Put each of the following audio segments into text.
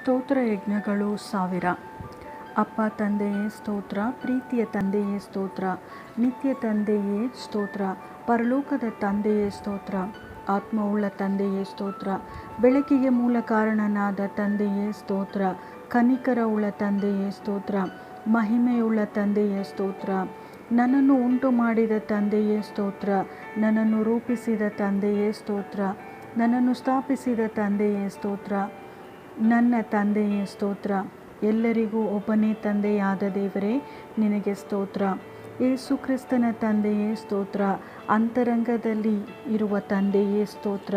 ಸ್ತೋತ್ರ ಯಜ್ಞಗಳು 1000. ಅಪ್ಪ ತಂದೆಯೇ ಸ್ತೋತ್ರ, ಪ್ರೀತಿಯ ತಂದೆಯೇ ಸ್ತೋತ್ರ, ನಿತ್ಯ ತಂದೆಯೇ ಸ್ತೋತ್ರ, ಪರಲೋಕದ ತಂದೆಯೇ ಸ್ತೋತ್ರ, ಆತ್ಮವುಳ್ಳ ತಂದೆಯೇ ಸ್ತೋತ್ರ, ಬೆಳಕಿಗೆ ಮೂಲ ಕಾರಣನಾದ ತಂದೆಯೇ ಸ್ತೋತ್ರ, ಕನಿಕರವುಳ್ಳ ತಂದೆಯೇ ಸ್ತೋತ್ರ, ಮಹಿಮೆಯುಳ್ಳ ತಂದೆಯೇ ಸ್ತೋತ್ರ, ನನ್ನನ್ನು ಉಂಟು ಮಾಡಿದ ತಂದೆಯೇ ಸ್ತೋತ್ರ, ನನ್ನನ್ನು ರೂಪಿಸಿದ ತಂದೆಯೇ ಸ್ತೋತ್ರ, ನನ್ನನ್ನು ಸ್ಥಾಪಿಸಿದ ತಂದೆಯೇ ಸ್ತೋತ್ರ, ನನ್ನ ತಂದೆಯೇ ಸ್ತೋತ್ರ. ಎಲ್ಲರಿಗೂ ಒಬ್ಬನೇ ತಂದೆಯಾದ ದೇವರೇ ನಿನಗೆ ಸ್ತೋತ್ರ. ಯೇಸು ಕ್ರಿಸ್ತನ ತಂದೆಯೇ ಸ್ತೋತ್ರ, ಅಂತರಂಗದಲ್ಲಿ ಇರುವ ತಂದೆಯೇ ಸ್ತೋತ್ರ,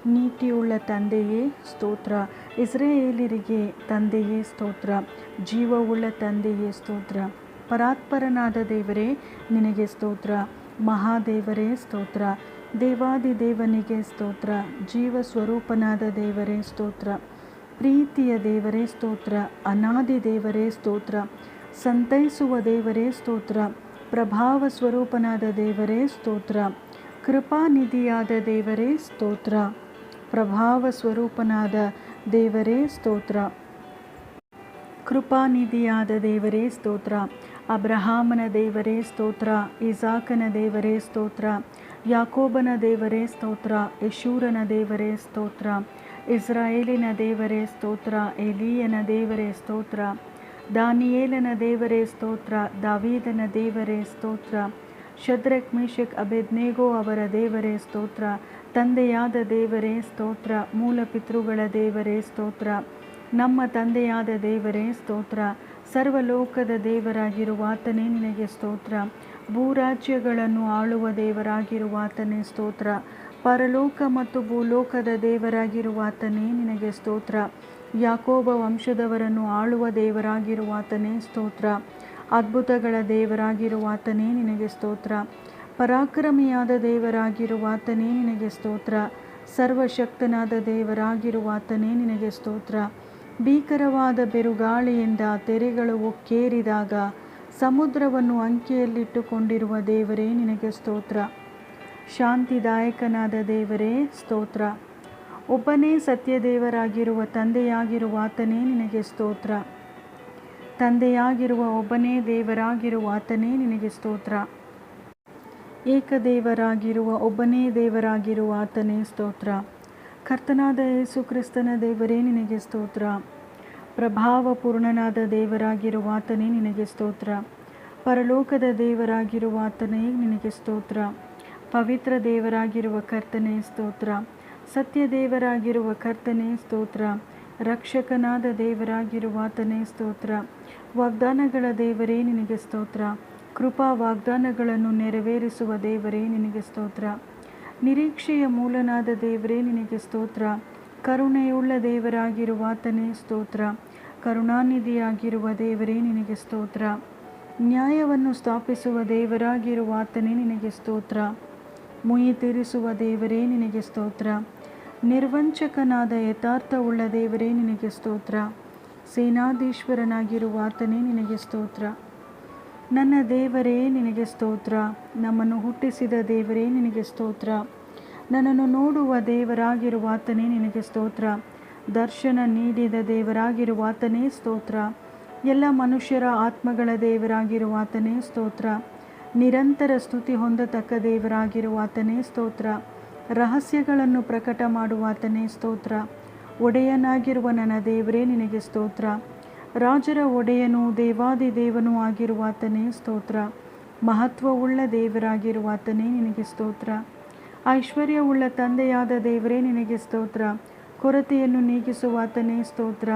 ನೀತಿಯುಳ್ಳ ತಂದೆಯೇ ಸ್ತೋತ್ರ, ಇಸ್ರಾಯೇಲರಿಗೆ ತಂದೆಯೇ ಸ್ತೋತ್ರ, ಜೀವವುಳ್ಳ ತಂದೆಯೇ ಸ್ತೋತ್ರ, ಪರಾತ್ಪರನಾದ ದೇವರೇ ನಿನಗೆ ಸ್ತೋತ್ರ, ಮಹಾದೇವರೇ ಸ್ತೋತ್ರ, ದೇವಾದಿದೇವನಿಗೆ ಸ್ತೋತ್ರ, ಜೀವ ಸ್ವರೂಪನಾದ ದೇವರೇ ಸ್ತೋತ್ರ, ಪ್ರೀತಿಯ ದೇವರೇ ಸ್ತೋತ್ರ, ಅನಾದಿ ದೇವರೇ ಸ್ತೋತ್ರ, ಸಂತೈಸುವ ದೇವರೇ ಸ್ತೋತ್ರ, ಪ್ರಭಾವ ಸ್ವರೂಪನಾದ ದೇವರೇ ಸ್ತೋತ್ರ, ಕೃಪಾನಿಧಿಯಾದ ದೇವರೇ ಸ್ತೋತ್ರ, ಪ್ರಭಾವ ಸ್ವರೂಪನಾದ ದೇವರೇ ಸ್ತೋತ್ರ, ಕೃಪಾನಿಧಿಯಾದ ದೇವರೇ ಸ್ತೋತ್ರ, ಅಬ್ರಹಾಮನ ದೇವರೇ ಸ್ತೋತ್ರ, ಇಸಾಕನ ದೇವರೇ ಸ್ತೋತ್ರ, ಯಾಕೋಬನ ದೇವರೇ ಸ್ತೋತ್ರ, ಯಶೂರನ ದೇವರೇ ಸ್ತೋತ್ರ, ಇಸ್ರಾಯೇಲಿನ ದೇವರೇ ಸ್ತೋತ್ರ, ಎಲೀಯನ ದೇವರೇ ಸ್ತೋತ್ರ, ದಾನಿಯೇಲನ ದೇವರೇ ಸ್ತೋತ್ರ, ದಾವೀದನ ದೇವರೇ ಸ್ತೋತ್ರ, ಶದ್ರಕ್ ಮೇಷಕ್ ಅಬೇದ್ನೇಗೋ ಅವರ ದೇವರೇ ಸ್ತೋತ್ರ, ತಂದೆಯಾದ ದೇವರೇ ಸ್ತೋತ್ರ, ಮೂಲ ಪಿತೃಗಳ ದೇವರೇ ಸ್ತೋತ್ರ, ನಮ್ಮ ತಂದೆಯಾದ ದೇವರೇ ಸ್ತೋತ್ರ, ಸರ್ವಲೋಕದ ದೇವರಾಗಿರುವಾತನೇ ನಿನಗೆ ಸ್ತೋತ್ರ, ಭೂರಾಜ್ಯಗಳನ್ನು ಆಳುವ ದೇವರಾಗಿರುವಾತನೇ ಸ್ತೋತ್ರ, ಪರಲೋಕ ಮತ್ತು ಭೂಲೋಕದ ದೇವರಾಗಿರುವಾತನೇ ನಿನಗೆ ಸ್ತೋತ್ರ, ಯಾಕೋಬ ವಂಶದವರನ್ನು ಆಳುವ ದೇವರಾಗಿರುವಾತನೇ ಸ್ತೋತ್ರ, ಅದ್ಭುತಗಳ ದೇವರಾಗಿರುವಾತನೇ ನಿನಗೆ ಸ್ತೋತ್ರ, ಪರಾಕ್ರಮಿಯಾದ ದೇವರಾಗಿರುವಾತನೇ ನಿನಗೆ ಸ್ತೋತ್ರ, ಸರ್ವಶಕ್ತನಾದ ದೇವರಾಗಿರುವಾತನೇ ನಿನಗೆ ಸ್ತೋತ್ರ, ಭೀಕರವಾದ ಬಿರುಗಾಳಿಯಿಂದ ತೆರೆಗಳು ಒಕ್ಕೇರಿದಾಗ ಸಮುದ್ರವನ್ನು ಅಂಕೆಯಲ್ಲಿಟ್ಟುಕೊಂಡಿರುವ ದೇವರೇ ನಿನಗೆ ಸ್ತೋತ್ರ, ಶಾಂತಿದಾಯಕನಾದ ದೇವರೇ ಸ್ತೋತ್ರ, ಒಬ್ಬನೇ ಸತ್ಯದೇವರಾಗಿರುವ ತಂದೆಯಾಗಿರುವಾತನೇ ನಿನಗೆ ಸ್ತೋತ್ರ, ತಂದೆಯಾಗಿರುವ ಒಬ್ಬನೇ ದೇವರಾಗಿರುವಾತನೇ ನಿನಗೆ ಸ್ತೋತ್ರ, ಏಕದೇವರಾಗಿರುವ ಒಬ್ಬನೇ ದೇವರಾಗಿರುವಾತನೇ ಸ್ತೋತ್ರ, ಕರ್ತನಾದ ಯೇಸು ಕ್ರಿಸ್ತನ ದೇವರೇ ನಿನಗೆ ಸ್ತೋತ್ರ, ಪ್ರಭಾವ ಪೂರ್ಣನಾದ ದೇವರಾಗಿರುವಾತನೇ ನಿನಗೆ ಸ್ತೋತ್ರ, ಪರಲೋಕದ ದೇವರಾಗಿರುವಾತನೇ ನಿನಗೆ ಸ್ತೋತ್ರ, ಪವಿತ್ರ ದೇವರಾಗಿರುವ ಕರ್ತನೇ ಸ್ತೋತ್ರ, ಸತ್ಯ ದೇವರಾಗಿರುವ ಕರ್ತನೇ ಸ್ತೋತ್ರ, ರಕ್ಷಕನಾದ ದೇವರಾಗಿರುವಾತನೇ ಸ್ತೋತ್ರ, ವಾಗ್ದಾನಗಳ ದೇವರೇ ನಿನಗೆ ಸ್ತೋತ್ರ, ಕೃಪಾ ವಾಗ್ದಾನಗಳನ್ನು ನೆರವೇರಿಸುವ ದೇವರೇ ನಿನಗೆ ಸ್ತೋತ್ರ, ನಿರೀಕ್ಷೆಯ ಮೂಲನಾದ ದೇವರೇ ನಿನಗೆ ಸ್ತೋತ್ರ, ಕರುಣೆಯುಳ್ಳ ದೇವರಾಗಿರುವಾತನೇ ಸ್ತೋತ್ರ, ಕರುಣಾನಿಧಿಯಾಗಿರುವ ದೇವರೇ ನಿನಗೆ ಸ್ತೋತ್ರ, ನ್ಯಾಯವನ್ನು ಸ್ಥಾಪಿಸುವ ದೇವರಾಗಿರುವಾತನೇ ನಿನಗೆ ಸ್ತೋತ್ರ, ಮುಯಿ ತೀರಿಸುವ ದೇವರೇ ನಿನಗೆ ಸ್ತೋತ್ರ, ನಿರ್ವಂಚಕನಾದ ಯಥಾರ್ಥವುಳ್ಳ ದೇವರೇ ನಿನಗೆ ಸ್ತೋತ್ರ, ಸೇನಾಧೀಶ್ವರನಾಗಿರುವಾತನೇ ನಿನಗೆ ಸ್ತೋತ್ರ, ನನ್ನ ದೇವರೇ ನಿನಗೆ ಸ್ತೋತ್ರ, ನಮ್ಮನ್ನು ಹುಟ್ಟಿಸಿದ ದೇವರೇ ನಿನಗೆ ಸ್ತೋತ್ರ, ನನ್ನನ್ನು ನೋಡುವ ದೇವರಾಗಿರುವಾತನೇ ನಿನಗೆ ಸ್ತೋತ್ರ, ದರ್ಶನ ನೀಡಿದ ದೇವರಾಗಿರುವಾತನೇ ಸ್ತೋತ್ರ, ಎಲ್ಲ ಮನುಷ್ಯರ ಆತ್ಮಗಳ ದೇವರಾಗಿರುವಾತನೇ ಸ್ತೋತ್ರ, ನಿರಂತರ ಸ್ತುತಿ ಹೊಂದತಕ್ಕ ದೇವರಾಗಿರುವಾತನೇ ಸ್ತೋತ್ರ, ರಹಸ್ಯಗಳನ್ನು ಪ್ರಕಟ ಮಾಡುವಾತನೇ ಸ್ತೋತ್ರ, ಒಡೆಯನಾಗಿರುವ ನನ್ನ ದೇವರೇ ನಿನಗೆ ಸ್ತೋತ್ರ, ರಾಜರ ಒಡೆಯನೂ ದೇವಾದಿದೇವನೂ ಆಗಿರುವಾತನೇ ಸ್ತೋತ್ರ, ಮಹತ್ವವುಳ್ಳ ದೇವರಾಗಿರುವಾತನೇ ನಿನಗೆ ಸ್ತೋತ್ರ, ಐಶ್ವರ್ಯವುಳ್ಳ ತಂದೆಯಾದ ದೇವರೇ ನಿನಗೆ ಸ್ತೋತ್ರ, ಕೊರತೆಯನ್ನು ನೀಗಿಸುವಾತನೇ ಸ್ತೋತ್ರ,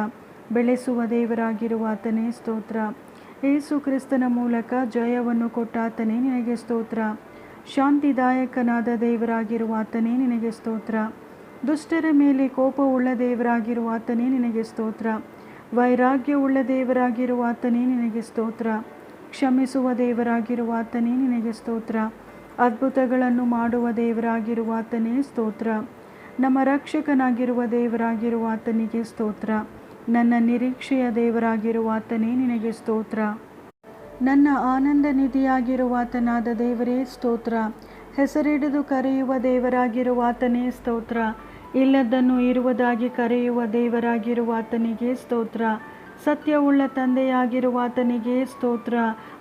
ಬೆಳೆಸುವ ದೇವರಾಗಿರುವಾತನೇ ಸ್ತೋತ್ರ, ಯೇಸು ಕ್ರಿಸ್ತನ ಮೂಲಕ ಜಯವನ್ನು ಕೊಟ್ಟಾತನೇ ನಿನಗೆ ಸ್ತೋತ್ರ, ಶಾಂತಿದಾಯಕನಾದ ದೇವರಾಗಿರುವಾತನೇ ನಿನಗೆ ಸ್ತೋತ್ರ, ದುಷ್ಟರ ಮೇಲೆ ಕೋಪವುಳ್ಳ ದೇವರಾಗಿರುವಾತನೇ ನಿನಗೆ ಸ್ತೋತ್ರ, ವೈರಾಗ್ಯವುಳ್ಳ ದೇವರಾಗಿರುವಾತನೇ ನಿನಗೆ ಸ್ತೋತ್ರ, ಕ್ಷಮಿಸುವ ದೇವರಾಗಿರುವಾತನೇ ನಿನಗೆ ಸ್ತೋತ್ರ, ಅದ್ಭುತಗಳನ್ನು ಮಾಡುವ ದೇವರಾಗಿರುವಾತನೇ ಸ್ತೋತ್ರ, ನಮ್ಮ ರಕ್ಷಕನಾಗಿರುವ ದೇವರಾಗಿರುವಾತನಿಗೆ ಸ್ತೋತ್ರ, ನನ್ನ ನಿರೀಕ್ಷೆಯ ದೇವರಾಗಿರುವಾತನೇ ನಿನಗೆ ಸ್ತೋತ್ರ, ನನ್ನ ಆನಂದ ನಿಧಿಯಾಗಿರುವಾತನಾದ ದೇವರೇ ಸ್ತೋತ್ರ, ಹೆಸರಿಡಿದು ಕರೆಯುವ ದೇವರಾಗಿರುವಾತನೇ ಸ್ತೋತ್ರ, ಇಲ್ಲದನ್ನು ಇರುವುದಾಗಿ ಕರೆಯುವ ದೇವರಾಗಿರುವ ಆತನಿಗೆ ಸ್ತೋತ್ರ. ಸತ್ಯವುಳ್ಳ ತಂದೆಯಾಗಿರುವ ಆತನಿಗೆ ಸ್ತೋತ್ರ.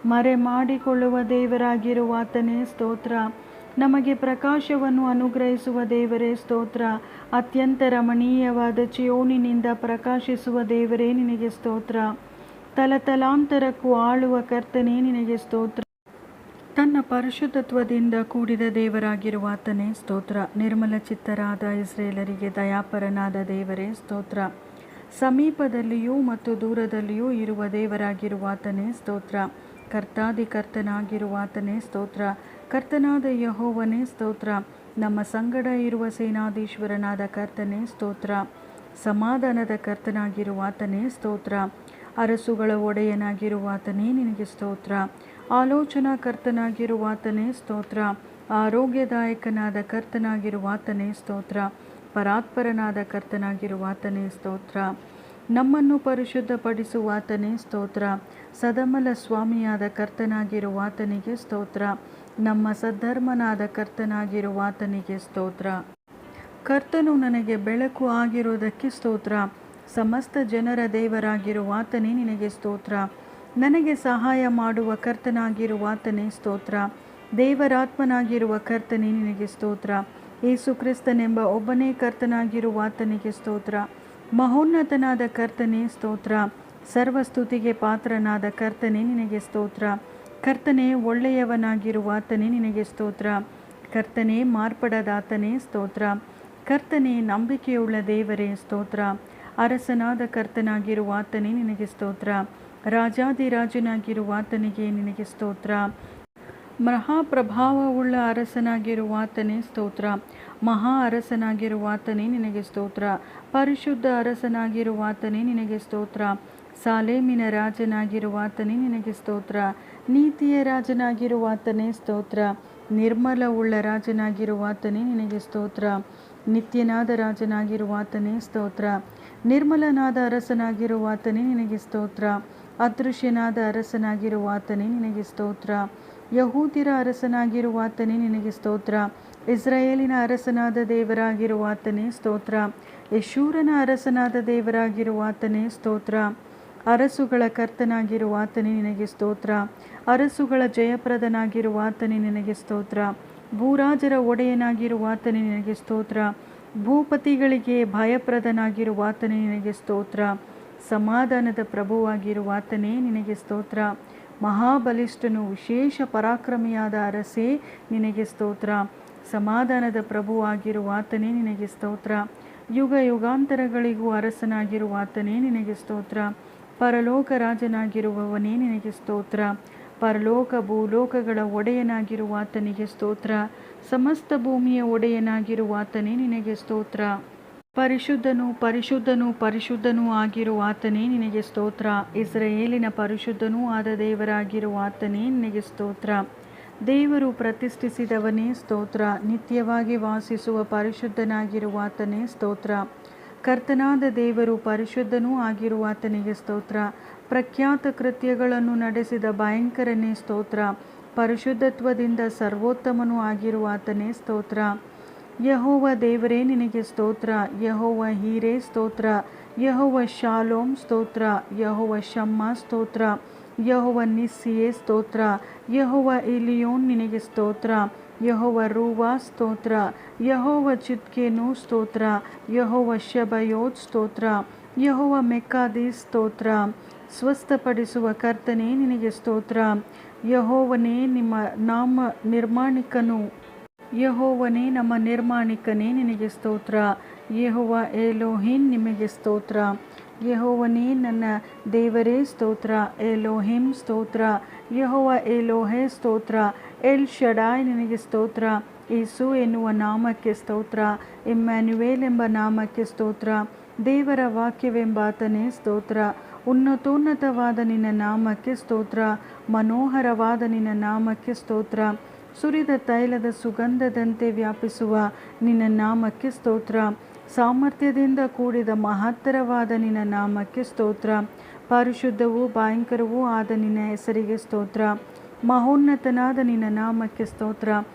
ಮರೆ ಮಾಡಿಕೊಳ್ಳುವ ದೇವರಾಗಿರುವ ಆತನೇ ಸ್ತೋತ್ರ. ನಮಗೆ ಪ್ರಕಾಶವನ್ನು ಅನುಗ್ರಹಿಸುವ ದೇವರೇ ಸ್ತೋತ್ರ. ಅತ್ಯಂತ ರಮಣೀಯವಾದ ಚಿಯೋನಿನಿಂದ ಪ್ರಕಾಶಿಸುವ ದೇವರೇ ನಿನಗೆ ಸ್ತೋತ್ರ. ತಲತಲಾಂತರಕ್ಕೂ ಆಳುವ ಕರ್ತನೇ ನಿನಗೆ ಸ್ತೋತ್ರ. ತನ್ನ ಪರಿಶುದ್ಧತ್ವದಿಂದ ಕೂಡಿದ ದೇವರಾಗಿರುವ ಆತನೇ ಸ್ತೋತ್ರ. ನಿರ್ಮಲ ಚಿತ್ತರಾದ ಇಸ್ರೇಲರಿಗೆ ದಯಾಪರನಾದ ದೇವರೇ ಸ್ತೋತ್ರ. ಸಮೀಪದಲ್ಲಿಯೂ ಮತ್ತು ದೂರದಲ್ಲಿಯೂ ಇರುವ ದೇವರಾಗಿರುವ ಆತನೇ ಸ್ತೋತ್ರ. ಕರ್ತಾದಿ ಕರ್ತನಾಗಿರುವ ಆತನೇ ಸ್ತೋತ್ರ. ಕರ್ತನಾದ ಯೆಹೋವನೇ ಸ್ತೋತ್ರ. ನಮ್ಮ ಸಂಗಡ ಇರುವ ಸೇನಾಧೀಶ್ವರನಾದ ಕರ್ತನೇ ಸ್ತೋತ್ರ. ಸಮಾಧಾನದ ಕರ್ತನಾಗಿರುವ ಆತನೇ ಸ್ತೋತ್ರ. ಅರಸುಗಳ ಒಡೆಯನಾಗಿರುವ ಆತನೇ ನಿನಗೆ ಸ್ತೋತ್ರ. ಆಲೋಚನಾ ಕರ್ತನಾಗಿರುವ ಆತನೇ ಸ್ತೋತ್ರ. ಆರೋಗ್ಯದಾಯಕನಾದ ಕರ್ತನಾಗಿರುವ ಆತನೇ ಸ್ತೋತ್ರ. ಪರಾತ್ಪರನಾದ ಕರ್ತನಾಗಿರುವ ಆತನೇ ಸ್ತೋತ್ರ. ನಮ್ಮನ್ನು ಪರಿಶುದ್ಧಪಡಿಸುವ ಆತನೇ ಸ್ತೋತ್ರ. ಸದಮಲ ಸ್ವಾಮಿಯಾದ ಕರ್ತನಾಗಿರುವ ಆತನಿಗೆ ಸ್ತೋತ್ರ. ನಮ್ಮ ಸದ್ಧರ್ಮನಾದ ಕರ್ತನಾಗಿರುವ ಆತನಿಗೆ ಸ್ತೋತ್ರ. ಕರ್ತನು ನನಗೆ ಬೆಳಕು ಆಗಿರುವುದಕ್ಕೆ ಸ್ತೋತ್ರ. ಸಮಸ್ತ ಜನರ ದೇವರಾಗಿರುವ ಆತನೇ ನಿನಗೆ ಸ್ತೋತ್ರ. ನನಗೆ ಸಹಾಯ ಮಾಡುವ ಕರ್ತನಾಗಿರುವ ಆತನೇ ಸ್ತೋತ್ರ. ದೇವರಾತ್ಮನಾಗಿರುವ ಕರ್ತನೇ ನಿನಗೆ ಸ್ತೋತ್ರ. ಯೇಸು ಕ್ರಿಸ್ತನೆಂಬ ಒಬ್ಬನೇ ಕರ್ತನಾಗಿರುವ ಆತನಿಗೆ ಸ್ತೋತ್ರ. ಮಹೋನ್ನತನಾದ ಕರ್ತನೇ ಸ್ತೋತ್ರ. ಸರ್ವಸ್ತುತಿಗೆ ಪಾತ್ರನಾದ ಕರ್ತನೇ ನಿನಗೆ ಸ್ತೋತ್ರ. ಕರ್ತನೇ ಒಳ್ಳೆಯವನಾಗಿರುವ ಆತನೇ ನಿನಗೆ ಸ್ತೋತ್ರ. ಕರ್ತನೇ ಮಾರ್ಪಡದಾತನೇ ಸ್ತೋತ್ರ. ಕರ್ತನೇ ನಂಬಿಕೆಯುಳ್ಳ ದೇವರೇ ಸ್ತೋತ್ರ. ಅರಸನಾದ ಕರ್ತನಾಗಿರುವ ಆತನೇ ನಿನಗೆ ಸ್ತೋತ್ರ. ರಾಜಾದಿರಾಜನಾಗಿರುವ ಆತನಿಗೆ ನಿನಗೆ ಸ್ತೋತ್ರ. ಮಹಾಪ್ರಭಾವವುಳ್ಳ ಅರಸನಾಗಿರುವ ಆತನೇ ಸ್ತೋತ್ರ. ಮಹಾ ಅರಸನಾಗಿರುವ ಆತನೇ ನಿನಗೆ ಸ್ತೋತ್ರ. ಪರಿಶುದ್ಧ ಅರಸನಾಗಿರುವ ಆತನೇ ನಿನಗೆ ಸ್ತೋತ್ರ. ಸಾಲೇಮಿನ ರಾಜನಾಗಿರುವ ಆತನೇ ನಿನಗೆ ಸ್ತೋತ್ರ. ನೀತಿಯ ರಾಜನಾಗಿರುವ ಆತನೇ ಸ್ತೋತ್ರ. ನಿರ್ಮಲವುಳ್ಳ ರಾಜನಾಗಿರುವ ಆತನೇ ನಿನಗೆ ಸ್ತೋತ್ರ. ನಿತ್ಯನಾದ ರಾಜನಾಗಿರುವ ಆತನೇ ಸ್ತೋತ್ರ. ನಿರ್ಮಲನಾದ ಅರಸನಾಗಿರುವ ಆತನೇ ನಿನಗೆ ಸ್ತೋತ್ರ. ಅದೃಶ್ಯನಾದ ಅರಸನಾಗಿರುವ ಆತನೇ ನಿನಗೆ ಸ್ತೋತ್ರ. ಯಹೂದ್ಯರ ಅರಸನಾಗಿರುವ ಆತನೇ ನಿನಗೆ ಸ್ತೋತ್ರ. ಇಸ್ರಾಯೇಲಿನ ಅರಸನಾದ ದೇವರಾಗಿರುವ ಆತನೇ ಸ್ತೋತ್ರ. ಯಶೂರನ ಅರಸನಾದ ದೇವರಾಗಿರುವ ಆತನೇ ಸ್ತೋತ್ರ. ಅರಸುಗಳ ಕರ್ತನಾಗಿರುವ ಆತನೇ ನಿನಗೆ ಸ್ತೋತ್ರ. ಅರಸುಗಳ ಜಯಪ್ರದನಾಗಿರುವ ಆತನೇ ನಿನಗೆ ಸ್ತೋತ್ರ. ಭೂರಾಜರ ಒಡೆಯನಾಗಿರುವ ಆತನೇ ನಿನಗೆ ಸ್ತೋತ್ರ. ಭೂಪತಿಗಳಿಗೆ ಭಯಪ್ರದನಾಗಿರುವ ಆತನೇ ನಿನಗೆ ಸ್ತೋತ್ರ. ಸಮಾಧಾನದ ಪ್ರಭುವಾಗಿರುವ ಆತನೇ ನಿನಗೆ ಸ್ತೋತ್ರ. ಮಹಾಬಲಿಷ್ಠನು ವಿಶೇಷ ಪರಾಕ್ರಮಿಯಾದ ಅರಸೇ ನಿನಗೆ ಸ್ತೋತ್ರ. ಸಮಾಧಾನದ ಪ್ರಭುವಾಗಿರುವ ಆತನೇ ನಿನಗೆ ಸ್ತೋತ್ರ. ಯುಗ ಯುಗಾಂತರಗಳಿಗೂ ಅರಸನಾಗಿರುವ ಆತನೇ ನಿನಗೆ ಸ್ತೋತ್ರ. ಪರಲೋಕ ರಾಜನಾಗಿರುವವನೇ ನಿನಗೆ ಸ್ತೋತ್ರ. ಪರಲೋಕ ಭೂಲೋಕಗಳ ಒಡೆಯನಾಗಿರುವ ಆತನಿಗೆ ಸ್ತೋತ್ರ. ಸಮಸ್ತ ಭೂಮಿಯ ಒಡೆಯನಾಗಿರುವ ಆತನೇ ನಿನಗೆ ಸ್ತೋತ್ರ. ಪರಿಶುದ್ಧನು ಪರಿಶುದ್ಧನು ಪರಿಶುದ್ಧನೂ ಆಗಿರುವ ಆತನೇ ನಿನಗೆ ಸ್ತೋತ್ರ. ಇಸ್ರಾಯೇಲಿನ ಪರಿಶುದ್ಧನೂ ಆದ ದೇವರಾಗಿರುವ ಆತನೇ ನಿನಗೆ ಸ್ತೋತ್ರ. ದೇವರು ಪ್ರತಿಷ್ಠಿಸಿದವನೇ ಸ್ತೋತ್ರ. ನಿತ್ಯವಾಗಿ ವಾಸಿಸುವ ಪರಿಶುದ್ಧನಾಗಿರುವ ಆತನೇ ಸ್ತೋತ್ರ. ಕರ್ತನಾದ ದೇವರು ಪರಿಶುದ್ಧನೂ ಆಗಿರುವ ಆತನಿಗೆ ಸ್ತೋತ್ರ. ಪ್ರಖ್ಯಾತ ಕೃತ್ಯಗಳನ್ನು ನಡೆಸಿದ ಭಯಂಕರನೇ ಸ್ತೋತ್ರ. ಪರಿಶುದ್ಧತ್ವದಿಂದ ಸರ್ವೋತ್ತಮನೂ ಆಗಿರುವ ಆತನೇ ಸ್ತೋತ್ರ. ಯೆಹೋವ ದೇವರೇ ನಿನಗೆ ಸ್ತೋತ್ರ. ಯೆಹೋವ ಹೀರೇ ಸ್ತೋತ್ರ. ಯೆಹೋವ ಶಾಲೋಮ್ ಸ್ತೋತ್ರ. ಯೆಹೋವ ಶಮ್ಮ ಸ್ತೋತ್ರ. ಯೆಹೋವ ನಿಸ್ಸಿಯೇ ಸ್ತೋತ್ರ. ಯೆಹೋವ ಎಲಿಯೋನ್ ನಿನಗೆ ಸ್ತೋತ್ರ. ಯೆಹೋವ ರೂವಾ ಸ್ತೋತ್ರ. ಯೆಹೋವ ಚಿದ್ಕೇನು ಸ್ತೋತ್ರ. ಯೆಹೋವ ಶೆಬಯೋತ್ ಸ್ತೋತ್ರ. ಯೆಹೋವ ಮೆಕ್ಕಾದೀಸ್ ಸ್ತೋತ್ರ. ಸ್ವಸ್ಥಪಡಿಸುವ ಕರ್ತನೇ ನಿನಗೆ ಸ್ತೋತ್ರ. ಯೆಹೋವನೇ ನಮ್ಮ ನಿರ್ಮಾಣಿಕನು. ಯೆಹೋವನೇ ನಮ್ಮ ನಿರ್ಮಾಣಿಕನೇ ನಿನಗೆ ಸ್ತೋತ್ರ. ಯೆಹೋವ ಎಲೋಹಿಮ್ ನಿಮಗೆ ಸ್ತೋತ್ರ. ಯೆಹೋವನೇ ನನ್ನ ದೇವರೇ ಸ್ತೋತ್ರ. ಎಲೋಹಿಮ್ ಸ್ತೋತ್ರ. ಯೆಹೋವ ಎಲೋಹೆ ಸ್ತೋತ್ರ. ಎಲ್ ಶಡಾಯ್ ನಿನಗೆ ಸ್ತೋತ್ರ. ಯೇಸು ಎನ್ನುವ ನಾಮಕ್ಕೆ ಸ್ತೋತ್ರ. ಇಮ್ಯಾನ್ಯುವೇಲ್ ಎಂಬ ನಾಮಕ್ಕೆ ಸ್ತೋತ್ರ. ದೇವರ ವಾಕ್ಯವೆಂಬಾತನೇ ಸ್ತೋತ್ರ. ಉನ್ನತೋನ್ನತವಾದ ನಿನ್ನ ನಾಮಕ್ಕೆ ಸ್ತೋತ್ರ. ಮನೋಹರವಾದ ನಿನ್ನ ನಾಮಕ್ಕೆ ಸ್ತೋತ್ರ. ಸುರಿದ ತೈಲದ ಸುಗಂಧದಂತೆ ವ್ಯಾಪಿಸುವ ನಿನ್ನ ನಾಮಕ್ಕೆ ಸ್ತೋತ್ರ. ಸಾಮರ್ಥ್ಯದಿಂದ ಕೂಡಿದ ಮಹತ್ತರವಾದ ನಿನ್ನ ನಾಮಕ್ಕೆ ಸ್ತೋತ್ರ. ಪರಿಶುದ್ಧವೂ ಭಯಂಕರವೂ ಆದ ನಿನ್ನ ಹೆಸರಿಗೆ ಸ್ತೋತ್ರ. ಮಹೋನ್ನತನಾದ ನಿನ್ನ ನಾಮಕ್ಕೆ ಸ್ತೋತ್ರ.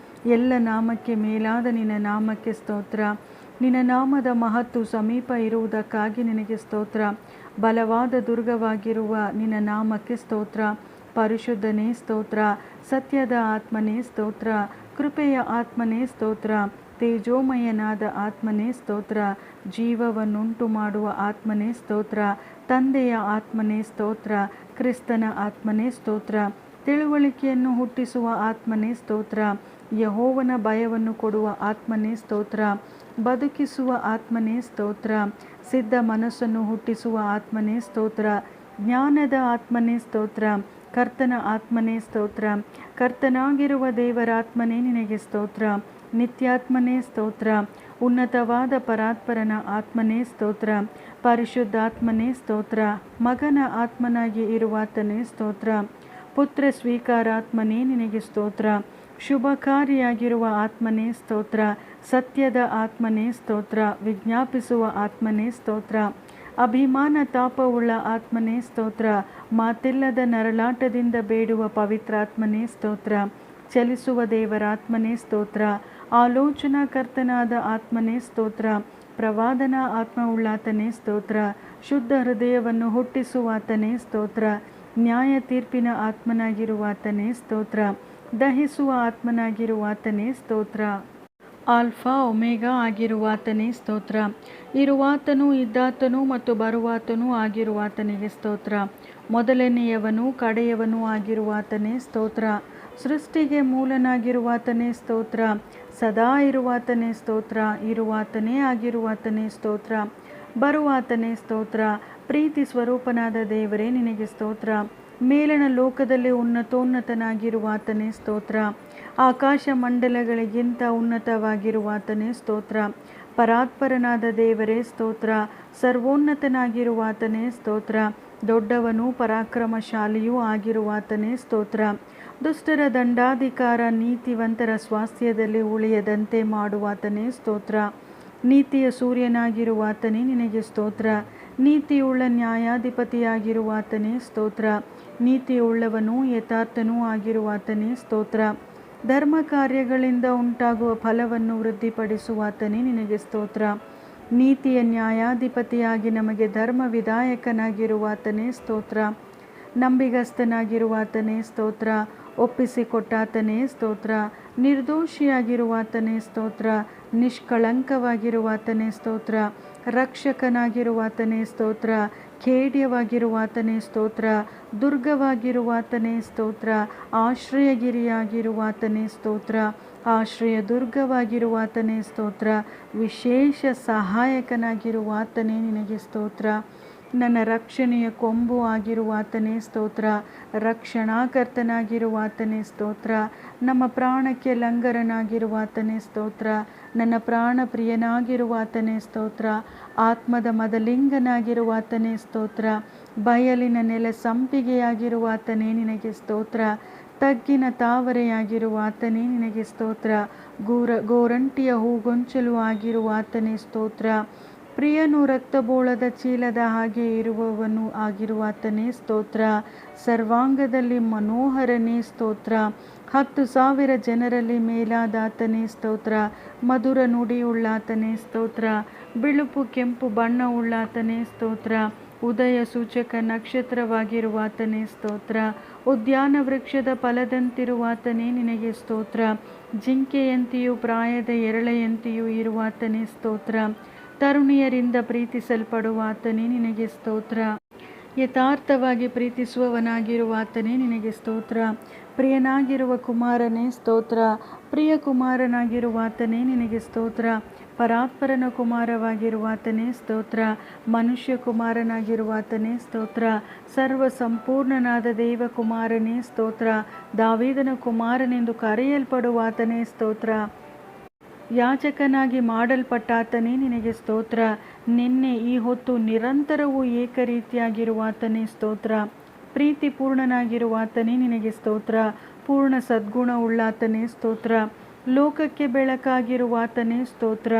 ಎಲ್ಲ ನಾಮಕ್ಕೆ ಮೇಲಾದ ನಿನ್ನ ನಾಮಕ್ಕೆ ಸ್ತೋತ್ರ. ನಿನ್ನ ನಾಮದ ಮಹತ್ತು ಸಮೀಪ ಇರುವುದಕ್ಕಾಗಿ ನಿನಗೆ ಸ್ತೋತ್ರ. ಬಲವಾದ ದುರ್ಗವಾಗಿರುವ ನಿನ್ನ ನಾಮಕ್ಕೆ ಸ್ತೋತ್ರ. ಪರಿಶುದ್ಧನೇ ಸ್ತೋತ್ರ. ಸತ್ಯದ ಆತ್ಮನೇ ಸ್ತೋತ್ರ. ಕೃಪೆಯ ಆತ್ಮನೇ ಸ್ತೋತ್ರ. ತೇಜೋಮಯನಾದ ಆತ್ಮನೇ ಸ್ತೋತ್ರ. ಜೀವವನ್ನುಂಟು ಮಾಡುವ ಆತ್ಮನೇ ಸ್ತೋತ್ರ. ತಂದೆಯ ಆತ್ಮನೇ ಸ್ತೋತ್ರ. ಕ್ರಿಸ್ತನ ಆತ್ಮನೇ ಸ್ತೋತ್ರ. ತಿಳುವಳಿಕೆಯನ್ನು ಹುಟ್ಟಿಸುವ ಆತ್ಮನೇ ಸ್ತೋತ್ರ. ಯೆಹೋವನ ಭಯವನ್ನು ಕೊಡುವ ಆತ್ಮನೇ ಸ್ತೋತ್ರ. ಬದುಕಿಸುವ ಆತ್ಮನೇ ಸ್ತೋತ್ರ. ಸಿದ್ಧ ಮನಸ್ಸನ್ನು ಹುಟ್ಟಿಸುವ ಆತ್ಮನೇ ಸ್ತೋತ್ರ. ಜ್ಞಾನದ ಆತ್ಮನೇ ಸ್ತೋತ್ರ. ಕರ್ತನ ಆತ್ಮನೇ ಸ್ತೋತ್ರ. ಕರ್ತನಾಗಿರುವ ದೇವರ ಆತ್ಮನೇ ನಿನಗೆ ಸ್ತೋತ್ರ. ನಿತ್ಯಾತ್ಮನೇ ಸ್ತೋತ್ರ. ಉನ್ನತವಾದ ಪರಾತ್ಪರನ ಆತ್ಮನೇ ಸ್ತೋತ್ರ. ಪರಿಶುದ್ಧಾತ್ಮನೇ ಸ್ತೋತ್ರ. ಮಗನ ಆತ್ಮನಾಗಿ ಇರುವಾತನೇ ಸ್ತೋತ್ರ. ಪುತ್ರ ಸ್ವೀಕಾರಾತ್ಮನೇ ನಿನಗೆ ಸ್ತೋತ್ರ. ಶುಭಕಾರಿಯಾಗಿರುವ ಆತ್ಮನೇ ಸ್ತೋತ್ರ. ಸತ್ಯದ ಆತ್ಮನೇ ಸ್ತೋತ್ರ. ವಿಜ್ಞಾಪಿಸುವ ಆತ್ಮನೇ ಸ್ತೋತ್ರ. ಅಭಿಮಾನ ತಾಪವುಳ್ಳ ಆತ್ಮನೇ ಸ್ತೋತ್ರ. ಮಾತಿಲ್ಲದ ನರಳಾಟದಿಂದ ಬೇಡುವ ಪವಿತ್ರಾತ್ಮನೇ ಸ್ತೋತ್ರ. ಚಲಿಸುವ ದೇವರಾತ್ಮನೇ ಸ್ತೋತ್ರ. ಆಲೋಚನಾಕರ್ತನಾದ ಆತ್ಮನೇ ಸ್ತೋತ್ರ. ಪ್ರವಾದನ ಆತ್ಮವುಳ್ಳಾತನೇ ಸ್ತೋತ್ರ. ಶುದ್ಧ ಹೃದಯವನ್ನು ಹುಟ್ಟಿಸುವಾತನೇ ಸ್ತೋತ್ರ. ನ್ಯಾಯ ತೀರ್ಪಿನ ಆತ್ಮನಾಗಿರುವಾತನೇ ಸ್ತೋತ್ರ. ದಹಿಸುವ ಆತ್ಮನಾಗಿರುವಾತನೇ ಸ್ತೋತ್ರ. ಆಲ್ಫಾ ಒಮೆಗಾ ಆಗಿರುವಾತನೇ ಸ್ತೋತ್ರ. ಇರುವಾತನೂ ಇದ್ದಾತನೂ ಮತ್ತು ಬರುವಾತನೂ ಆಗಿರುವಾತನಿಗೆ ಸ್ತೋತ್ರ. ಮೊದಲನೆಯವನೂ ಕಡೆಯವನೂ ಆಗಿರುವಾತನೇ ಸ್ತೋತ್ರ. ಸೃಷ್ಟಿಗೆ ಮೂಲನಾಗಿರುವಾತನೇ ಸ್ತೋತ್ರ. ಸದಾ ಇರುವಾತನೇ ಸ್ತೋತ್ರ. ಇರುವಾತನೇ ಆಗಿರುವಾತನೇ ಸ್ತೋತ್ರ. ಬರುವಾತನೇ ಸ್ತೋತ್ರ. ಪ್ರೀತಿ ಸ್ವರೂಪನಾದ ದೇವರೇ ನಿನಗೆ ಸ್ತೋತ್ರ. ಮೇಲಣ ಲೋಕದಲ್ಲಿ ಉನ್ನತೋನ್ನತನಾಗಿರುವಾತನೇ ಸ್ತೋತ್ರ. ಆಕಾಶ ಮಂಡಲಗಳಿಗಿಂತ ಉನ್ನತವಾಗಿರುವಾತನೇ ಸ್ತೋತ್ರ. ಪರಾತ್ಪರನಾದ ದೇವರೇ ಸ್ತೋತ್ರ. ಸರ್ವೋನ್ನತನಾಗಿರುವಾತನೇ ಸ್ತೋತ್ರ. ದೊಡ್ಡವನೂ ಪರಾಕ್ರಮಶಾಲಿಯೂ ಆಗಿರುವಾತನೇ ಸ್ತೋತ್ರ. ದುಷ್ಟರ ದಂಡಾಧಿಕಾರ ನೀತಿವಂತರ ಸ್ವಾಸ್ಥ್ಯದಲ್ಲಿ ಉಳಿಯದಂತೆ ಮಾಡುವಾತನೇ ಸ್ತೋತ್ರ. ನೀತಿಯ ಸೂರ್ಯನಾಗಿರುವಾತನೇ ನಿನಗೆ ಸ್ತೋತ್ರ. ನೀತಿಯುಳ್ಳ ನ್ಯಾಯಾಧಿಪತಿಯಾಗಿರುವಾತನೇ ಸ್ತೋತ್ರ. ನೀತಿಯುಳ್ಳವನೂ ಯಥಾರ್ಥನೂ ಆಗಿರುವಾತನೇ ಸ್ತೋತ್ರ. ಧರ್ಮ ಕಾರ್ಯಗಳಿಂದ ಉಂಟಾಗುವ ಫಲವನ್ನು ವೃದ್ಧಿಪಡಿಸುವಾತನೇ ನಿನಗೆ ಸ್ತೋತ್ರ. ನೀತಿಯ ನ್ಯಾಯಾಧಿಪತಿಯಾಗಿ ನಮಗೆ ಧರ್ಮ ವಿಧಾಯಕನಾಗಿರುವಾತನೇ ಸ್ತೋತ್ರ. ನಂಬಿಗಸ್ತನಾಗಿರುವಾತನೇ ಸ್ತೋತ್ರ. ಒಪ್ಪಿಸಿಕೊಟ್ಟಾತನೇ ಸ್ತೋತ್ರ. ನಿರ್ದೋಷಿಯಾಗಿರುವಾತನೇ ಸ್ತೋತ್ರ. ನಿಷ್ಕಳಂಕವಾಗಿರುವಾತನೇ ಸ್ತೋತ್ರ. ರಕ್ಷಕನಾಗಿರುವಾತನೇ ಸ್ತೋತ್ರ. ಖೇಡ್ಯವಾಗಿರುವಾತನೇ ಸ್ತೋತ್ರ. ದುರ್ಗವಾಗಿರುವಾತನೇ ಸ್ತೋತ್ರ. ಆಶ್ರಯಗಿರಿಯಾಗಿರುವಾತನೇ ಸ್ತೋತ್ರ. ಆಶ್ರಯ ದುರ್ಗವಾಗಿರುವಾತನೇ ಸ್ತೋತ್ರ. ವಿಶೇಷ ಸಹಾಯಕನಾಗಿರುವಾತನೇ ನಿನಗೆ ಸ್ತೋತ್ರ. ನನ್ನ ರಕ್ಷಣೆಯ ಕೊಂಬು ಆಗಿರುವಾತನೇ ಸ್ತೋತ್ರ. ರಕ್ಷಣಾಕರ್ತನಾಗಿರುವಾತನೇ ಸ್ತೋತ್ರ. ನಮ್ಮ ಪ್ರಾಣಕ್ಕೆ ಲಂಗರನಾಗಿರುವಾತನೇ ಸ್ತೋತ್ರ. ನನ್ನ ಪ್ರಾಣ ಪ್ರಿಯನಾಗಿರುವಾತನೇ ಸ್ತೋತ್ರ. ಆತ್ಮದ ಮದಲಿಂಗನಾಗಿರುವಾತನೇ ಸ್ತೋತ್ರ. ಬಯಲಿನ ನೆಲ ಸಂಪಿಗೆಯಾಗಿರುವಾತನೇ ನಿನಗೆ ಸ್ತೋತ್ರ. ತಗ್ಗಿನ ತಾವರೆಯಾಗಿರುವಾತನೇ ನಿನಗೆ ಸ್ತೋತ್ರ. ಗೋರಂಟಿಯ ಹೂಗೊಂಚಲು ಆಗಿರುವಾತನೇ ಸ್ತೋತ್ರ. ಪ್ರಿಯನು ರಕ್ತಬೋಳದ ಚೀಲದ ಹಾಗೆ ಇರುವವನು ಆಗಿರುವಾತನೇ ಸ್ತೋತ್ರ. ಸರ್ವಾಂಗದಲ್ಲಿ ಮನೋಹರನೇ ಸ್ತೋತ್ರ. 10,000 ಜನರಲ್ಲಿ ಮೇಲಾದಾತನೇ ಸ್ತೋತ್ರ. ಮಧುರ ನುಡಿಯುಳ್ಳಾತನೇ ಸ್ತೋತ್ರ. ಬಿಳುಪು ಕೆಂಪು ಬಣ್ಣವುಳ್ಳಾತನೇ ಸ್ತೋತ್ರ. ಉದಯ ಸೂಚಕ ನಕ್ಷತ್ರವಾಗಿರುವಾತನೇ ಸ್ತೋತ್ರ. ಉದ್ಯಾನ ವೃಕ್ಷದ ಫಲದಂತಿರುವಾತನೇ ನಿನಗೆ ಸ್ತೋತ್ರ. ಜಿಂಕೆಯಂತೆಯೂ ಪ್ರಾಯದ ಎರಳೆಯಂತೆಯೂ ಇರುವಾತನೇ ಸ್ತೋತ್ರ. ತರುಣಿಯರಿಂದ ಪ್ರೀತಿಸಲ್ಪಡುವಾತನೇ ನಿನಗೆ ಸ್ತೋತ್ರ. ಯಥಾರ್ಥವಾಗಿ ಪ್ರೀತಿಸುವವನಾಗಿರುವಾತನೇ ನಿನಗೆ ಸ್ತೋತ್ರ. ಪ್ರಿಯನಾಗಿರುವ ಕುಮಾರನೇ ಸ್ತೋತ್ರ. ಪ್ರಿಯ ಕುಮಾರನಾಗಿರುವಾತನೇ ನಿನಗೆ ಸ್ತೋತ್ರ. ಪರಾತ್ಪರನ ಕುಮಾರವಾಗಿರುವಾತನೇ ಸ್ತೋತ್ರ. ಮನುಷ್ಯ ಕುಮಾರನಾಗಿರುವಾತನೇ ಸ್ತೋತ್ರ. ಸರ್ವ ಸಂಪೂರ್ಣನಾದ ದೇವಕುಮಾರನೇ ಸ್ತೋತ್ರ. ದಾವೀದನ ಕುಮಾರನೆಂದು ಕರೆಯಲ್ಪಡುವಾತನೇ ಸ್ತೋತ್ರ. ಯಾಜಕನಾಗಿ ಮಾಡಲ್ಪಟ್ಟಾತನೇ ನಿನಗೆ ಸ್ತೋತ್ರ. ನಿನ್ನೆ ಈ ಹೊತ್ತು ನಿರಂತರವೂ ಏಕರೀತಿಯಾಗಿರುವಾತನೇ ಸ್ತೋತ್ರ. ಪ್ರೀತಿ ಪೂರ್ಣನಾಗಿರುವಾತನೇ ನಿನಗೆ ಸ್ತೋತ್ರ. ಪೂರ್ಣ ಸದ್ಗುಣವುಳ್ಳಾತನೇ ಸ್ತೋತ್ರ. ಲೋಕಕ್ಕೆ ಬೆಳಕಾಗಿರುವಾತನೇ ಸ್ತೋತ್ರ.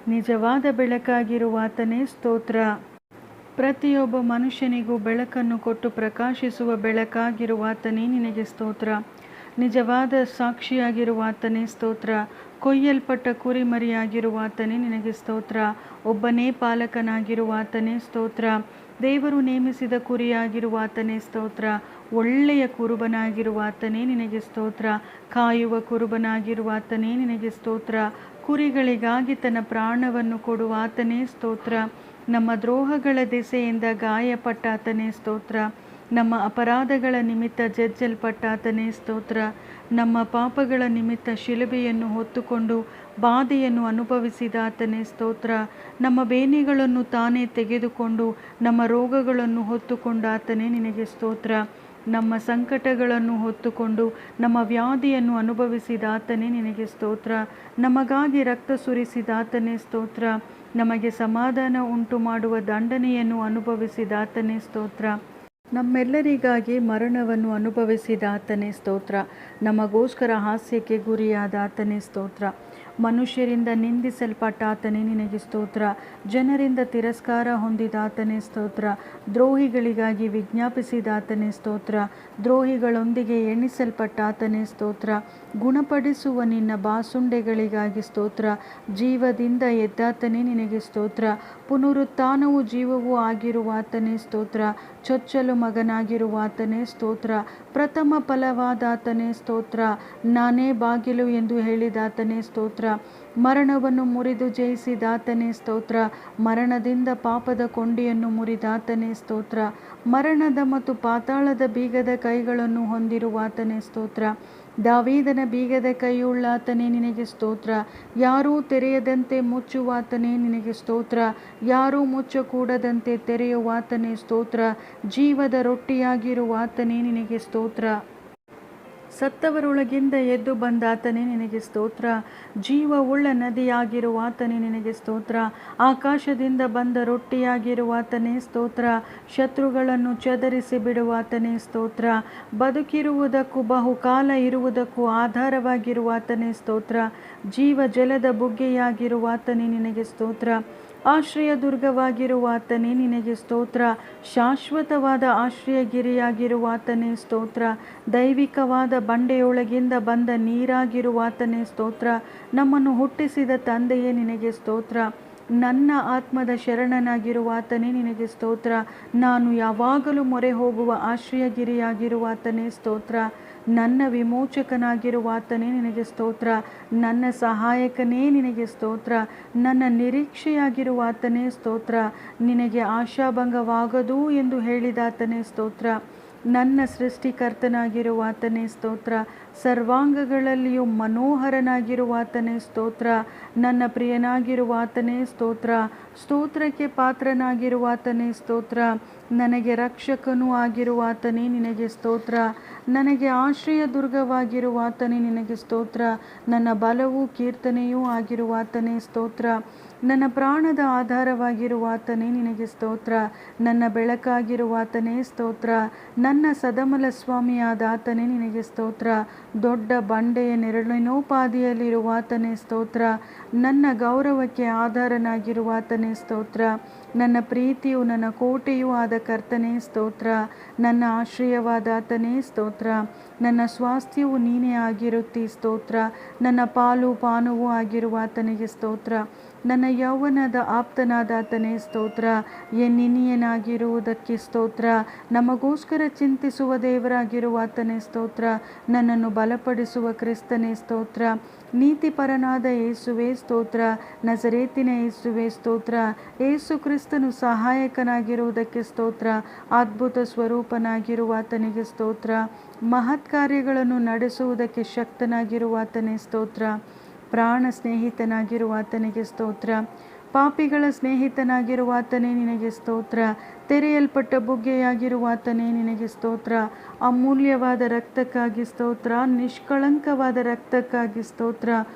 ನಿಜವಾದ ಬೆಳಕಾಗಿರುವಾತನೇ ಸ್ತೋತ್ರ. ಪ್ರತಿಯೊಬ್ಬ ಮನುಷ್ಯನಿಗೂ ಬೆಳಕನ್ನು ಕೊಟ್ಟು ಪ್ರಕಾಶಿಸುವ ಬೆಳಕಾಗಿರುವಾತನೇ ನಿನಗೆ ಸ್ತೋತ್ರ. ನಿಜವಾದ ಸಾಕ್ಷಿಯಾಗಿರುವಾತನೇ ಸ್ತೋತ್ರ. ಕೊಯ್ಯಲ್ಪಟ್ಟ ಕುರಿಮರಿಯಾಗಿರುವಾತನೇ ನಿನಗೆ ಸ್ತೋತ್ರ. ಒಬ್ಬನೇ ಪಾಲಕನಾಗಿರುವಾತನೇ ಸ್ತೋತ್ರ. ದೇವರು ನೇಮಿಸಿದ ಕುರಿಯಾಗಿರುವಾತನೇ ಸ್ತೋತ್ರ. ಒಳ್ಳೆಯ ಕುರುಬನಾಗಿರುವಾತನೇ ನಿನಗೆ ಸ್ತೋತ್ರ. ಕಾಯುವ ಕುರುಬನಾಗಿರುವಾತನೇ ನಿನಗೆ ಸ್ತೋತ್ರ. ಕುರಿಗಳಿಗಾಗಿ ತನ್ನ ಪ್ರಾಣವನ್ನು ಕೊಡುವಾತನೇ ಸ್ತೋತ್ರ. ನಮ್ಮ ದ್ರೋಹಗಳ ದೆಸೆಯಿಂದ ಗಾಯಪಟ್ಟಾತನೇ ಸ್ತೋತ್ರ. ನಮ್ಮ ಅಪರಾಧಗಳ ನಿಮಿತ್ತ ಜಜ್ಜಲ್ಪಟ್ಟಾತನೇ ಸ್ತೋತ್ರ. ನಮ್ಮ ಪಾಪಗಳ ನಿಮಿತ್ತ ಶಿಲುಬೆಯನ್ನು ಹೊತ್ತುಕೊಂಡು ಬಾಧೆಯನ್ನು ಅನುಭವಿಸಿದಾತನೇ ಸ್ತೋತ್ರ. ನಮ್ಮ ಬೇನೆಗಳನ್ನು ತಾನೇ ತೆಗೆದುಕೊಂಡು ನಮ್ಮ ರೋಗಗಳನ್ನು ಹೊತ್ತುಕೊಂಡಾತನೇ ನಿನಗೆ ಸ್ತೋತ್ರ. ನಮ್ಮ ಸಂಕಟಗಳನ್ನು ಹೊತ್ತುಕೊಂಡು ನಮ್ಮ ವ್ಯಾಧಿಯನ್ನು ಅನುಭವಿಸಿದಾತನೇ ನಿನಗೆ ಸ್ತೋತ್ರ. ನಮಗಾಗಿ ರಕ್ತ ಸುರಿಸಿದಾತನೇ ಸ್ತೋತ್ರ. ನಮಗೆ ಸಮಾಧಾನ ಉಂಟು ಮಾಡುವ ದಂಡನೆಯನ್ನು ಅನುಭವಿಸಿದಾತನೇ ಸ್ತೋತ್ರ. ನಮ್ಮೆಲ್ಲರಿಗಾಗಿ ಮರಣವನ್ನು ಅನುಭವಿಸಿದಾತನೇ ಸ್ತೋತ್ರ. ನಮಗೋಸ್ಕರ ಹಾಸ್ಯಕ್ಕೆ ಗುರಿಯಾದಾತನೇ ಸ್ತೋತ್ರ. ಮನುಷ್ಯರಿಂದ ನಿಂದಿಸಲ್ಪಟ್ಟಾತನೇ ನಿನಗೆ ಸ್ತೋತ್ರ. ಜನರಿಂದ ತಿರಸ್ಕಾರ ಹೊಂದಿದಾತನೇ ಸ್ತೋತ್ರ. ದ್ರೋಹಿಗಳಿಗಾಗಿ ವಿಜ್ಞಾಪಿಸಿದಾತನೇ ಸ್ತೋತ್ರ. ದ್ರೋಹಿಗಳೊಂದಿಗೆ ಎಣಿಸಲ್ಪಟ್ಟಾತನೇ ಸ್ತೋತ್ರ. ಗುಣಪಡಿಸುವ ನಿನ್ನ ಬಾಸುಂಡೆಗಳಿಗಾಗಿ ಸ್ತೋತ್ರ. ಜೀವದಿಂದ ಎದ್ದಾತನೇ ನಿನಗೆ ಸ್ತೋತ್ರ. ಪುನರುತ್ಥಾನವೂ ಜೀವವೂ ಆಗಿರುವಾತನೇ ಸ್ತೋತ್ರ. ಚೊಚ್ಚಲು ಮಗನಾಗಿರುವಾತನೇ ಸ್ತೋತ್ರ. ಪ್ರಥಮ ಫಲವಾದಾತನೇ ಸ್ತೋತ್ರ. ನಾನೇ ಬಾಗಿಲು ಎಂದು ಹೇಳಿದಾತನೇ ಸ್ತೋತ್ರ. ಮರಣವನ್ನು ಮುರಿದು ಜಯಿಸಿದಾತನೇ ಸ್ತೋತ್ರ. ಮರಣದಿಂದ ಪಾಪದ ಕೊಂಡಿಯನ್ನು ಮುರಿದಾತನೇ ಸ್ತೋತ್ರ. ಮರಣದ ಮತ್ತು ಪಾತಾಳದ ಬೀಗದ ಕೈಗಳನ್ನು ಹೊಂದಿರುವಾತನೇ ಸ್ತೋತ್ರ. ದಾವೀದನ ಬೀಗದ ಕೈಯುಳ್ಳಾತನೇ ನಿನಗೆ ಸ್ತೋತ್ರ. ಯಾರೂ ತೆರೆಯದಂತೆ ಮುಚ್ಚುವಾತನೇ ನಿನಗೆ ಸ್ತೋತ್ರ. ಯಾರೂ ಮುಚ್ಚಕೂಡದಂತೆ ತೆರೆಯುವಾತನೇ ಸ್ತೋತ್ರ. ಜೀವದ ರೊಟ್ಟಿಯಾಗಿರುವಾತನೇ ನಿನಗೆ ಸ್ತೋತ್ರ. ಸತ್ತವರೊಳಗಿಂದ ಎದ್ದು ಬಂದಾತನೇ ನಿನಗೆ ಸ್ತೋತ್ರ. ಜೀವವುಳ್ಳ ನದಿಯಾಗಿರುವಾತನೇ ನಿನಗೆ ಸ್ತೋತ್ರ. ಆಕಾಶದಿಂದ ಬಂದ ರೊಟ್ಟಿಯಾಗಿರುವಾತನೇ ಸ್ತೋತ್ರ. ಶತ್ರುಗಳನ್ನು ಚದರಿಸಿ ಬಿಡುವಾತನೇ ಸ್ತೋತ್ರ. ಬದುಕಿರುವುದಕ್ಕೂ ಬಹುಕಾಲ ಇರುವುದಕ್ಕೂ ಆಧಾರವಾಗಿರುವಾತನೇ ಸ್ತೋತ್ರ. ಜೀವ ಜಲದ ಬುಗ್ಗೆಯಾಗಿರುವಾತನೇ ನಿನಗೆ ಸ್ತೋತ್ರ. ಆಶ್ರಯ ದುರ್ಗವಾಗಿರುವಾತನೇ ನಿನಗೆ ಸ್ತೋತ್ರ. ಶಾಶ್ವತವಾದ ಆಶ್ರಯಗಿರಿಯಾಗಿರುವಾತನೇ ಸ್ತೋತ್ರ. ದೈವಿಕವಾದ ಬಂಡೆಯೊಳಗಿಂದ ಬಂದ ನೀರಾಗಿರುವಾತನೇ ಸ್ತೋತ್ರ. ನಮ್ಮನ್ನು ಹುಟ್ಟಿಸಿದ ತಂದೆಯೇ ನಿನಗೆ ಸ್ತೋತ್ರ. ನನ್ನ ಆತ್ಮದ ಶರಣನಾಗಿರುವಾತನೇ ನಿನಗೆ ಸ್ತೋತ್ರ. ನಾನು ಯಾವಾಗಲೂ ಮೊರೆ ಹೋಗುವ ಆಶ್ರಯಗಿರಿಯಾಗಿರುವಾತನೇ ಸ್ತೋತ್ರ. ನನ್ನ ವಿಮೋಚಕನಾಗಿರುವಾತನೇ ನಿನಗೆ ಸ್ತೋತ್ರ. ನನ್ನ ಸಹಾಯಕನೇ ನಿನಗೆ ಸ್ತೋತ್ರ. ನನ್ನ ನಿರೀಕ್ಷೆಯಾಗಿರುವಾತನೇ ಸ್ತೋತ್ರ. ನಿನಗೆ ಆಶಾಭಂಗವಾಗದು ಎಂದು ಹೇಳಿದಾತನೇ ಸ್ತೋತ್ರ. ನನ್ನ ಸೃಷ್ಟಿಕರ್ತನಾಗಿರುವಾತನೇ ಸ್ತೋತ್ರ. ಸರ್ವಾಂಗಗಳಲ್ಲಿಯೂ ಮನೋಹರನಾಗಿರುವಾತನೇ ಸ್ತೋತ್ರ. ನನ್ನ ಪ್ರಿಯನಾಗಿರುವಾತನೇ ಸ್ತೋತ್ರ. ಸ್ತೋತ್ರಕ್ಕೆ ಪಾತ್ರನಾಗಿರುವಾತನೇ ಸ್ತೋತ್ರ. ನನಗೆ ರಕ್ಷಕನೂ ಆಗಿರುವಾತನೇ ನಿನಗೆ ಸ್ತೋತ್ರ. ನನಗೆ ಆಶ್ರಯ ದುರ್ಗವಾಗಿರುವಾತನೇ ನಿನಗೆ ಸ್ತೋತ್ರ. ನನ್ನ ಬಲವೂ ಕೀರ್ತನೆಯೂ ಆಗಿರುವಾತನೇ ಸ್ತೋತ್ರ. ನನ್ನ ಪ್ರಾಣದ ಆಧಾರವಾಗಿರುವಾತನೇ ನಿನಗೆ ಸ್ತೋತ್ರ. ನನ್ನ ಬೆಳಕಾಗಿರುವಾತನೇ ಸ್ತೋತ್ರ. ನನ್ನ ಸದಮಲ ಸ್ವಾಮಿಯಾದಾತನೇ ನಿನಗೆ ಸ್ತೋತ್ರ. ದೊಡ್ಡ ಬಂಡೆಯ ನೆರಳಿನೋಪಾದಿಯಲ್ಲಿರುವಾತನೇ ಸ್ತೋತ್ರ. ನನ್ನ ಗೌರವಕ್ಕೆ ಆಧಾರನಾಗಿರುವಾತನೇ ಸ್ತೋತ್ರ. ನನ್ನ ಪ್ರೀತಿಯು ನನ್ನ ಕೋಟೆಯೂ ಆದ ಕರ್ತನೇ ಸ್ತೋತ್ರ. ನನ್ನ ಆಶ್ರಯವಾದಾತನೇ ಸ್ತೋತ್ರ. ನನ್ನ ಸ್ವಾಸ್ಥ್ಯವು ನೀನೇ ಆಗಿರುತ್ತಿ ಸ್ತೋತ್ರ. ನನ್ನ ಪಾಲು ಪಾನವೂ ಆಗಿರುವಾತನಿಗೆ ಸ್ತೋತ್ರ. ನನ್ನ ಯೌವನದ ಆಪ್ತನಾದಾತನೇ ಸ್ತೋತ್ರ. ಎನ್ನಿನಿಯನಾಗಿರುವುದಕ್ಕೆ ಸ್ತೋತ್ರ. ನಮಗೋಸ್ಕರ ಚಿಂತಿಸುವ ದೇವರಾಗಿರುವಾತನೇ ಸ್ತೋತ್ರ. ನನ್ನನ್ನು ಬಲಪಡಿಸುವ ಕ್ರಿಸ್ತನೇ ಸ್ತೋತ್ರ. ನೀತಿಪರನಾದ ಯೇಸುವೇ ಸ್ತೋತ್ರ. ನಜರೇತಿನ ಯೇಸುವೇ ಸ್ತೋತ್ರ. ಯೇಸು ಕ್ರಿಸ್ತನು ಸಹಾಯಕನಾಗಿರುವುದಕ್ಕೆ ಸ್ತೋತ್ರ. ಅದ್ಭುತ ಸ್ವರೂಪನಾಗಿರುವಾತನಿಗೆ ಸ್ತೋತ್ರ. ಮಹತ್ ಕಾರ್ಯಗಳನ್ನು ನಡೆಸುವುದಕ್ಕೆ ಶಕ್ತನಾಗಿರುವಾತನೇ ಸ್ತೋತ್ರ. ಪ್ರಾಣ ಸ್ನೇಹಿತನಾಗಿರುವಾತನಿಗೆ ಸ್ತೋತ್ರ. ಪಾಪಿಗಳ ಸ್ನೇಹಿತನಾಗಿರುವಾತನೇ ನಿನಗೆ ಸ್ತೋತ್ರ. ತೆರೆಯಲ್ಪಟ್ಟ ಬುಗ್ಗೆಯಾಗಿರುವಾತನೇ ನಿನಗೆ ಸ್ತೋತ್ರ. ಅಮೂಲ್ಯವಾದ ರಕ್ತಕ್ಕಾಗಿ ಸ್ತೋತ್ರ. ನಿಷ್ಕಳಂಕವಾದ ರಕ್ತಕ್ಕಾಗಿ ಸ್ತೋತ್ರ.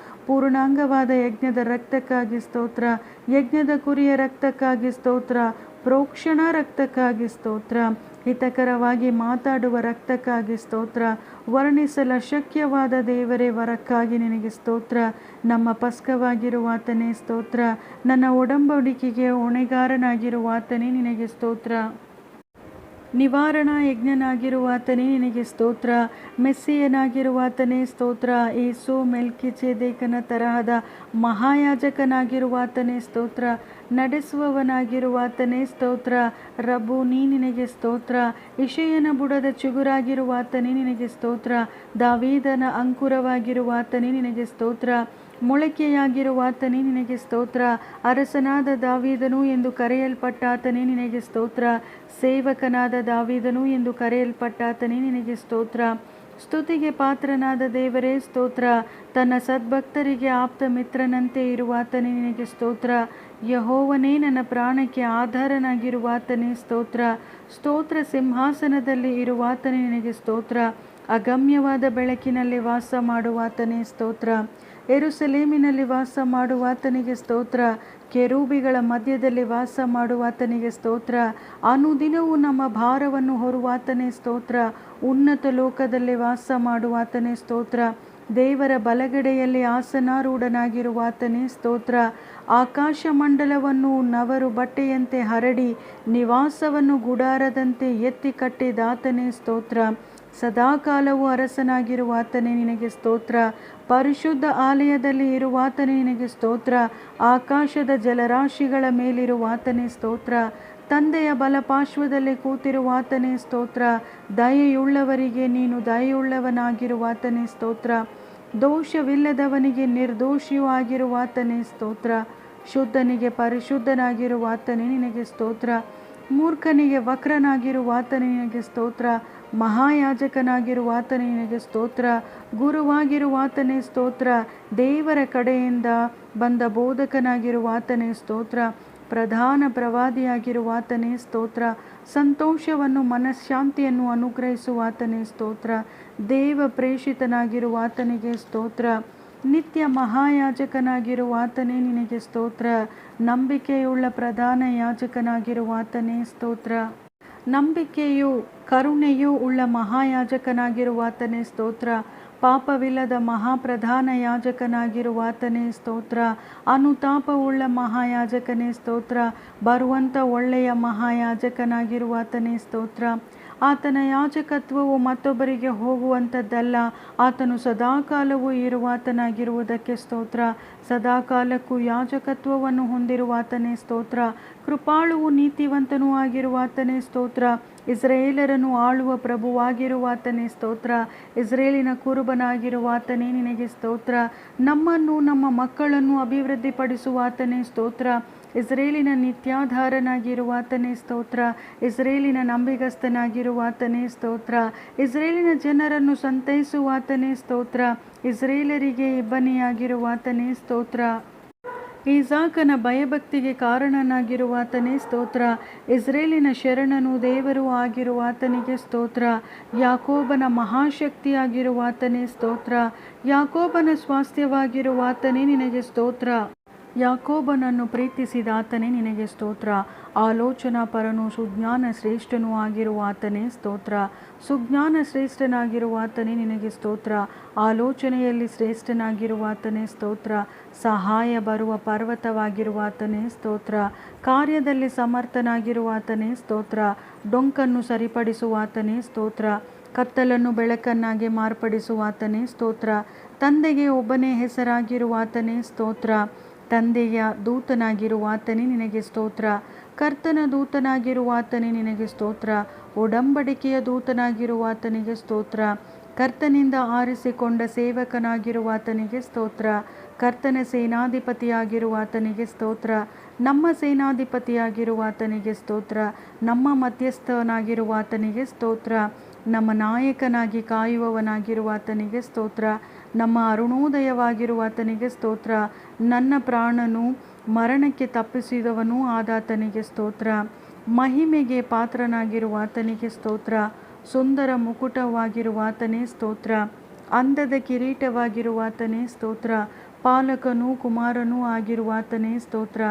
ಪೂರ್ಣಾಂಗವಾದ ಯಜ್ಞದ ರಕ್ತಕ್ಕಾಗಿ ಸ್ತೋತ್ರ. ಯಜ್ಞದ ಕುರಿಯ ರಕ್ತಕ್ಕಾಗಿ ಸ್ತೋತ್ರ. ಪ್ರೋಕ್ಷಣ ರಕ್ತಕ್ಕಾಗಿ ಸ್ತೋತ್ರ. ಹಿತಕರವಾಗಿ ಮಾತಾಡುವ ರಕ್ತಕ್ಕಾಗಿ ಸ್ತೋತ್ರ. ವರ್ಣಿಸಲು ಅಶಕ್ಯವಾದ ದೇವರೇ ವರಕ್ಕಾಗಿ ನಿನಗೆ ಸ್ತೋತ್ರ. ನಮ್ಮ ಪಸ್ಕವಾಗಿರುವಾತನೇ ಸ್ತೋತ್ರ. ನನ್ನ ಒಡಂಬಡಿಕೆಗೆ ಹೊಣೆಗಾರನಾಗಿರುವಾತನೇ ನಿನಗೆ ಸ್ತೋತ್ರ. ನಿವಾರಣಾ ಯಜ್ಞನಾಗಿರುವಾತನೇ ನಿನಗೆ ಸ್ತೋತ್ರ. ಮೆಸ್ಸಿಯನಾಗಿರುವಾತನೇ ಸ್ತೋತ್ರ. ಏಸು ಮೆಲ್ಕಿಚೆದೇಕನ ತರಹದ ಮಹಾಯಾಜಕನಾಗಿರುವಾತನೇ ಸ್ತೋತ್ರ. ನಡೆಸುವವನಾಗಿರುವಾತನೇ ಸ್ತೋತ್ರ. ರಬ್ಬೂನಿ ನಿನಗೆ ಸ್ತೋತ್ರ. ಇಷಯನ ಬುಡದ ಚಿಗುರಾಗಿರುವಾತನೇ ನಿನಗೆ ಸ್ತೋತ್ರ. ದಾವೀದನ ಅಂಕುರವಾಗಿರುವಾತನೇ ನಿನಗೆ ಸ್ತೋತ್ರ. ಮೊಳಕೆಯಾಗಿರುವಾತನೇ ನಿನಗೆ ಸ್ತೋತ್ರ. ಅರಸನಾದ ದಾವೀದನು ಎಂದು ಕರೆಯಲ್ಪಟ್ಟಾತನೇ ನಿನಗೆ ಸ್ತೋತ್ರ. ಸೇವಕನಾದ ದಾವೀದನು ಎಂದು ಕರೆಯಲ್ಪಟ್ಟಾತನೇ ನಿನಗೆ ಸ್ತೋತ್ರ. ಸ್ತುತಿಗೆ ಪಾತ್ರನಾದ ದೇವರೇ ಸ್ತೋತ್ರ. ತನ್ನ ಸದ್ಭಕ್ತರಿಗೆ ಆಪ್ತ ಮಿತ್ರನಂತೆ ಇರುವಾತನೇ ನಿನಗೆ ಸ್ತೋತ್ರ. ಯೆಹೋವನೇ ನನ್ನ ಪ್ರಾಣಕ್ಕೆ ಆಧಾರನಾಗಿರುವಾತನೇ ಸ್ತೋತ್ರ. ಸ್ತೋತ್ರ ಸಿಂಹಾಸನದಲ್ಲಿ ಇರುವಾತನೇ ನಿನಗೆ ಸ್ತೋತ್ರ. ಅಗಮ್ಯವಾದ ಬೆಳಕಿನಲ್ಲಿ ವಾಸ ಮಾಡುವಾತನೇ ಸ್ತೋತ್ರ. ಯೆರೂಸಲೇಮಿನಲ್ಲಿ ವಾಸ ಮಾಡುವಾತನಿಗೆ ಸ್ತೋತ್ರ. ಕೆರೂಬಿಗಳ ಮಧ್ಯದಲ್ಲಿ ವಾಸ ಮಾಡುವಾತನಿಗೆ ಸ್ತೋತ್ರ. ಅನುದಿನವೂ ನಮ್ಮ ಭಾರವನ್ನು ಹೊರುವಾತನೇ ಸ್ತೋತ್ರ. ಉನ್ನತ ಲೋಕದಲ್ಲಿ ವಾಸ ಮಾಡುವಾತನೇ ಸ್ತೋತ್ರ. ದೇವರ ಬಲಗಡೆಯಲ್ಲಿ ಆಸನಾರೂಢನಾಗಿರುವಾತನೇ ಸ್ತೋತ್ರ. ಆಕಾಶ ಮಂಡಲವನ್ನು ನವರು ಬಟ್ಟೆಯಂತೆ ಹರಡಿ ನಿವಾಸವನ್ನು ಗುಡಾರದಂತೆ ಎತ್ತಿ ಕಟ್ಟಿದಾತನೇ ಸ್ತೋತ್ರ. ಸದಾಕಾಲವೂ ಅರಸನಾಗಿರುವಾತನೇ ನಿನಗೆ ಸ್ತೋತ್ರ. ಪರಿಶುದ್ಧ ಆಲಯದಲ್ಲಿ ಇರುವಾತನೇ ನಿನಗೆ ಸ್ತೋತ್ರ. ಆಕಾಶದ ಜಲರಾಶಿಗಳ ಮೇಲಿರುವಾತನೇ ಸ್ತೋತ್ರ. ತಂದೆಯ ಬಲಪಾರ್ಶ್ವದಲ್ಲಿ ಕೂತಿರುವಾತನೇ ಸ್ತೋತ್ರ. ದಯೆಯುಳ್ಳವರಿಗೆ ನೀನು ದಯೆಯುಳ್ಳವನಾಗಿರುವಾತನೇ ಸ್ತೋತ್ರ. ದೋಷವಿಲ್ಲದವನಿಗೆ ನಿರ್ದೋಷಿಯೂ ಆಗಿರುವಾತನೇ ಸ್ತೋತ್ರ. ಶುದ್ಧನಿಗೆ ಪರಿಶುದ್ಧನಾಗಿರುವಾತನೇ ನಿನಗೆ ಸ್ತೋತ್ರ. ಮೂರ್ಖನಿಗೆ ವಕ್ರನಾಗಿರುವಾತನೇ ನಿನಗೆ ಸ್ತೋತ್ರ. ಮಹಾಯಾಜಕನಾಗಿರುವಾತನೇ ನಿನಗೆ ಸ್ತೋತ್ರ. ಗುರುವಾಗಿರುವಾತನೇ ಸ್ತೋತ್ರ. ದೇವರ ಕಡೆಯಿಂದ ಬಂದ ಬೋಧಕನಾಗಿರುವಾತನೇ ಸ್ತೋತ್ರ. ಪ್ರಧಾನ ಪ್ರವಾದಿಯಾಗಿರುವಾತನೇ ಸ್ತೋತ್ರ. ಸಂತೋಷವನ್ನು ಮನಃಶಾಂತಿಯನ್ನು ಅನುಗ್ರಹಿಸುವಾತನೇ ಸ್ತೋತ್ರ. ದೇವ ಪ್ರೇಷಿತನಾಗಿರುವಾತನಿಗೆ ಸ್ತೋತ್ರ. ನಿತ್ಯ ಮಹಾಯಾಜಕನಾಗಿರುವಾತನೇ ನಿನಗೆ ಸ್ತೋತ್ರ. ನಂಬಿಕೆಯುಳ್ಳ ಪ್ರಧಾನ ಯಾಜಕನಾಗಿರುವಾತನೇ ಸ್ತೋತ್ರ. ನಂಬಿಕೆಯೂ ಕರುಣೆಯೂ ಉಳ್ಳ ಮಹಾಯಾಜಕನಾಗಿರುವಾತನೇ ಸ್ತೋತ್ರ. ಪಾಪವಿಲ್ಲದ ಮಹಾಪ್ರಧಾನ ಯಾಜಕನಾಗಿರುವಾತನೇ ಸ್ತೋತ್ರ. ಅನುತಾಪವುಳ್ಳ ಮಹಾಯಾಜಕನೇ ಸ್ತೋತ್ರ. ಬರುವಂಥ ಒಳ್ಳೆಯ ಮಹಾಯಾಜಕನಾಗಿರುವಾತನೇ ಸ್ತೋತ್ರ. ಆತನ ಯಾಜಕತ್ವವು ಮತ್ತೊಬ್ಬರಿಗೆ ಹೋಗುವಂಥದ್ದಲ್ಲ. ಆತನು ಸದಾಕಾಲವೂ ಇರುವಾತನಾಗಿರುವುದಕ್ಕೆ ಸ್ತೋತ್ರ. ಸದಾಕಾಲಕ್ಕೂ ಯಾಜಕತ್ವವನ್ನು ಹೊಂದಿರುವಾತನೇ ಸ್ತೋತ್ರ. ಕೃಪಾಳುವು ನೀತಿವಂತನೂ ಆಗಿರುವಾತನೇ ಸ್ತೋತ್ರ. ಇಸ್ರಾಯೇಲರನ್ನು ಆಳುವ ಪ್ರಭುವಾಗಿರುವಾತನೇ ಸ್ತೋತ್ರ. ಇಸ್ರೇಲಿನ ಕುರುಬನಾಗಿರುವಾತನೇ ನಿನಗೆ ಸ್ತೋತ್ರ. ನಮ್ಮನ್ನು ನಮ್ಮ ಮಕ್ಕಳನ್ನು ಅಭಿವೃದ್ಧಿಪಡಿಸುವಾತನೇ ಸ್ತೋತ್ರ. ಇಸ್ರೇಲಿನ ನಿತ್ಯಾಧಾರನಾಗಿರುವಾತನೇ ಸ್ತೋತ್ರ. ಇಸ್ರೇಲಿನ ನಂಬಿಗಸ್ತನಾಗಿರುವಾತನೇ ಸ್ತೋತ್ರ. ಇಸ್ರೇಲಿನ ಜನರನ್ನು ಸಂತೈಸುವಾತನೇ ಸ್ತೋತ್ರ. ಇಸ್ರೇಲರಿಗೆ ಇಬ್ಬನಿಯಾಗಿರುವಾತನೇ ಸ್ತೋತ್ರ. ಇಸಾಕನ ಭಯಭಕ್ತಿಗೆ ಕಾರಣನಾಗಿರುವಾತನೇ ಸ್ತೋತ್ರ. ಇಸ್ರೇಲಿನ ಶರಣನೂ ದೇವರೂ ಆಗಿರುವಾತನಿಗೆ ಸ್ತೋತ್ರ. ಯಾಕೋಬನ ಮಹಾಶಕ್ತಿಯಾಗಿರುವಾತನೇ ಸ್ತೋತ್ರ. ಯಾಕೋಬನ ಸ್ವಾಸ್ಥ್ಯವಾಗಿರುವಾತನೇ ನಿನಗೆ ಸ್ತೋತ್ರ. ಯಾಕೋಬನನ್ನು ಪ್ರೀತಿಸಿದಾತನೇ ನಿನಗೆ ಸ್ತೋತ್ರ. ಆಲೋಚನಾ ಪರನೂ ಸುಜ್ಞಾನ ಶ್ರೇಷ್ಠನೂ ಆಗಿರುವಾತನೇ ಸ್ತೋತ್ರ. ಸುಜ್ಞಾನ ಶ್ರೇಷ್ಠನಾಗಿರುವಾತನೇ ನಿನಗೆ ಸ್ತೋತ್ರ. ಆಲೋಚನೆಯಲ್ಲಿ ಶ್ರೇಷ್ಠನಾಗಿರುವಾತನೇ ಸ್ತೋತ್ರ. ಸಹಾಯ ಬರುವ ಪರ್ವತವಾಗಿರುವಾತನೇ ಸ್ತೋತ್ರ. ಕಾರ್ಯದಲ್ಲಿ ಸಮರ್ಥನಾಗಿರುವಾತನೇ ಸ್ತೋತ್ರ. ಡೊಂಕನ್ನು ಸರಿಪಡಿಸುವಾತನೇ ಸ್ತೋತ್ರ. ಕತ್ತಲನ್ನು ಬೆಳಕನ್ನಾಗಿ ಮಾರ್ಪಡಿಸುವಾತನೇ ಸ್ತೋತ್ರ. ತಂದೆಗೆ ಒಬ್ಬನೇ ಹೆಸರಾಗಿರುವಾತನೇ ಸ್ತೋತ್ರ. ತಂದೆಯ ದೂತನಾಗಿರುವಾತನೇ ನಿನಗೆ ಸ್ತೋತ್ರ. ಕರ್ತನ ದೂತನಾಗಿರುವಾತನೇ ನಿನಗೆ ಸ್ತೋತ್ರ. ಒಡಂಬಡಿಕೆಯ ದೂತನಾಗಿರುವಾತನಿಗೆ ಸ್ತೋತ್ರ. ಕರ್ತನಿಂದ ಆರಿಸಿಕೊಂಡ ಸೇವಕನಾಗಿರುವಾತನಿಗೆ ಸ್ತೋತ್ರ. ಕರ್ತನ ಸೇನಾಧಿಪತಿಯಾಗಿರುವಾತನಿಗೆ ಸ್ತೋತ್ರ. ನಮ್ಮ ಸೇನಾಧಿಪತಿಯಾಗಿರುವಾತನಿಗೆ ಸ್ತೋತ್ರ. ನಮ್ಮ ಮಧ್ಯಸ್ಥನಾಗಿರುವಾತನಿಗೆ ಸ್ತೋತ್ರ. ನಮ್ಮ ನಾಯಕನಾಗಿ ಕಾಯುವವನಾಗಿರುವಾತನಿಗೆ ಸ್ತೋತ್ರ. ನಮ್ಮ ಅರುಣೋದಯವಾಗಿರುವಾತನಿಗೆ ಸ್ತೋತ್ರ. ನನ್ನ ಪ್ರಾಣನು ಮರಣಕ್ಕೆ ತಪ್ಪಿಸಿದವನೂ ಆದಾತನಿಗೆ ಸ್ತೋತ್ರ. ಮಹಿಮೆಗೆ ಪಾತ್ರನಾಗಿರುವಾತನಿಗೆ ಸ್ತೋತ್ರ. ಸುಂದರ ಮುಕುಟವಾಗಿರುವಾತನೇ ಸ್ತೋತ್ರ. ಅಂದದ ಕಿರೀಟವಾಗಿರುವಾತನೇ ಸ್ತೋತ್ರ. ಪಾಲಕನೂ ಕುಮಾರನೂ ಆಗಿರುವಾತನೇ ಸ್ತೋತ್ರ.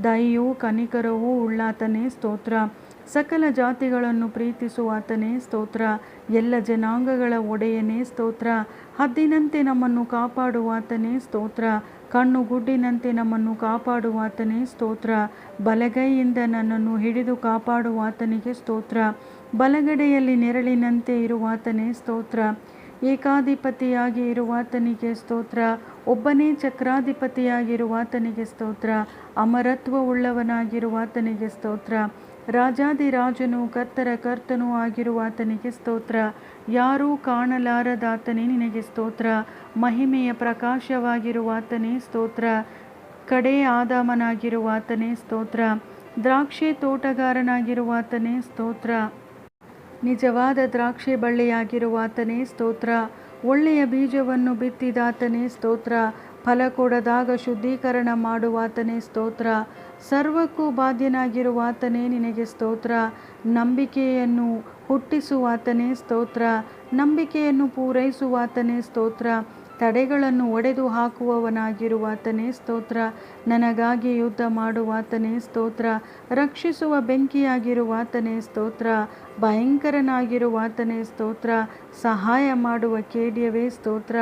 ದಯೆಯೂ ಕನಿಕರವೂ ಉಳ್ಳಾತನೇ ಸ್ತೋತ್ರ. ಸಕಲ ಜಾತಿಗಳನ್ನು ಪ್ರೀತಿಸುವಾತನೇ ಸ್ತೋತ್ರ. ಎಲ್ಲ ಜನಾಂಗಗಳ ಒಡೆಯನೇ ಸ್ತೋತ್ರ. ಹದ್ದಿನಂತೆ ನಮ್ಮನ್ನು ಕಾಪಾಡುವಾತನೇ ಸ್ತೋತ್ರ. ಕಣ್ಣು ಗುಡ್ಡಿನಂತೆ ನಮ್ಮನ್ನು ಕಾಪಾಡುವಾತನೇ ಸ್ತೋತ್ರ. ಬಲಗೈಯಿಂದ ನನ್ನನ್ನು ಹಿಡಿದು ಕಾಪಾಡುವಾತನಿಗೆ ಸ್ತೋತ್ರ. ಬಲಗಡೆಯಲ್ಲಿ ನೆರಳಿನಂತೆ ಇರುವಾತನೇ ಸ್ತೋತ್ರ. ಏಕಾಧಿಪತಿಯಾಗಿ ಇರುವಾತನಿಗೆ ಸ್ತೋತ್ರ. ಒಬ್ಬನೇ ಚಕ್ರಾಧಿಪತಿಯಾಗಿರುವಾತನಿಗೆ ಸ್ತೋತ್ರ. ಅಮರತ್ವವುಳ್ಳವನಾಗಿರುವಾತನಿಗೆ ಸ್ತೋತ್ರ. ರಾಜಾದಿರಾಜನು ಕರ್ತರ ಕರ್ತನೂ ಆಗಿರುವಾತನಿಗೆ ಸ್ತೋತ್ರ. ಯಾರೂ ಕಾಣಲಾರದಾತನೇ ನಿನಗೆ ಸ್ತೋತ್ರ. ಮಹಿಮೆಯ ಪ್ರಕಾಶವಾಗಿರುವಾತನೇ ಸ್ತೋತ್ರ. ಕಡೇ ಆದಾಮನಾಗಿರುವಾತನೇ ಸ್ತೋತ್ರ. ದ್ರಾಕ್ಷಿ ತೋಟಗಾರನಾಗಿರುವಾತನೇ ಸ್ತೋತ್ರ. ನಿಜವಾದ ದ್ರಾಕ್ಷಿ ಬಳ್ಳಿಯಾಗಿರುವಾತನೇ ಸ್ತೋತ್ರ. ಒಳ್ಳೆಯ ಬೀಜವನ್ನು ಬಿತ್ತಿದಾತನೇ ಸ್ತೋತ್ರ. ಫಲ ಕೊಡದಾಗ ಶುದ್ಧೀಕರಣ ಮಾಡುವಾತನೇ ಸ್ತೋತ್ರ. ಸರ್ವಕ್ಕೂ ಬಾಧ್ಯನಾಗಿರುವಾತನೇ ನಿನಗೆ ಸ್ತೋತ್ರ. ನಂಬಿಕೆಯನ್ನು ಹುಟ್ಟಿಸುವಾತನೇ ಸ್ತೋತ್ರ. ನಂಬಿಕೆಯನ್ನು ಪೂರೈಸುವಾತನೇ ಸ್ತೋತ್ರ. ತಡೆಗಳನ್ನು ಒಡೆದು ಹಾಕುವವನಾಗಿರುವಾತನೇ ಸ್ತೋತ್ರ. ನನಗಾಗಿ ಯುದ್ಧ ಮಾಡುವಾತನೇ ಸ್ತೋತ್ರ. ರಕ್ಷಿಸುವ ಬೆಂಕಿಯಾಗಿರುವಾತನೇ ಸ್ತೋತ್ರ. ಭಯಂಕರನಾಗಿರುವಾತನೇ ಸ್ತೋತ್ರ. ಸಹಾಯ ಮಾಡುವ ಕೇಡ್ಯವೇ ಸ್ತೋತ್ರ.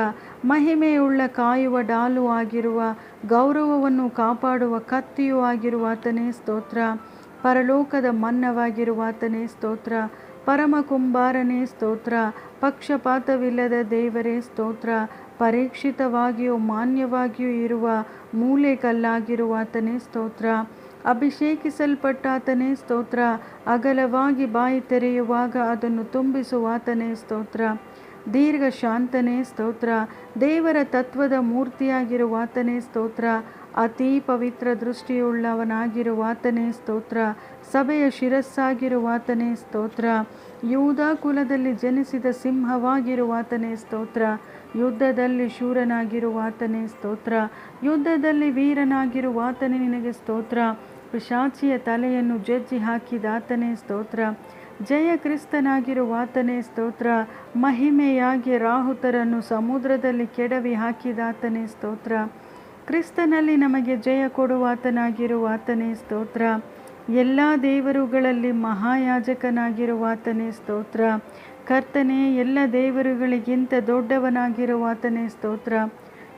ಮಹಿಮೆಯುಳ್ಳ ಕಾಯುವ ಡಾಲು ಆಗಿರುವ ಗೌರವವನ್ನು ಕಾಪಾಡುವ ಕತ್ತಿಯೂ ಆಗಿರುವಾತನೇ ಸ್ತೋತ್ರ. ಪರಲೋಕದ ಮನ್ನವಾಗಿರುವಾತನೇ ಸ್ತೋತ್ರ. ಪರಮ ಕುಂಬಾರನೇ ಸ್ತೋತ್ರ. ಪಕ್ಷಪಾತವಿಲ್ಲದ ದೇವರೇ ಸ್ತೋತ್ರ. ಪರೀಕ್ಷಿತವಾಗಿಯೂ ಮಾನ್ಯವಾಗಿಯೂ ಇರುವ ಮೂಲೆಕಲ್ಲಾಗಿರುವಾತನೇ ಸ್ತೋತ್ರ. ಅಭಿಷೇಕಿಸಲ್ಪಟ್ಟಾತನೇ ಸ್ತೋತ್ರ. ಅಗಲವಾಗಿ ಬಾಯಿ ತೆರೆಯುವಾಗ ಅದನ್ನು ತುಂಬಿಸುವಾತನೇ ಸ್ತೋತ್ರ. ದೀರ್ಘ ಶಾಂತನೇ ಸ್ತೋತ್ರ. ದೇವರ ತತ್ವದ ಮೂರ್ತಿಯಾಗಿರುವಾತನೇ ಸ್ತೋತ್ರ. ಅತೀ ಪವಿತ್ರ ದೃಷ್ಟಿಯುಳ್ಳವನಾಗಿರುವಾತನೇ ಸ್ತೋತ್ರ. ಸಭೆಯ ಶಿರಸ್ಸಾಗಿರುವಾತನೇ ಸ್ತೋತ್ರ. ಯೂದಾ ಕುಲದಲ್ಲಿ ಜನಿಸಿದ ಸಿಂಹವಾಗಿರುವಾತನೇ ಸ್ತೋತ್ರ. ಯುದ್ಧದಲ್ಲಿ ಶೂರನಾಗಿರುವಾತನೇ ಸ್ತೋತ್ರ. ಯುದ್ಧದಲ್ಲಿ ವೀರನಾಗಿರುವಾತನೇ ನಿನಗೆ ಸ್ತೋತ್ರ. ಪಿಶಾಚಿಯ ತಲೆಯನ್ನು ಜಜ್ಜಿ ಹಾಕಿದಾತನೇ ಸ್ತೋತ್ರ. ಜಯ ಕ್ರಿಸ್ತನಾಗಿರುವಾತನೇ ಸ್ತೋತ್ರ. ಮಹಿಮೆಯಾಗಿ ರಾಹುತರನ್ನು ಸಮುದ್ರದಲ್ಲಿ ಕೆಡವಿ ಹಾಕಿದಾತನೇ ಸ್ತೋತ್ರ. ಕ್ರಿಸ್ತನಲ್ಲಿ ನಮಗೆ ಜಯ ಕೊಡುವಾತನಾಗಿರುವಾತನೇ ಸ್ತೋತ್ರ. ಎಲ್ಲ ದೇವರುಗಳಲ್ಲಿ ಮಹಾಯಾಜಕನಾಗಿರುವಾತನೇ ಸ್ತೋತ್ರ. ಕರ್ತನೇ, ಎಲ್ಲ ದೇವರುಗಳಿಗಿಂತ ದೊಡ್ಡವನಾಗಿರುವಾತನೇ ಸ್ತೋತ್ರ.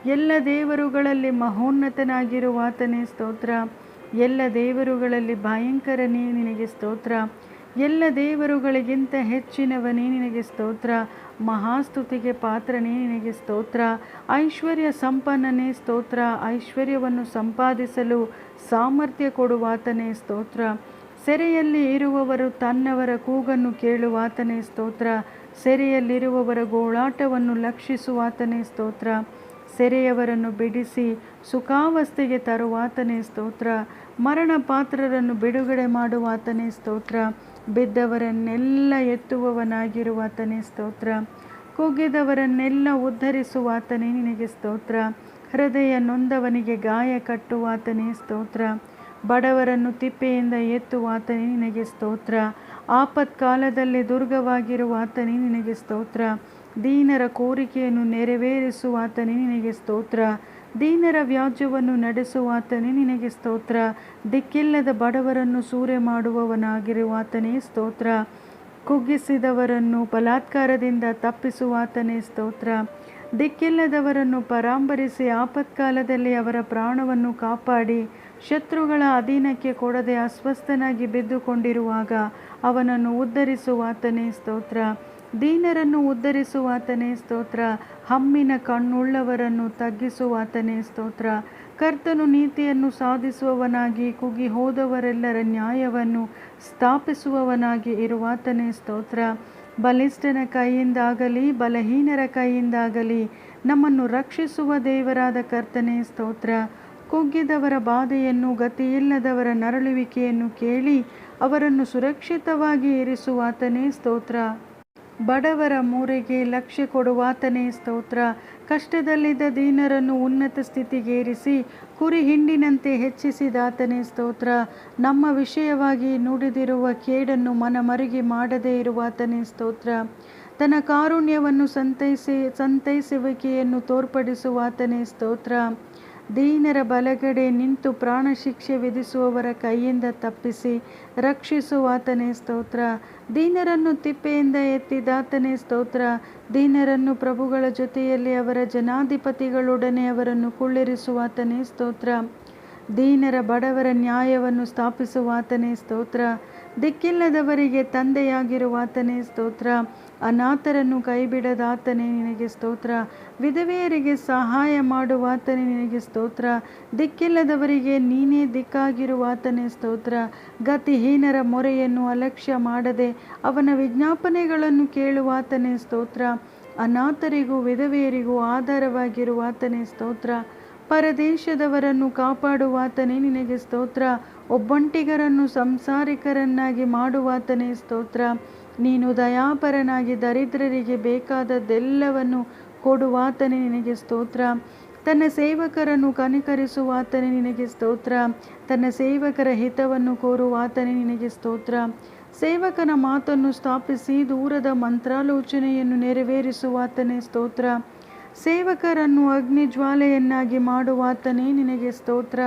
ಎಲ್ಲ ದೇವರುಗಳಲ್ಲಿ ಮಹೋನ್ನತನಾಗಿರುವಾತನೇ ಸ್ತೋತ್ರ. ಎಲ್ಲ ದೇವರುಗಳಲ್ಲಿ ಭಯಂಕರನೇ ನಿನಗೆ ಸ್ತೋತ್ರ. ಎಲ್ಲ ದೇವರುಗಳಿಗಿಂತ ಹೆಚ್ಚಿನವನೇ ನಿನಗೆ ಸ್ತೋತ್ರ. ಮಹಾಸ್ತುತಿಗೆ ಪಾತ್ರನೇ ನಿನಗೆ ಸ್ತೋತ್ರ. ಐಶ್ವರ್ಯ ಸಂಪನ್ನನೇ ಸ್ತೋತ್ರ. ಐಶ್ವರ್ಯವನ್ನು ಸಂಪಾದಿಸಲು ಸಾಮರ್ಥ್ಯ ಕೊಡುವಾತನೇ ಸ್ತೋತ್ರ. ಸೆರೆಯಲ್ಲಿ ಇರುವವರು ತನ್ನವರ ಕೂಗನ್ನು ಕೇಳುವಾತನೇ ಸ್ತೋತ್ರ. ಸೆರೆಯಲ್ಲಿರುವವರ ಗೋಳಾಟವನ್ನು ಲಕ್ಷಿಸುವಾತನೇ ಸ್ತೋತ್ರ. ಸೆರೆಯವರನ್ನು ಬಿಡಿಸಿ ಸುಖಾವಸ್ಥೆಗೆ ತರುವಾತನೇ ಸ್ತೋತ್ರ. ಮರಣ ಪಾತ್ರರನ್ನು ಬಿಡುಗಡೆ ಮಾಡುವಾತನೇ ಸ್ತೋತ್ರ. ಬಿದ್ದವರನ್ನೆಲ್ಲ ಎತ್ತುವವನಾಗಿರುವಾತನೇ ಸ್ತೋತ್ರ. ಕುಗ್ಗಿದವರನ್ನೆಲ್ಲ ಉದ್ಧರಿಸುವಾತನೇ ನಿನಗೆ ಸ್ತೋತ್ರ. ಹೃದಯ ನೊಂದವನಿಗೆ ಗಾಯ ಕಟ್ಟುವಾತನೇ ಸ್ತೋತ್ರ. ಬಡವರನ್ನು ತಿಪ್ಪೆಯಿಂದ ಎತ್ತುವಾತನೇ ನಿನಗೆ ಸ್ತೋತ್ರ. ಆಪತ್ಕಾಲದಲ್ಲಿ ದುರ್ಗವಾಗಿರುವಾತನೇ ನಿನಗೆ ಸ್ತೋತ್ರ. ದೀನರ ಕೋರಿಕೆಯನ್ನು ನೆರವೇರಿಸುವಾತನೇ ನಿನಗೆ ಸ್ತೋತ್ರ. ದೀನರ ವ್ಯಾಜ್ಯವನ್ನು ನಡೆಸುವಾತನೇ ನಿನಗೆ ಸ್ತೋತ್ರ. ದಿಕ್ಕಿಲ್ಲದ ಬಡವರನ್ನು ಸೂರೆ ಮಾಡುವವನಾಗಿರುವಾತನೇ ಸ್ತೋತ್ರ. ಕುಗ್ಗಿಸಿದವರನ್ನು ಬಲಾತ್ಕಾರದಿಂದ ತಪ್ಪಿಸುವಾತನೇ ಸ್ತೋತ್ರ. ದಿಕ್ಕಿಲ್ಲದವರನ್ನು ಪರಾಂಬರಿಸಿ ಆಪತ್ಕಾಲದಲ್ಲಿ ಅವರ ಪ್ರಾಣವನ್ನು ಕಾಪಾಡಿ ಶತ್ರುಗಳ ಅಧೀನಕ್ಕೆ ಕೊಡದೆ ಅಸ್ವಸ್ಥನಾಗಿ ಬಿದ್ದುಕೊಂಡಿರುವಾಗ ಅವನನ್ನು ಉದ್ಧರಿಸುವಾತನೇ ಸ್ತೋತ್ರ. ದೀನರನ್ನು ಉದ್ಧರಿಸುವಾತನೇ ಸ್ತೋತ್ರ. ಹಮ್ಮಿನ ಕಣ್ಣುಳ್ಳವರನ್ನು ತಗ್ಗಿಸುವಾತನೇ ಸ್ತೋತ್ರ. ಕರ್ತನು ನೀತಿಯನ್ನು ಸಾಧಿಸುವವನಾಗಿ ಕುಗ್ಗಿ ಹೋದವರೆಲ್ಲರ ನ್ಯಾಯವನ್ನು ಸ್ಥಾಪಿಸುವವನಾಗಿ ಇರುವಾತನೇ ಸ್ತೋತ್ರ. ಬಲಿಷ್ಠನ ಕೈಯಿಂದಾಗಲಿ ಬಲಹೀನರ ಕೈಯಿಂದಾಗಲಿ ನಮ್ಮನ್ನು ರಕ್ಷಿಸುವ ದೇವರಾದ ಕರ್ತನೇ ಸ್ತೋತ್ರ. ಕುಗ್ಗಿದವರ ಬಾಧೆಯನ್ನು ಗತಿಯಿಲ್ಲದವರ ನರಳುವಿಕೆಯನ್ನು ಕೇಳಿ ಅವರನ್ನು ಸುರಕ್ಷಿತವಾಗಿ ಇರಿಸುವಾತನೇ ಸ್ತೋತ್ರ. ಬಡವರ ಮೂರೆಗೆ ಲಕ್ಷ್ಯ ಕೊಡುವಾತನೇ ಸ್ತೋತ್ರ. ಕಷ್ಟದಲ್ಲಿದ್ದ ದೀನರನ್ನು ಉನ್ನತ ಸ್ಥಿತಿಗೇರಿಸಿ ಕುರಿ ಹಿಂಡಿನಂತೆ ಹೆಚ್ಚಿಸಿದಾತನೇ ಸ್ತೋತ್ರ. ನಮ್ಮ ವಿಷಯವಾಗಿ ನುಡಿದಿರುವ ಕೇಡನ್ನು ಮನಮರುಗಿ ಮಾಡದೇ ಇರುವಾತನೇ ಸ್ತೋತ್ರ. ತನ್ನ ಕಾರುಣ್ಯವನ್ನು ಸಂತೈಸುವಿಕೆಯನ್ನು ತೋರ್ಪಡಿಸುವಾತನೇ ಸ್ತೋತ್ರ. ದೀನರ ಬಲಗಡೆ ನಿಂತು ಪ್ರಾಣ ಶಿಕ್ಷೆ ವಿಧಿಸುವವರ ಕೈಯಿಂದ ತಪ್ಪಿಸಿ ರಕ್ಷಿಸುವಾತನೇ ಸ್ತೋತ್ರ. ದೀನರನ್ನು ತಿಪ್ಪೆಯಿಂದ ಎತ್ತಿದಾತನೇ ಸ್ತೋತ್ರ. ದೀನರನ್ನು ಪ್ರಭುಗಳ ಜೊತೆಯಲ್ಲಿ ಅವರ ಜನಾಧಿಪತಿಗಳೊಡನೆ ಅವರನ್ನು ಕುಳ್ಳಿರಿಸುವಾತನೇ ಸ್ತೋತ್ರ. ದೀನರ ಬಡವರ ನ್ಯಾಯವನ್ನು ಸ್ಥಾಪಿಸುವಾತನೇ ಸ್ತೋತ್ರ. ದಿಕ್ಕಿಲ್ಲದವರಿಗೆ ತಂದೆಯಾಗಿರುವಾತನೇ ಸ್ತೋತ್ರ. ಅನಾಥರನ್ನು ಕೈಬಿಡದಾತನೇ ನಿನಗೆ ಸ್ತೋತ್ರ. ವಿಧವೆಯರಿಗೆ ಸಹಾಯ ಮಾಡುವಾತನೇ ನಿನಗೆ ಸ್ತೋತ್ರ. ದಿಕ್ಕಿಲ್ಲದವರಿಗೆ ನೀನೇ ದಿಕ್ಕಾಗಿರುವಾತನೇ ಸ್ತೋತ್ರ. ಗತಿಹೀನರ ಮೊರೆಯನ್ನು ಅಲಕ್ಷ್ಯ ಮಾಡದೆ ಅವನ ವಿಜ್ಞಾಪನೆಗಳನ್ನು ಕೇಳುವಾತನೇ ಸ್ತೋತ್ರ. ಅನಾಥರಿಗೂ ವಿಧವೆಯರಿಗೂ ಆಧಾರವಾಗಿರುವಾತನೇ ಸ್ತೋತ್ರ. ಪರದೇಶದವರನ್ನು ಕಾಪಾಡುವಾತನೇ ನಿನಗೆ ಸ್ತೋತ್ರ. ಒಬ್ಬಂಟಿಗರನ್ನು ಸಂಸಾರಿಕರನ್ನಾಗಿ ಮಾಡುವಾತನೇ ಸ್ತೋತ್ರ. ನೀನು ದಯಾಪರನಾಗಿ ದರಿದ್ರರಿಗೆ ಬೇಕಾದದ್ದೆಲ್ಲವನ್ನು ಕೊಡುವಾತನೇ ನಿನಗೆ ಸ್ತೋತ್ರ. ತನ್ನ ಸೇವಕರನ್ನು ಕನಿಕರಿಸುವಾತನೇ ನಿನಗೆ ಸ್ತೋತ್ರ. ತನ್ನ ಸೇವಕರ ಹಿತವನ್ನು ಕೋರುವಾತನೇ ನಿನಗೆ ಸ್ತೋತ್ರ. ಸೇವಕನ ಮಾತನ್ನು ಸ್ಥಾಪಿಸಿ ದೂರದ ಮಂತ್ರಾಲೋಚನೆಯನ್ನು ನೆರವೇರಿಸುವಾತನೇ ಸ್ತೋತ್ರ. ಸೇವಕರನ್ನು ಅಗ್ನಿಜ್ವಾಲೆಯನ್ನಾಗಿ ಮಾಡುವಾತನೇ ನಿನಗೆ ಸ್ತೋತ್ರ.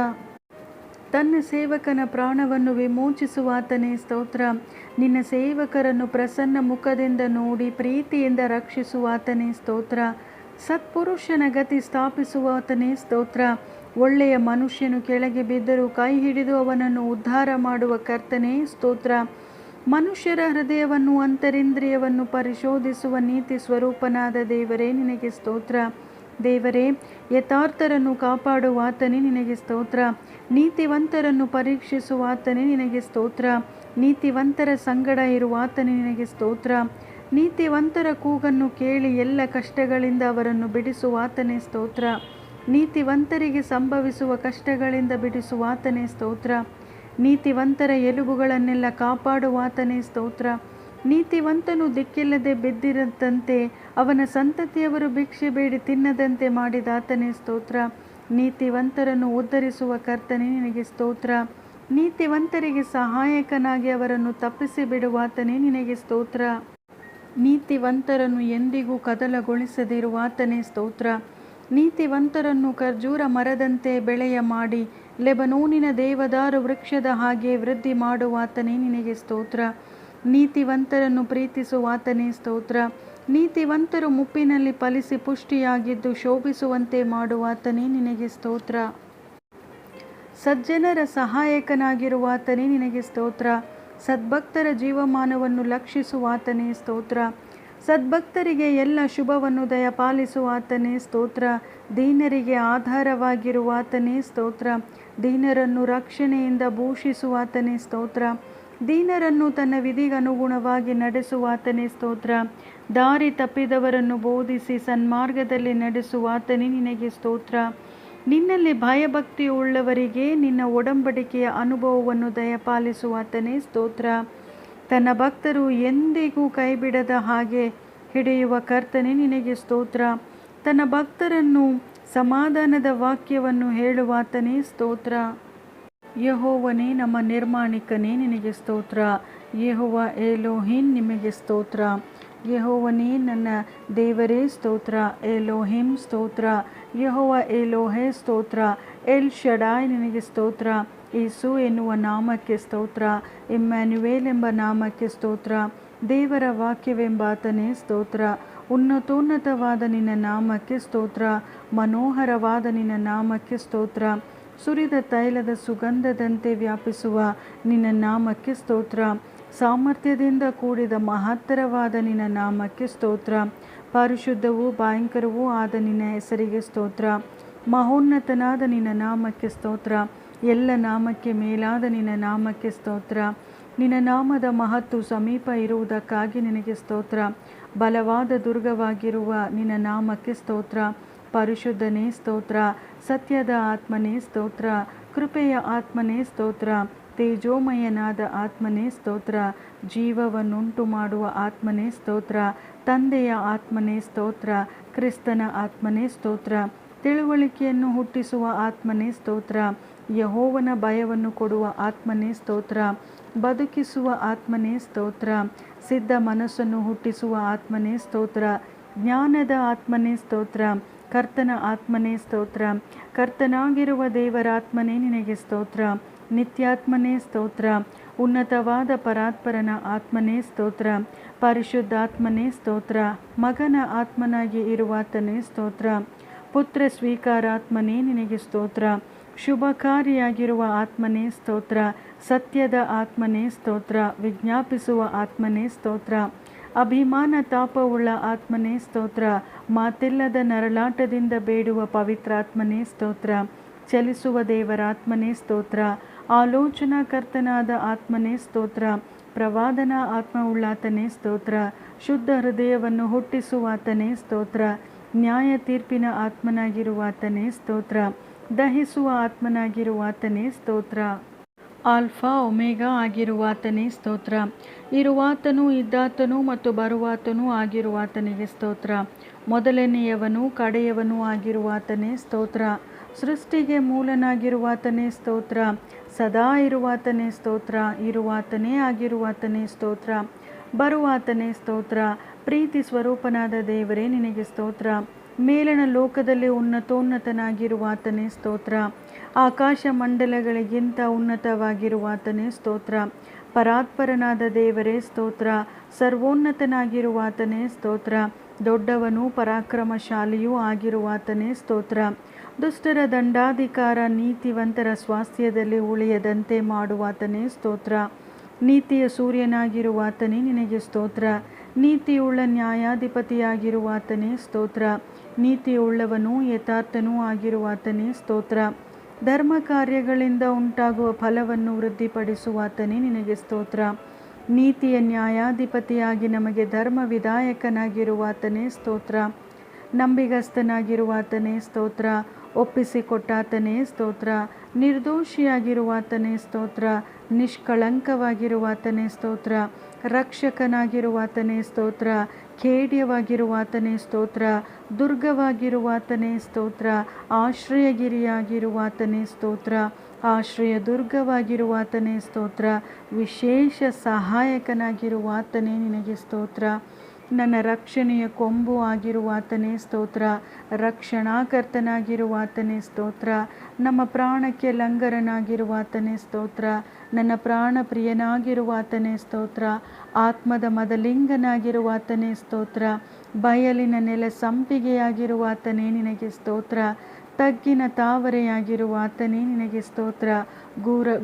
ತನ್ನ ಸೇವಕನ ಪ್ರಾಣವನ್ನು ವಿಮೋಚಿಸುವಾತನೇ ಸ್ತೋತ್ರ. ನಿನ್ನ ಸೇವಕರನ್ನು ಪ್ರಸನ್ನ ಮುಖದಿಂದ ನೋಡಿ ಪ್ರೀತಿಯಿಂದ ರಕ್ಷಿಸುವಾತನೇ ಸ್ತೋತ್ರ. ಸತ್ಪುರುಷನ ಗತಿ ಸ್ಥಾಪಿಸುವಾತನೇ ಸ್ತೋತ್ರ. ಒಳ್ಳೆಯ ಮನುಷ್ಯನು ಕೆಳಗೆ ಬಿದ್ದರೂ ಕೈ ಹಿಡಿದು ಅವನನ್ನು ಉದ್ಧಾರ ಮಾಡುವ ಕರ್ತನೇ ಸ್ತೋತ್ರ. ಮನುಷ್ಯರ ಹೃದಯವನ್ನು ಅಂತರಿಂದ್ರಿಯವನ್ನು ಪರಿಶೋಧಿಸುವ ನೀತಿ ಸ್ವರೂಪನಾದ ದೇವರೇ ನಿನಗೆ ಸ್ತೋತ್ರ. ದೇವರೇ, ಯಥಾರ್ಥರನ್ನು ಕಾಪಾಡುವಾತನೇ ನಿನಗೆ ಸ್ತೋತ್ರ. ನೀತಿವಂತರನ್ನು ಪರೀಕ್ಷಿಸುವಾತನೇ ನಿನಗೆ ಸ್ತೋತ್ರ. ನೀತಿವಂತರ ಸಂಗಡ ಇರುವಾತನೇ ನಿನಗೆ ಸ್ತೋತ್ರ. ನೀತಿವಂತರ ಕೂಗನ್ನು ಕೇಳಿ ಎಲ್ಲ ಕಷ್ಟಗಳಿಂದ ಅವರನ್ನು ಬಿಡಿಸುವಾತನೇ ಸ್ತೋತ್ರ. ನೀತಿವಂತರಿಗೆ ಸಂಭವಿಸುವ ಕಷ್ಟಗಳಿಂದ ಬಿಡಿಸುವಾತನೇ ಸ್ತೋತ್ರ. ನೀತಿವಂತರ ಎಲುಬುಗಳನ್ನೆಲ್ಲ ಕಾಪಾಡುವಾತನೇ ಸ್ತೋತ್ರ. ನೀತಿವಂತನು ದಿಕ್ಕಿಲ್ಲದೆ ಬಿದ್ದಿರದಂತೆ ಅವನ ಸಂತತಿಯವರು ಭಿಕ್ಷೆ ಬೇಡಿ ತಿನ್ನದಂತೆ ಮಾಡಿದಾತನೇ ಸ್ತೋತ್ರ. ನೀತಿವಂತರನ್ನು ಉದ್ಧರಿಸುವ ಕರ್ತನೇ ನಿನಗೆ ಸ್ತೋತ್ರ. ನೀತಿವಂತರಿಗೆ ಸಹಾಯಕನಾಗಿ ಅವರನ್ನು ತಪ್ಪಿಸಿ ಬಿಡುವಾತನೇ ನಿನಗೆ ಸ್ತೋತ್ರ. ನೀತಿವಂತರನ್ನು ಎಂದಿಗೂ ಕದಲಗೊಳಿಸದಿರುವಾತನೇ ಸ್ತೋತ್ರ. ನೀತಿವಂತರನ್ನು ಖರ್ಜೂರ ಮರದಂತೆ ಬೆಳೆಯ ಮಾಡಿ ಲೆಬನೋನಿನ ದೇವದಾರು ವೃಕ್ಷದ ಹಾಗೆ ವೃದ್ಧಿ ಮಾಡುವಾತನೇ ನಿನಗೆ ಸ್ತೋತ್ರ. ನೀತಿವಂತರನ್ನು ಪ್ರೀತಿಸುವಾತನೇ ಸ್ತೋತ್ರ. ನೀತಿವಂತರು ಮುಪ್ಪಿನಲ್ಲಿ ಫಲಿಸಿ ಪುಷ್ಟಿಯಾಗಿದ್ದು ಶೋಭಿಸುವಂತೆ ಮಾಡುವಾತನೇ ನಿನಗೆ ಸ್ತೋತ್ರ. ಸಜ್ಜನರ ಸಹಾಯಕನಾಗಿರುವಾತನೇ ನಿನಗೆ ಸ್ತೋತ್ರ. ಸದ್ಭಕ್ತರ ಜೀವಮಾನವನ್ನು ಲಕ್ಷಿಸುವಾತನೇ ಸ್ತೋತ್ರ. ಸದ್ಭಕ್ತರಿಗೆ ಎಲ್ಲ ಶುಭವನ್ನು ದಯಪಾಲಿಸುವಾತನೇ ಸ್ತೋತ್ರ. ದೀನರಿಗೆ ಆಧಾರವಾಗಿರುವಾತನೇ ಸ್ತೋತ್ರ. ದೀನರನ್ನು ರಕ್ಷಣೆಯಿಂದ ಭೂಷಿಸುವಾತನೇ ಸ್ತೋತ್ರ. ದೀನರನ್ನು ತನ್ನ ವಿಧಿಗನುಗುಣವಾಗಿ ನಡೆಸುವಾತನೇ ಸ್ತೋತ್ರ. ದಾರಿ ತಪ್ಪಿದವರನ್ನು ಬೋಧಿಸಿ ಸನ್ಮಾರ್ಗದಲ್ಲಿ ನಡೆಸುವಾತನೇ ನಿನಗೆ ಸ್ತೋತ್ರ. ನಿನ್ನಲ್ಲಿ ಭಯಭಕ್ತಿಯುಳ್ಳವರಿಗೆ ನಿನ್ನ ಒಡಂಬಡಿಕೆಯ ಅನುಭವವನ್ನು ದಯಪಾಲಿಸುವಾತನೇ ಸ್ತೋತ್ರ. ತನ್ನ ಭಕ್ತರು ಎಂದಿಗೂ ಕೈಬಿಡದ ಹಾಗೆ ಹಿಡಿಯುವ ಕರ್ತನೇ ನಿನಗೆ ಸ್ತೋತ್ರ. ತನ್ನ ಭಕ್ತರನ್ನು ಸಮಾಧಾನದ ವಾಕ್ಯವನ್ನು ಹೇಳುವಾತನೇ ಸ್ತೋತ್ರ. ಯೆಹೋವನೇ ನಮ್ಮ ನಿರ್ಮಾಣಿಕನೇ ನಿನಗೆ ಸ್ತೋತ್ರ. ಯೆಹೋವ ಎಲೋಹಿಮ್ ನಿಮಗೆ ಸ್ತೋತ್ರ. ಯೆಹೋವನೇ ನನ್ನ ದೇವರೇ ಸ್ತೋತ್ರ. ಎಲೋಹಿಮ್ ಸ್ತೋತ್ರ. ಯೆಹೋವ ಎಲೋಹೆ ಸ್ತೋತ್ರ. ಎಲ್ ಶಡಾಯ್ ನಿನಗೆ ಸ್ತೋತ್ರ. ಯೇಸು ಎನ್ನುವ ನಾಮಕ್ಕೆ ಸ್ತೋತ್ರ. ಇಮ್ಯಾನ್ಯುವೇಲ್ ಎಂಬ ನಾಮಕ್ಕೆ ಸ್ತೋತ್ರ. ದೇವರ ವಾಕ್ಯವೆಂಬಾತನೇ ಸ್ತೋತ್ರ. ಉನ್ನತೋನ್ನತವಾದ ನಿನ್ನ ನಾಮಕ್ಕೆ ಸ್ತೋತ್ರ. ಮನೋಹರವಾದ ನಿನ್ನ ನಾಮಕ್ಕೆ ಸ್ತೋತ್ರ. ಸುರಿದ ತೈಲದ ಸುಗಂಧದಂತೆ ವ್ಯಾಪಿಸುವ ನಿನ್ನ ನಾಮಕ್ಕೆ ಸ್ತೋತ್ರ. ಸಾಮರ್ಥ್ಯದಿಂದ ಕೂಡಿದ ಮಹತ್ತರವಾದ ನಿನ್ನ ನಾಮಕ್ಕೆ ಸ್ತೋತ್ರ. ಪರಿಶುದ್ಧವೂ ಭಯಂಕರವೂ ಆದ ನಿನ್ನ ಹೆಸರಿಗೆ ಸ್ತೋತ್ರ. ಮಹೋನ್ನತನಾದ ನಿನ್ನ ನಾಮಕ್ಕೆ ಸ್ತೋತ್ರ. ಎಲ್ಲ ನಾಮಕ್ಕೆ ಮೇಲಾದ ನಿನ್ನ ನಾಮಕ್ಕೆ ಸ್ತೋತ್ರ. ನಿನ್ನ ನಾಮದ ಮಹತ್ತು ಸಮೀಪ ಇರುವುದಕ್ಕಾಗಿ ನಿನಗೆ ಸ್ತೋತ್ರ. ಬಲವಾದ ದುರ್ಗವಾಗಿರುವ ನಿನ್ನ ನಾಮಕ್ಕೆ ಸ್ತೋತ್ರ. ಪರಿಶುದ್ಧನೇ ಸ್ತೋತ್ರ. ಸತ್ಯದ ಆತ್ಮನೇ ಸ್ತೋತ್ರ. ಕೃಪೆಯ ಆತ್ಮನೇ ಸ್ತೋತ್ರ. ತೇಜೋಮಯನಾದ ಆತ್ಮನೇ ಸ್ತೋತ್ರ. ಜೀವವನ್ನುಂಟು ಮಾಡುವ ಆತ್ಮನೇ ಸ್ತೋತ್ರ. ತಂದೆಯ ಆತ್ಮನೇ ಸ್ತೋತ್ರ. ಕ್ರಿಸ್ತನ ಆತ್ಮನೇ ಸ್ತೋತ್ರ. ತಿಳುವಳಿಕೆಯನ್ನು ಹುಟ್ಟಿಸುವ ಆತ್ಮನೇ ಸ್ತೋತ್ರ. ಯೆಹೋವನ ಭಯವನ್ನು ಕೊಡುವ ಆತ್ಮನೇ ಸ್ತೋತ್ರ. ಬದುಕಿಸುವ ಆತ್ಮನೇ ಸ್ತೋತ್ರ. ಸಿದ್ಧ ಮನಸ್ಸನ್ನು ಹುಟ್ಟಿಸುವ ಆತ್ಮನೇ ಸ್ತೋತ್ರ. ಜ್ಞಾನದ ಆತ್ಮನೇ ಸ್ತೋತ್ರ. ಕರ್ತನ ಆತ್ಮನೇ ಸ್ತೋತ್ರ. ಕರ್ತನಾಗಿರುವ ದೇವರಾತ್ಮನೇ ನಿನಗೆ ಸ್ತೋತ್ರ. ನಿತ್ಯಾತ್ಮನೇ ಸ್ತೋತ್ರ. ಉನ್ನತವಾದ ಪರಾತ್ಪರನ ಆತ್ಮನೇ ಸ್ತೋತ್ರ. ಪರಿಶುದ್ಧಾತ್ಮನೇ ಸ್ತೋತ್ರ. ಮಗನ ಆತ್ಮನಾಗಿ ಇರುವಾತನೇ ಸ್ತೋತ್ರ. ಪುತ್ರ ಸ್ವೀಕಾರಾತ್ಮನೇ ನಿನಗೆ ಸ್ತೋತ್ರ. ಶುಭಕಾರಿಯಾಗಿರುವ ಆತ್ಮನೇ ಸ್ತೋತ್ರ. ಸತ್ಯದ ಆತ್ಮನೇ ಸ್ತೋತ್ರ. ವಿಜ್ಞಾಪಿಸುವ ಆತ್ಮನೇ ಸ್ತೋತ್ರ. ಅಭಿಮಾನ ತಾಪವುಳ್ಳ ಆತ್ಮನೇ ಸ್ತೋತ್ರ. ಮಾತಿಲ್ಲದ ನರಳಾಟದಿಂದ ಬೇಡುವ ಪವಿತ್ರಾತ್ಮನೇ ಸ್ತೋತ್ರ. ಚಲಿಸುವ ದೇವರಾತ್ಮನೇ ಸ್ತೋತ್ರ. ಆಲೋಚನಾಕರ್ತನಾದ ಆತ್ಮನೇ ಸ್ತೋತ್ರ. ಪ್ರವಾದನಾ ಆತ್ಮವುಳ್ಳಾತನೇ ಸ್ತೋತ್ರ. ಶುದ್ಧ ಹೃದಯವನ್ನು ಹುಟ್ಟಿಸುವಾತನೇ ಸ್ತೋತ್ರ. ನ್ಯಾಯ ತೀರ್ಪಿನ ಆತ್ಮನಾಗಿರುವಾತನೇ ಸ್ತೋತ್ರ. ದಹಿಸುವ ಆತ್ಮನಾಗಿರುವಾತನೇ ಸ್ತೋತ್ರ. ಆಲ್ಫಾ ಒಮೆಗಾ ಆಗಿರುವಾತನೇ ಸ್ತೋತ್ರ. ಇರುವಾತನೂ ಇದ್ದಾತನೂ ಮತ್ತು ಬರುವಾತನೂ ಆಗಿರುವಾತನಿಗೆ ಸ್ತೋತ್ರ. ಮೊದಲನೆಯವನೂ ಕಡೆಯವನೂ ಆಗಿರುವಾತನೇ ಸ್ತೋತ್ರ. ಸೃಷ್ಟಿಗೆ ಮೂಲನಾಗಿರುವಾತನೇ ಸ್ತೋತ್ರ. ಸದಾ ಇರುವಾತನೇ ಸ್ತೋತ್ರ. ಇರುವಾತನೇ ಆಗಿರುವಾತನೇ ಸ್ತೋತ್ರ. ಬರುವಾತನೇ ಸ್ತೋತ್ರ. ಪ್ರೀತಿ ಸ್ವರೂಪನಾದ ದೇವರೇ ನಿನಗೆ ಸ್ತೋತ್ರ. ಮೇಲಣ ಲೋಕದಲ್ಲಿ ಉನ್ನತೋನ್ನತನಾಗಿರುವಾತನೇ ಸ್ತೋತ್ರ. ಆಕಾಶ ಮಂಡಲಗಳಿಗಿಂತ ಉನ್ನತವಾಗಿರುವಾತನೇ ಸ್ತೋತ್ರ. ಪರಾತ್ಪರನಾದ ದೇವರೇ ಸ್ತೋತ್ರ. ಸರ್ವೋನ್ನತನಾಗಿರುವಾತನೇ ಸ್ತೋತ್ರ. ದೊಡ್ಡವನೂ ಪರಾಕ್ರಮಶಾಲಿಯೂ ಆಗಿರುವಾತನೇ ಸ್ತೋತ್ರ. ದುಷ್ಟರ ದಂಡಾಧಿಕಾರ ನೀತಿವಂತರ ಸ್ವಾಸ್ಥ್ಯದಲ್ಲಿ ಉಳಿಯದಂತೆ ಮಾಡುವಾತನೇ ಸ್ತೋತ್ರ. ನೀತಿಯ ಸೂರ್ಯನಾಗಿರುವಾತನೇ ನಿನಗೆ ಸ್ತೋತ್ರ. ನೀತಿಯುಳ್ಳ ನ್ಯಾಯಾಧಿಪತಿಯಾಗಿರುವಾತನೇ ಸ್ತೋತ್ರ. ನೀತಿಯುಳ್ಳವನೂ ಯಥಾರ್ಥನೂ ಆಗಿರುವಾತನೇ ಸ್ತೋತ್ರ. ಧರ್ಮ ಕಾರ್ಯಗಳಿಂದ ಉಂಟಾಗುವ ಫಲವನ್ನು ವೃದ್ಧಿಪಡಿಸುವಾತನೇ ನಿನಗೆ ಸ್ತೋತ್ರ. ನೀತಿಯ ನ್ಯಾಯಾಧಿಪತಿಯಾಗಿ ನಮಗೆ ಧರ್ಮ ವಿಧಾಯಕನಾಗಿರುವಾತನೇ ಸ್ತೋತ್ರ. ನಂಬಿಗಸ್ತನಾಗಿರುವಾತನೇ ಸ್ತೋತ್ರ. ಒಪ್ಪಿಸಿಕೊಟ್ಟಾತನೇ ಸ್ತೋತ್ರ. ನಿರ್ದೋಷಿಯಾಗಿರುವಾತನೇ ಸ್ತೋತ್ರ. ನಿಷ್ಕಳಂಕವಾಗಿರುವಾತನೇ ಸ್ತೋತ್ರ. ರಕ್ಷಕನಾಗಿರುವಾತನೇ ಸ್ತೋತ್ರ. ಖೇಡ್ಯವಾಗಿರುವಾತನೇ ಸ್ತೋತ್ರ. ದುರ್ಗವಾಗಿರುವಾತನೇ ಸ್ತೋತ್ರ. ಆಶ್ರಯಗಿರಿಯಾಗಿರುವಾತನೇ ಸ್ತೋತ್ರ. ಆಶ್ರಯ ದುರ್ಗವಾಗಿರುವಾತನೇ ಸ್ತೋತ್ರ. ವಿಶೇಷ ಸಹಾಯಕನಾಗಿರುವಾತನೇ ನಿನಗೆ ಸ್ತೋತ್ರ. ನನ್ನ ರಕ್ಷಣೆಯ ಕೊಂಬು ಆಗಿರುವಾತನೇ ಸ್ತೋತ್ರ. ರಕ್ಷಣಾಕರ್ತನಾಗಿರುವಾತನೇ ಸ್ತೋತ್ರ. ನಮ್ಮ ಪ್ರಾಣಕ್ಕೆ ಲಂಗರನಾಗಿರುವಾತನೇ ಸ್ತೋತ್ರ. ನನ್ನ ಪ್ರಾಣ ಪ್ರಿಯನಾಗಿರುವಾತನೇ ಸ್ತೋತ್ರ. ಆತ್ಮದ ಮದಲಿಂಗನಾಗಿರುವಾತನೇ ಸ್ತೋತ್ರ. ಬಯಲಿನ ನೆಲ ಸಂಪಿಗೆಯಾಗಿರುವಾತನೇ ನಿನಗೆ ಸ್ತೋತ್ರ. ತಗ್ಗಿನ ತಾವರೆಯಾಗಿರುವಾತನೇ ನಿನಗೆ ಸ್ತೋತ್ರ.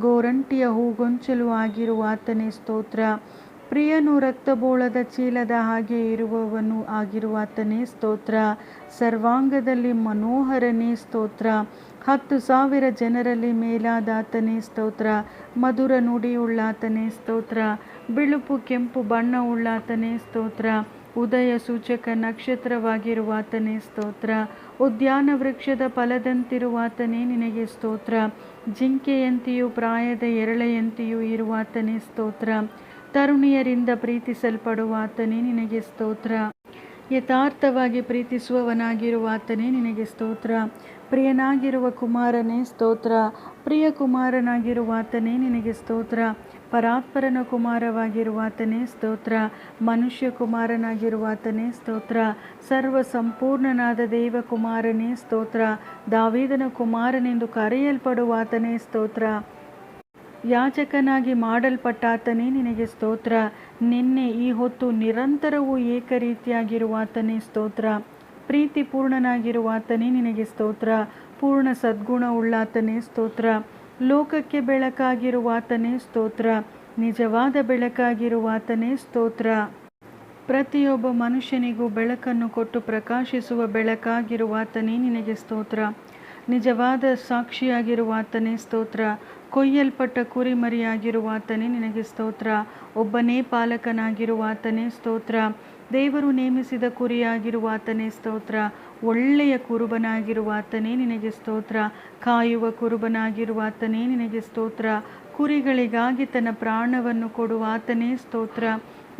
ಗೋರಂಟಿಯ ಹೂಗೊಂಚಲು ಆಗಿರುವಾತನೇ ಸ್ತೋತ್ರ. ಪ್ರಿಯನು ರಕ್ತಬೋಳದ ಚೀಲದ ಹಾಗೆ ಇರುವವನು ಆಗಿರುವಾತನೇ ಸ್ತೋತ್ರ. ಸರ್ವಾಂಗದಲ್ಲಿ ಮನೋಹರನೇ ಸ್ತೋತ್ರ. 10,000 ಜನರಲ್ಲಿ ಮೇಲಾದಾತನೇ ಸ್ತೋತ್ರ. ಮಧುರ ನುಡಿಯುಳ್ಳಾತನೇ ಸ್ತೋತ್ರ. ಬಿಳುಪು ಕೆಂಪು ಬಣ್ಣವುಳ್ಳಾತನೇ ಸ್ತೋತ್ರ. ಉದಯ ಸೂಚಕ ನಕ್ಷತ್ರವಾಗಿರುವಾತನೇ ಸ್ತೋತ್ರ. ಉದ್ಯಾನ ವೃಕ್ಷದ ಫಲದಂತಿರುವಾತನೇ ನಿನಗೆ ಸ್ತೋತ್ರ. ಜಿಂಕೆಯಂತೆಯೂ ಪ್ರಾಯದ ಎರಳೆಯಂತೆಯೂ ಇರುವಾತನೇ ಸ್ತೋತ್ರ. ತರುಣಿಯರಿಂದ ಪ್ರೀತಿಸಲ್ಪಡುವಾತನೇ ನಿನಗೆ ಸ್ತೋತ್ರ. ಯಥಾರ್ಥವಾಗಿ ಪ್ರೀತಿಸುವವನಾಗಿರುವಾತನೇ ನಿನಗೆ ಸ್ತೋತ್ರ. ಪ್ರಿಯನಾಗಿರುವ ಕುಮಾರನೇ ಸ್ತೋತ್ರ. ಪ್ರಿಯ ಕುಮಾರನಾಗಿರುವಾತನೇ ನಿನಗೆ ಸ್ತೋತ್ರ. ಪರಾತ್ಪರನ ಕುಮಾರವಾಗಿರುವಾತನೇ ಸ್ತೋತ್ರ. ಮನುಷ್ಯ ಕುಮಾರನಾಗಿರುವಾತನೇ ಸ್ತೋತ್ರ. ಸರ್ವ ಸಂಪೂರ್ಣನಾದ ದೇವಕುಮಾರನೇ ಸ್ತೋತ್ರ. ದಾವೀದನ ಕುಮಾರನೆಂದು ಕರೆಯಲ್ಪಡುವಾತನೇ ಸ್ತೋತ್ರ. ಯಾಜಕನಾಗಿ ಮಾಡಲ್ಪಟ್ಟಾತನೇ ನಿನಗೆ ಸ್ತೋತ್ರ. ನಿನ್ನೆ ಈ ಹೊತ್ತು ನಿರಂತರವೂ ಏಕರೀತಿಯಾಗಿರುವಾತನೇ ಸ್ತೋತ್ರ. ಪ್ರೀತಿ ಪೂರ್ಣನಾಗಿರುವಾತನೇ ನಿನಗೆ ಸ್ತೋತ್ರ. ಪೂರ್ಣ ಸದ್ಗುಣವುಳ್ಳಾತನೇ ಸ್ತೋತ್ರ. ಲೋಕಕ್ಕೆ ಬೆಳಕಾಗಿರುವಾತನೇ ಸ್ತೋತ್ರ. ನಿಜವಾದ ಬೆಳಕಾಗಿರುವಾತನೇ ಸ್ತೋತ್ರ. ಪ್ರತಿಯೊಬ್ಬ ಮನುಷ್ಯನಿಗೂ ಬೆಳಕನ್ನು ಕೊಟ್ಟು ಪ್ರಕಾಶಿಸುವ ಬೆಳಕಾಗಿರುವಾತನೇ ನಿನಗೆ ಸ್ತೋತ್ರ. ನಿಜವಾದ ಸಾಕ್ಷಿಯಾಗಿರುವಾತನೇ ಸ್ತೋತ್ರ. ಕೊಯ್ಯಲ್ಪಟ್ಟ ಕುರಿಮರಿಯಾಗಿರುವಾತನೇ ನಿನಗೆ ಸ್ತೋತ್ರ. ಒಬ್ಬನೇ ಪಾಲಕನಾಗಿರುವಾತನೇ ಸ್ತೋತ್ರ. ದೇವರು ನೇಮಿಸಿದ ಕುರಿಯಾಗಿರುವಾತನೇ ಸ್ತೋತ್ರ. ಒಳ್ಳೆಯ ಕುರುಬನಾಗಿರುವಾತನೇ ನಿನಗೆ ಸ್ತೋತ್ರ. ಕಾಯುವ ಕುರುಬನಾಗಿರುವಾತನೇ ನಿನಗೆ ಸ್ತೋತ್ರ. ಕುರಿಗಳಿಗಾಗಿ ತನ್ನ ಪ್ರಾಣವನ್ನು ಕೊಡುವಾತನೇ ಸ್ತೋತ್ರ.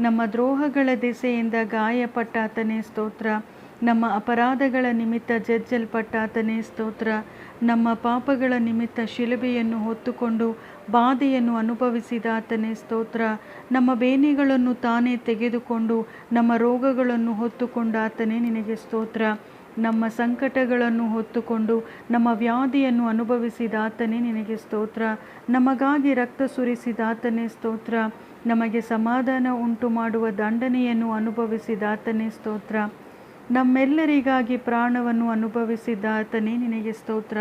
ನಮ್ಮ ದ್ರೋಹಗಳ ದೆಸೆಯಿಂದ ಗಾಯಪಟ್ಟಾತನೇ ಸ್ತೋತ್ರ. ನಮ್ಮ ಅಪರಾಧಗಳ ನಿಮಿತ್ತ ಜಜ್ಜಲ್ಪಟ್ಟಾತನೇ ಸ್ತೋತ್ರ. ನಮ್ಮ ಪಾಪಗಳ ನಿಮಿತ್ತ ಶಿಲುಬೆಯನ್ನು ಹೊತ್ತುಕೊಂಡು ಬಾಧೆಯನ್ನು ಅನುಭವಿಸಿದಾತನೇ ಸ್ತೋತ್ರ. ನಮ್ಮ ಬೇನೆಗಳನ್ನು ತಾನೇ ತೆಗೆದುಕೊಂಡು ನಮ್ಮ ರೋಗಗಳನ್ನು ಹೊತ್ತುಕೊಂಡಾತನೇ ನಿನಗೆ ಸ್ತೋತ್ರ. ನಮ್ಮ ಸಂಕಟಗಳನ್ನು ಹೊತ್ತುಕೊಂಡು ನಮ್ಮ ವ್ಯಾಧಿಯನ್ನು ಅನುಭವಿಸಿದಾತನೇ ನಿನಗೆ ಸ್ತೋತ್ರ. ನಮಗಾಗಿ ರಕ್ತ ಸುರಿಸಿದಾತನೇ ಸ್ತೋತ್ರ. ನಮಗೆ ಸಮಾಧಾನ ಉಂಟು ಮಾಡುವ ದಂಡನೆಯನ್ನು ಅನುಭವಿಸಿದಾತನೇ ಸ್ತೋತ್ರ. ನಮ್ಮೆಲ್ಲರಿಗಾಗಿ ಪ್ರಾಣವನ್ನು ಅನುಭವಿಸಿದಾತನೇ ನಿನಗೆ ಸ್ತೋತ್ರ.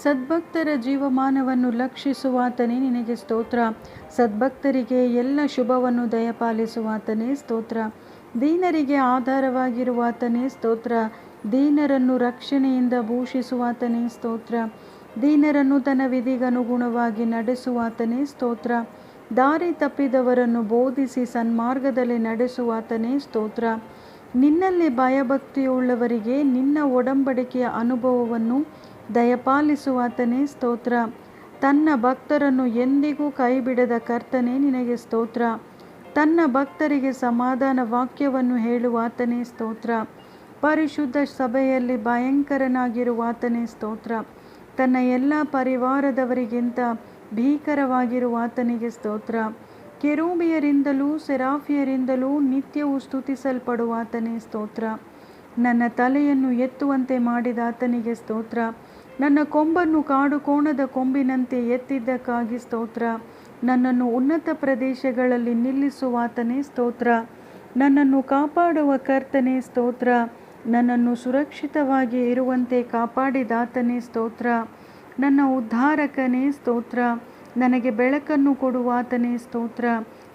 ಸದ್ಭಕ್ತರ ಜೀವಮಾನವನ್ನು ಲಕ್ಷಿಸುವಾತನೇ ನಿನಗೆ ಸ್ತೋತ್ರ. ಸದ್ಭಕ್ತರಿಗೆ ಎಲ್ಲ ಶುಭವನ್ನು ದಯಪಾಲಿಸುವಾತನೇ ಸ್ತೋತ್ರ. ದೀನರಿಗೆ ಆಧಾರವಾಗಿರುವಾತನೇ ಸ್ತೋತ್ರ. ದೀನರನ್ನು ರಕ್ಷಣೆಯಿಂದ ಭೂಷಿಸುವಾತನೇ ಸ್ತೋತ್ರ. ದೀನರನ್ನು ತನ್ನ ವಿಧಿಗನುಗುಣವಾಗಿ ನಡೆಸುವಾತನೇ ಸ್ತೋತ್ರ. ದಾರಿ ತಪ್ಪಿದವರನ್ನು ಬೋಧಿಸಿ ಸನ್ಮಾರ್ಗದಲ್ಲಿ ನಡೆಸುವಾತನೇ ಸ್ತೋತ್ರ. ನಿನ್ನಲ್ಲಿ ಭಯಭಕ್ತಿಯುಳ್ಳವರಿಗೆ ನಿನ್ನ ಒಡಂಬಡಿಕೆಯ ಅನುಭವವನ್ನು ದಯಪಾಲಿಸುವಾತನೇ ಸ್ತೋತ್ರ. ತನ್ನ ಭಕ್ತರನ್ನು ಎಂದಿಗೂ ಕೈಬಿಡದ ಕರ್ತನೇ ನಿನಗೆ ಸ್ತೋತ್ರ. ತನ್ನ ಭಕ್ತರಿಗೆ ಸಮಾಧಾನ ವಾಕ್ಯವನ್ನು ಹೇಳುವಾತನೇ ಸ್ತೋತ್ರ. ಪರಿಶುದ್ಧ ಸಭೆಯಲ್ಲಿ ಭಯಂಕರನಾಗಿರುವಾತನೇ ಸ್ತೋತ್ರ. ತನ್ನ ಎಲ್ಲ ಪರಿವಾರದವರಿಗಿಂತ ಭೀಕರವಾಗಿರುವಾತನಿಗೆ ಸ್ತೋತ್ರ. ಕೆರೂಬಿಯರಿಂದಲೂ ಸೆರಾಫಿಯರಿಂದಲೂ ನಿತ್ಯವೂ ಸ್ತುತಿಸಲ್ಪಡುವಾತನೇ ಸ್ತೋತ್ರ. ನನ್ನ ತಲೆಯನ್ನು ಎತ್ತುವಂತೆ ಮಾಡಿದಾತನಿಗೆ ಸ್ತೋತ್ರ. ನನ್ನ ಕೊಂಬನ್ನು ಕಾಡುಕೋಣದ ಕೊಂಬಿನಂತೆ ಎತ್ತಿದ್ದಕ್ಕಾಗಿ ಸ್ತೋತ್ರ. ನನ್ನನ್ನು ಉನ್ನತ ಪ್ರದೇಶಗಳಲ್ಲಿ ನಿಲ್ಲಿಸುವಾತನೇ ಸ್ತೋತ್ರ. ನನ್ನನ್ನು ಕಾಪಾಡುವ ಕರ್ತನೇ ಸ್ತೋತ್ರ. ನನ್ನನ್ನು ಸುರಕ್ಷಿತವಾಗಿ ಇರುವಂತೆ ಕಾಪಾಡಿದಾತನೇ ಸ್ತೋತ್ರ. ನನ್ನ ಉದ್ಧಾರಕನೇ ಸ್ತೋತ್ರ. ನನಗೆ ಬೆಳಕನ್ನು ಕೊಡುವಾತನೇ ಸ್ತೋತ್ರ.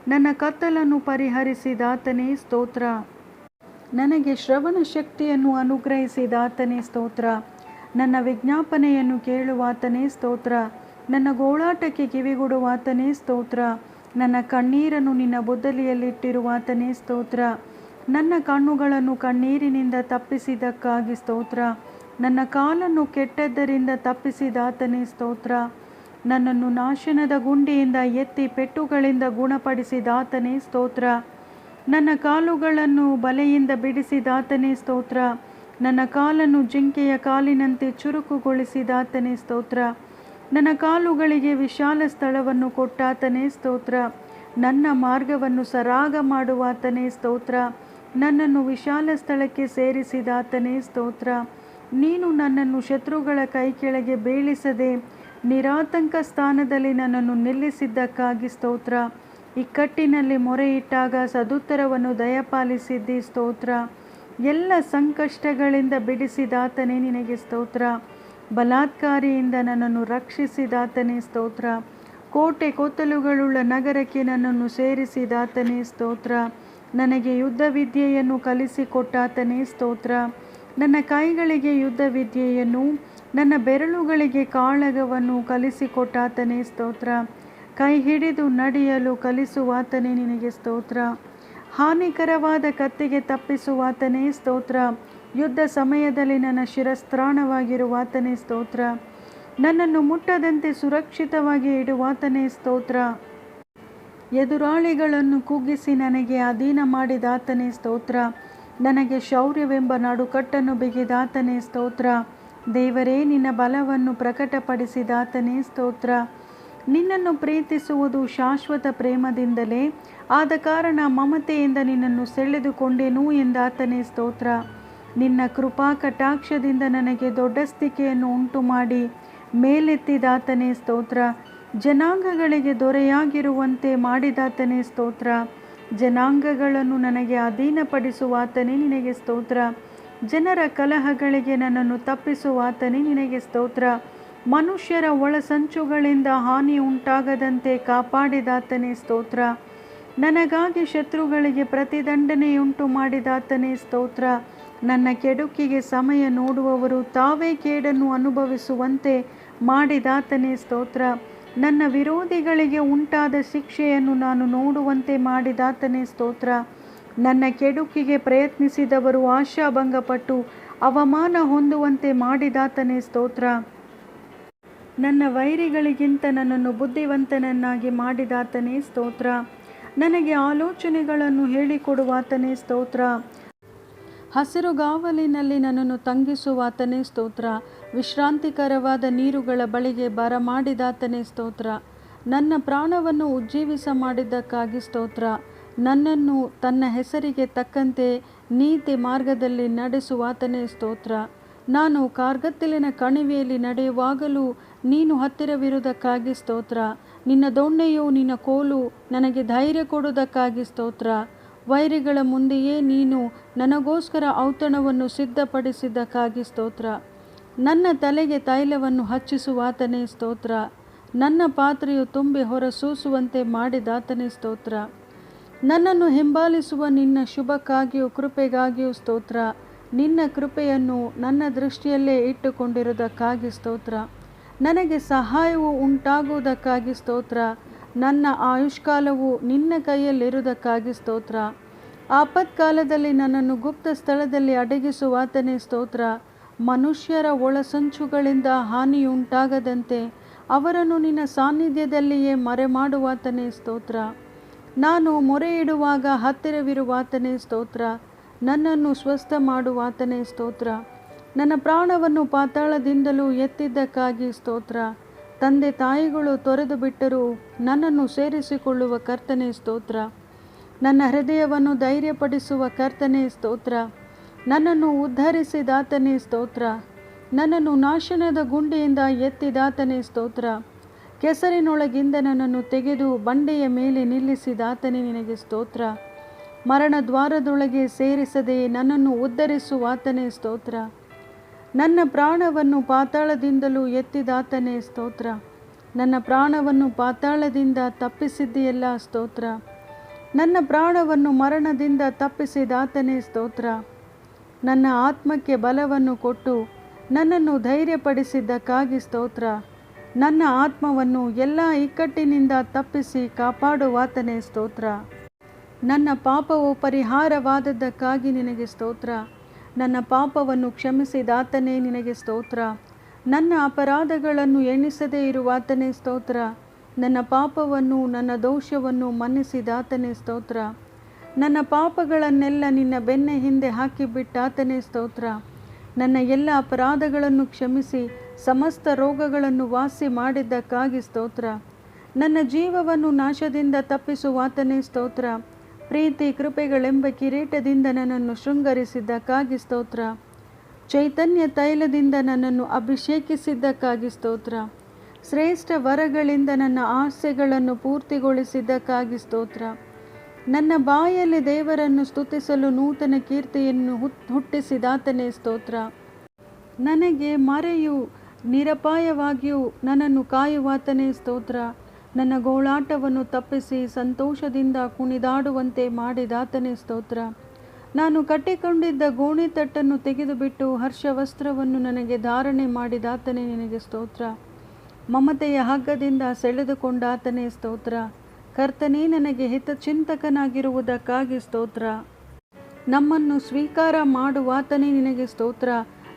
ನನ್ನ ಕತ್ತಲನ್ನು ಪರಿಹರಿಸಿದಾತನೇ ಸ್ತೋತ್ರ. ನನಗೆ ಶ್ರವಣ ಶಕ್ತಿಯನ್ನು ಅನುಗ್ರಹಿಸಿದಾತನೇ ಸ್ತೋತ್ರ. ನನ್ನ ವಿಜ್ಞಾಪನೆಯನ್ನು ಕೇಳುವಾತನೇ ಸ್ತೋತ್ರ. ನನ್ನ ಗೋಳಾಟಕ್ಕೆ ಕಿವಿಗೊಡುವಾತನೇ ಸ್ತೋತ್ರ. ನನ್ನ ಕಣ್ಣೀರನ್ನು ನಿನ್ನ ಬುದ್ದಲಿಯಲ್ಲಿಟ್ಟಿರುವಾತನೇ ಸ್ತೋತ್ರ. ನನ್ನ ಕಣ್ಣುಗಳನ್ನು ಕಣ್ಣೀರಿನಿಂದ ತಪ್ಪಿಸಿದ್ದಕ್ಕಾಗಿ ಸ್ತೋತ್ರ. ನನ್ನ ಕಾಲನ್ನು ಕೆಟ್ಟದ್ದರಿಂದ ತಪ್ಪಿಸಿದಾತನೇ ಸ್ತೋತ್ರ. ನನ್ನನ್ನು ನಾಶನದ ಗುಂಡಿಯಿಂದ ಎತ್ತಿ ಪೆಟ್ಟುಗಳಿಂದ ಗುಣಪಡಿಸಿದಾತನೇ ಸ್ತೋತ್ರ. ನನ್ನ ಕಾಲುಗಳನ್ನು ಬಲೆಯಿಂದ ಬಿಡಿಸಿದಾತನೇ ಸ್ತೋತ್ರ. ನನ್ನ ಕಾಲನ್ನು ಜಿಂಕೆಯ ಕಾಲಿನಂತೆ ಚುರುಕುಗೊಳಿಸಿದಾತನೇ ಸ್ತೋತ್ರ. ನನ್ನ ಕಾಲುಗಳಿಗೆ ವಿಶಾಲ ಸ್ಥಳವನ್ನು ಕೊಟ್ಟಾತನೇ ಸ್ತೋತ್ರ. ನನ್ನ ಮಾರ್ಗವನ್ನು ಸರಾಗ ಮಾಡುವಾತನೇ ಸ್ತೋತ್ರ. ನನ್ನನ್ನು ವಿಶಾಲ ಸ್ಥಳಕ್ಕೆ ಸೇರಿಸಿದಾತನೇ ಸ್ತೋತ್ರ. ನೀನು ನನ್ನನ್ನು ಶತ್ರುಗಳ ಕೈ ಕೆಳಗೆ ಬೀಳಿಸದೆ ನಿರಾತಂಕ ಸ್ಥಾನದಲ್ಲಿ ನನ್ನನ್ನು ನಿಲ್ಲಿಸಿದ್ದಕ್ಕಾಗಿ ಸ್ತೋತ್ರ. ಇಕ್ಕಟ್ಟಿನಲ್ಲಿ ಮೊರೆಯಿಟ್ಟಾಗ ಸದುತ್ತರವನ್ನು ದಯಪಾಲಿಸಿದ್ದಿ ಸ್ತೋತ್ರ. ಎಲ್ಲ ಸಂಕಷ್ಟಗಳಿಂದ ಬಿಡಿಸಿದಾತನೇ ನಿನಗೆ ಸ್ತೋತ್ರ. ಬಲಾತ್ಕಾರಿಯಿಂದ ನನ್ನನ್ನು ರಕ್ಷಿಸಿದಾತನೇ ಸ್ತೋತ್ರ. ಕೋಟೆ ಕೊತ್ತಲುಗಳುಳ್ಳ ನಗರಕ್ಕೆ ನನ್ನನ್ನು ಸೇರಿಸಿದಾತನೇ ಸ್ತೋತ್ರ. ನನಗೆ ಯುದ್ಧ ವಿದ್ಯೆಯನ್ನು ಕಲಿಸಿಕೊಟ್ಟಾತನೇ ಸ್ತೋತ್ರ. ನನ್ನ ಕೈಗಳಿಗೆ ಯುದ್ಧ ವಿದ್ಯೆಯನ್ನು, ನನ್ನ ಬೆರಳುಗಳಿಗೆ ಕಾಳಗವನ್ನು ಕಲಿಸಿಕೊಟ್ಟಾತನೇ ಸ್ತೋತ್ರ. ಕೈ ಹಿಡಿದು ನಡೆಯಲು ಕಲಿಸುವಾತನೇ ನಿನಗೆ ಸ್ತೋತ್ರ. ಹಾನಿಕರವಾದ ಕತ್ತಿಗೆ ತಪ್ಪಿಸುವಾತನೇ ಸ್ತೋತ್ರ. ಯುದ್ಧ ಸಮಯದಲ್ಲಿ ನನ್ನ ಶಿರಸ್ತ್ರಾಣವಾಗಿರುವಾತನೇ ಸ್ತೋತ್ರ. ನನ್ನನ್ನು ಮುಟ್ಟದಂತೆ ಸುರಕ್ಷಿತವಾಗಿ ಇಡುವಾತನೇ ಸ್ತೋತ್ರ. ಎದುರಾಳಿಗಳನ್ನು ಕುಗ್ಗಿಸಿ ನನಗೆ ಅಧೀನ ಮಾಡಿದಾತನೇ ಸ್ತೋತ್ರ. ನನಗೆ ಶೌರ್ಯವೆಂಬ ನಡುಕಟ್ಟನ್ನು ಬಿಗಿದಾತನೇ ಸ್ತೋತ್ರ. ದೇವರೇ, ನಿನ್ನ ಬಲವನ್ನು ಪ್ರಕಟಪಡಿಸಿದಾತನೇ ಸ್ತೋತ್ರ. ನಿನ್ನನ್ನು ಪ್ರೀತಿಸುವುದು ಶಾಶ್ವತ ಪ್ರೇಮದಿಂದಲೇ, ಆದ ಕಾರಣ ಮಮತೆಯಿಂದ ನಿನ್ನನ್ನು ಸೆಳೆದುಕೊಂಡೆನು ಎಂದಾತನೇ ಸ್ತೋತ್ರ. ನಿನ್ನ ಕೃಪಾ ಕಟಾಕ್ಷದಿಂದ ನನಗೆ ದೊಡ್ಡಸ್ತಿಕೆಯನ್ನು ಉಂಟು ಮಾಡಿ ಮೇಲೆತ್ತಿದಾತನೇ ಸ್ತೋತ್ರ. ಜನಾಂಗಗಳಿಗೆ ದೊರೆಯಾಗಿರುವಂತೆ ಮಾಡಿದಾತನೇ ಸ್ತೋತ್ರ. ಜನಾಂಗಗಳನ್ನು ನನಗೆ ಅಧೀನಪಡಿಸುವಾತನೇ ನಿನಗೆ ಸ್ತೋತ್ರ. ಜನರ ಕಲಹಗಳಿಗೆ ನನ್ನನ್ನು ತಪ್ಪಿಸುವಾತನೇ ನಿನಗೆ ಸ್ತೋತ್ರ. ಮನುಷ್ಯರ ಒಳಸಂಚುಗಳಿಂದ ಹಾನಿ ಉಂಟಾಗದಂತೆ ಕಾಪಾಡಿದಾತನೇ ಸ್ತೋತ್ರ. ನನಗಾಗಿ ಶತ್ರುಗಳಿಗೆ ಪ್ರತಿದಂಡನೆಯುಂಟು ಮಾಡಿದಾತನೇ ಸ್ತೋತ್ರ. ನನ್ನ ಕೆಡುಕಿಗೆ ಸಮಯ ನೋಡುವವರು ತಾವೇ ಕೇಡನ್ನು ಅನುಭವಿಸುವಂತೆ ಮಾಡಿದಾತನೇ ಸ್ತೋತ್ರ. ನನ್ನ ವಿರೋಧಿಗಳಿಗೆ ಉಂಟಾದ ಶಿಕ್ಷೆಯನ್ನು ನಾನು ನೋಡುವಂತೆ ಮಾಡಿದಾತನೇ ಸ್ತೋತ್ರ. ನನ್ನ ಕೆಡುಕಿಗೆ ಪ್ರಯತ್ನಿಸಿದವರು ಆಶಾಭಂಗಪಟ್ಟು ಅವಮಾನ ಹೊಂದುವಂತೆ ಮಾಡಿದಾತನೇ ಸ್ತೋತ್ರ. ನನ್ನ ವೈರಿಗಳಿಗಿಂತ ನನ್ನನ್ನು ಬುದ್ಧಿವಂತನನ್ನಾಗಿ ಮಾಡಿದಾತನೇ ಸ್ತೋತ್ರ. ನನಗೆ ಆಲೋಚನೆಗಳನ್ನು ಹೇಳಿಕೊಡುವಾತನೇ ಸ್ತೋತ್ರ. ಹಸಿರುಗಾವಲಿನಲ್ಲಿ ನನ್ನನ್ನು ತಂಗಿಸುವಾತನೇ ಸ್ತೋತ್ರ. ವಿಶ್ರಾಂತಿಕರವಾದ ನೀರುಗಳ ಬಳಿಗೆ ಬರಮಾಡಿದಾತನೇ ಸ್ತೋತ್ರ. ನನ್ನ ಪ್ರಾಣವನ್ನು ಉಜ್ಜೀವಿಸ ಮಾಡಿದ್ದಕ್ಕಾಗಿ ಸ್ತೋತ್ರ. ನನ್ನನ್ನು ತನ್ನ ಹೆಸರಿಗೆ ತಕ್ಕಂತೆ ನೀತಿ ಮಾರ್ಗದಲ್ಲಿ ನಡೆಸುವಾತನೇ ಸ್ತೋತ್ರ. ನಾನು ಕಾರ್ಗತ್ತಲಿನ ಕಣಿವೆಯಲ್ಲಿ ನಡೆಯುವಾಗಲೂ ನೀನು ಹತ್ತಿರವಿರುವುದಕ್ಕಾಗಿ ಸ್ತೋತ್ರ. ನಿನ್ನ ದೊಣ್ಣೆಯು, ನಿನ್ನ ಕೋಲು ನನಗೆ ಧೈರ್ಯ ಕೊಡುವುದಕ್ಕಾಗಿ ಸ್ತೋತ್ರ. ವೈರಿಗಳ ಮುಂದೆಯೇ ನೀನು ನನಗೋಸ್ಕರ ಔತಣವನ್ನು ಸಿದ್ಧಪಡಿಸಿದ್ದಕ್ಕಾಗಿ ಸ್ತೋತ್ರ. ನನ್ನ ತಲೆಗೆ ತೈಲವನ್ನು ಹಚ್ಚಿಸುವಾತನೇ ಸ್ತೋತ್ರ. ನನ್ನ ಪಾತ್ರೆಯು ತುಂಬಿ ಹೊರಸೂಸುವಂತೆ ಮಾಡಿದಾತನೇ ಸ್ತೋತ್ರ. ನನ್ನನ್ನು ಹಿಂಬಾಲಿಸುವ ನಿನ್ನ ಶುಭಕ್ಕಾಗಿಯೂ ಕೃಪೆಗಾಗಿಯೂ ಸ್ತೋತ್ರ. ನಿನ್ನ ಕೃಪೆಯನ್ನು ನನ್ನ ದೃಷ್ಟಿಯಲ್ಲೇ ಇಟ್ಟುಕೊಂಡಿರುವುದಕ್ಕಾಗಿ ಸ್ತೋತ್ರ. ನನಗೆ ಸಹಾಯವು ಉಂಟಾಗುವುದಕ್ಕಾಗಿ ಸ್ತೋತ್ರ. ನನ್ನ ಆಯುಷ್ಕಾಲವು ನಿನ್ನ ಕೈಯಲ್ಲಿರುವುದಕ್ಕಾಗಿ ಸ್ತೋತ್ರ. ಆಪತ್ಕಾಲದಲ್ಲಿ ನನ್ನನ್ನು ಗುಪ್ತ ಸ್ಥಳದಲ್ಲಿ ಅಡಗಿಸುವಾತನೇ ಸ್ತೋತ್ರ. ಮನುಷ್ಯರ ಒಳಸಂಚುಗಳಿಂದ ಹಾನಿಯುಂಟಾಗದಂತೆ ಅವರನ್ನು ನಿನ್ನ ಸಾನ್ನಿಧ್ಯದಲ್ಲಿಯೇ ಮರೆಮಾಡುವಾತನೇ ಸ್ತೋತ್ರ. ನಾನು ಮೊರೆಯಿಡುವಾಗ ಹತ್ತಿರವಿರುವಾತನೇ ಸ್ತೋತ್ರ. ನನ್ನನ್ನು ಸ್ವಸ್ಥ ಮಾಡುವಾತನೇ ಸ್ತೋತ್ರ. ನನ್ನ ಪ್ರಾಣವನ್ನು ಪಾತಾಳದಿಂದಲೂ ಎತ್ತಿದ್ದಕ್ಕಾಗಿ ಸ್ತೋತ್ರ. ತಂದೆ ತಾಯಿಗಳು ತೊರೆದು ಬಿಟ್ಟರೂ ನನ್ನನ್ನು ಸೇರಿಸಿಕೊಳ್ಳುವ ಕರ್ತನೇ ಸ್ತೋತ್ರ. ನನ್ನ ಹೃದಯವನ್ನು ಧೈರ್ಯಪಡಿಸುವ ಕರ್ತನೇ ಸ್ತೋತ್ರ. ನನ್ನನ್ನು ಉದ್ಧರಿಸಿದಾತನೇ ಸ್ತೋತ್ರ. ನನ್ನನ್ನು ನಾಶನದ ಗುಂಡಿಯಿಂದ ಎತ್ತಿದಾತನೇ ಸ್ತೋತ್ರ. ಕೆಸರಿನೊಳಗಿಂದ ನನ್ನನ್ನು ತೆಗೆದು ಬಂಡೆಯ ಮೇಲೆ ನಿಲ್ಲಿಸಿದಾತನೇ ನಿನಗೆ ಸ್ತೋತ್ರ. ಮರಣ ದ್ವಾರದೊಳಗೆ ಸೇರಿಸದೆ ನನ್ನನ್ನು ಉದ್ಧರಿಸುವಾತನೇ ಸ್ತೋತ್ರ. ನನ್ನ ಪ್ರಾಣವನ್ನು ಪಾತಾಳದಿಂದಲೂ ಎತ್ತಿದಾತನೇ ಸ್ತೋತ್ರ. ನನ್ನ ಪ್ರಾಣವನ್ನು ಪಾತಾಳದಿಂದ ತಪ್ಪಿಸಿದ್ದೀಯಲ್ಲ ಸ್ತೋತ್ರ. ನನ್ನ ಪ್ರಾಣವನ್ನು ಮರಣದಿಂದ ತಪ್ಪಿಸಿದಾತನೇ ಸ್ತೋತ್ರ. ನನ್ನ ಆತ್ಮಕ್ಕೆ ಬಲವನ್ನು ಕೊಟ್ಟು ನನ್ನನ್ನು ಧೈರ್ಯಪಡಿಸಿದ್ದಕ್ಕಾಗಿ ಸ್ತೋತ್ರ. ನನ್ನ ಆತ್ಮವನ್ನು ಎಲ್ಲ ಇಕ್ಕಟ್ಟಿನಿಂದ ತಪ್ಪಿಸಿ ಕಾಪಾಡುವಾತನೇ ಸ್ತೋತ್ರ. ನನ್ನ ಪಾಪವು ಪರಿಹಾರವಾದದ್ದಕ್ಕಾಗಿ ನಿನಗೆ ಸ್ತೋತ್ರ. ನನ್ನ ಪಾಪವನ್ನು ಕ್ಷಮಿಸಿದಾತನೇ ನಿನಗೆ ಸ್ತೋತ್ರ. ನನ್ನ ಅಪರಾಧಗಳನ್ನು ಎಣಿಸದೇ ಇರುವಾತನೇ ಸ್ತೋತ್ರ. ನನ್ನ ಪಾಪವನ್ನು ನನ್ನ ದೋಷವನ್ನು ಮನ್ನಿಸಿದಾತನೇ ಸ್ತೋತ್ರ. ನನ್ನ ಪಾಪಗಳನ್ನೆಲ್ಲ ನಿನ್ನ ಬೆನ್ನ ಹಿಂದೆ ಹಾಕಿಬಿಟ್ಟಾತನೇ ಸ್ತೋತ್ರ. ನನ್ನ ಎಲ್ಲ ಅಪರಾಧಗಳನ್ನು ಕ್ಷಮಿಸಿ ಸಮಸ್ತ ರೋಗಗಳನ್ನು ವಾಸಿ ಮಾಡಿದ್ದಕ್ಕಾಗಿ ಸ್ತೋತ್ರ. ನನ್ನ ಜೀವವನ್ನು ನಾಶದಿಂದ ತಪ್ಪಿಸುವಾತನೇ ಸ್ತೋತ್ರ. ಪ್ರೀತಿ ಕೃಪೆಗಳೆಂಬ ಕಿರೀಟದಿಂದ ನನ್ನನ್ನು ಶೃಂಗರಿಸಿದ್ದಕ್ಕಾಗಿ ಸ್ತೋತ್ರ. ಚೈತನ್ಯ ತೈಲದಿಂದ ನನ್ನನ್ನು ಅಭಿಷೇಕಿಸಿದ್ದಕ್ಕಾಗಿ ಸ್ತೋತ್ರ. ಶ್ರೇಷ್ಠ ವರಗಳಿಂದ ನನ್ನ ಆಸೆಗಳನ್ನು ಪೂರ್ತಿಗೊಳಿಸಿದ್ದಕ್ಕಾಗಿ ಸ್ತೋತ್ರ. ನನ್ನ ಬಾಯಲ್ಲಿ ದೇವರನ್ನು ಸ್ತುತಿಸಲು ನೂತನ ಕೀರ್ತಿಯನ್ನು ಹುಟ್ಟಿಸಿದಾತನೇ ಸ್ತೋತ್ರ. ನನಗೆ ಮರೆಯು ನಿರಪಾಯವಾಗಿಯೂ ನನ್ನನ್ನು ಕಾಯುವಾತನೇ ಸ್ತೋತ್ರ. ನನ್ನ ಗೋಳಾಟವನ್ನು ತಪ್ಪಿಸಿ ಸಂತೋಷದಿಂದ ಕುಣಿದಾಡುವಂತೆ ಮಾಡಿದಾತನೇ ಸ್ತೋತ್ರ. ನಾನು ಕಟ್ಟಿಕೊಂಡಿದ್ದ ಗೋಣಿತಟ್ಟನ್ನು ತೆಗೆದುಬಿಟ್ಟು ಹರ್ಷವಸ್ತ್ರವನ್ನು ನನಗೆ ಧಾರಣೆ ಮಾಡಿದಾತನೇ ನಿನಗೆ ಸ್ತೋತ್ರ. ಮಮತೆಯ ಹಗ್ಗದಿಂದ ಸೆಳೆದುಕೊಂಡಾತನೇ ಸ್ತೋತ್ರ. ಕರ್ತನೇ ನನಗೆ ಹಿತಚಿಂತಕನಾಗಿರುವುದಕ್ಕಾಗಿ ಸ್ತೋತ್ರ. ನಮ್ಮನ್ನು ಸ್ವೀಕಾರ ಮಾಡುವಾತನೇ ನಿನಗೆ ಸ್ತೋತ್ರ.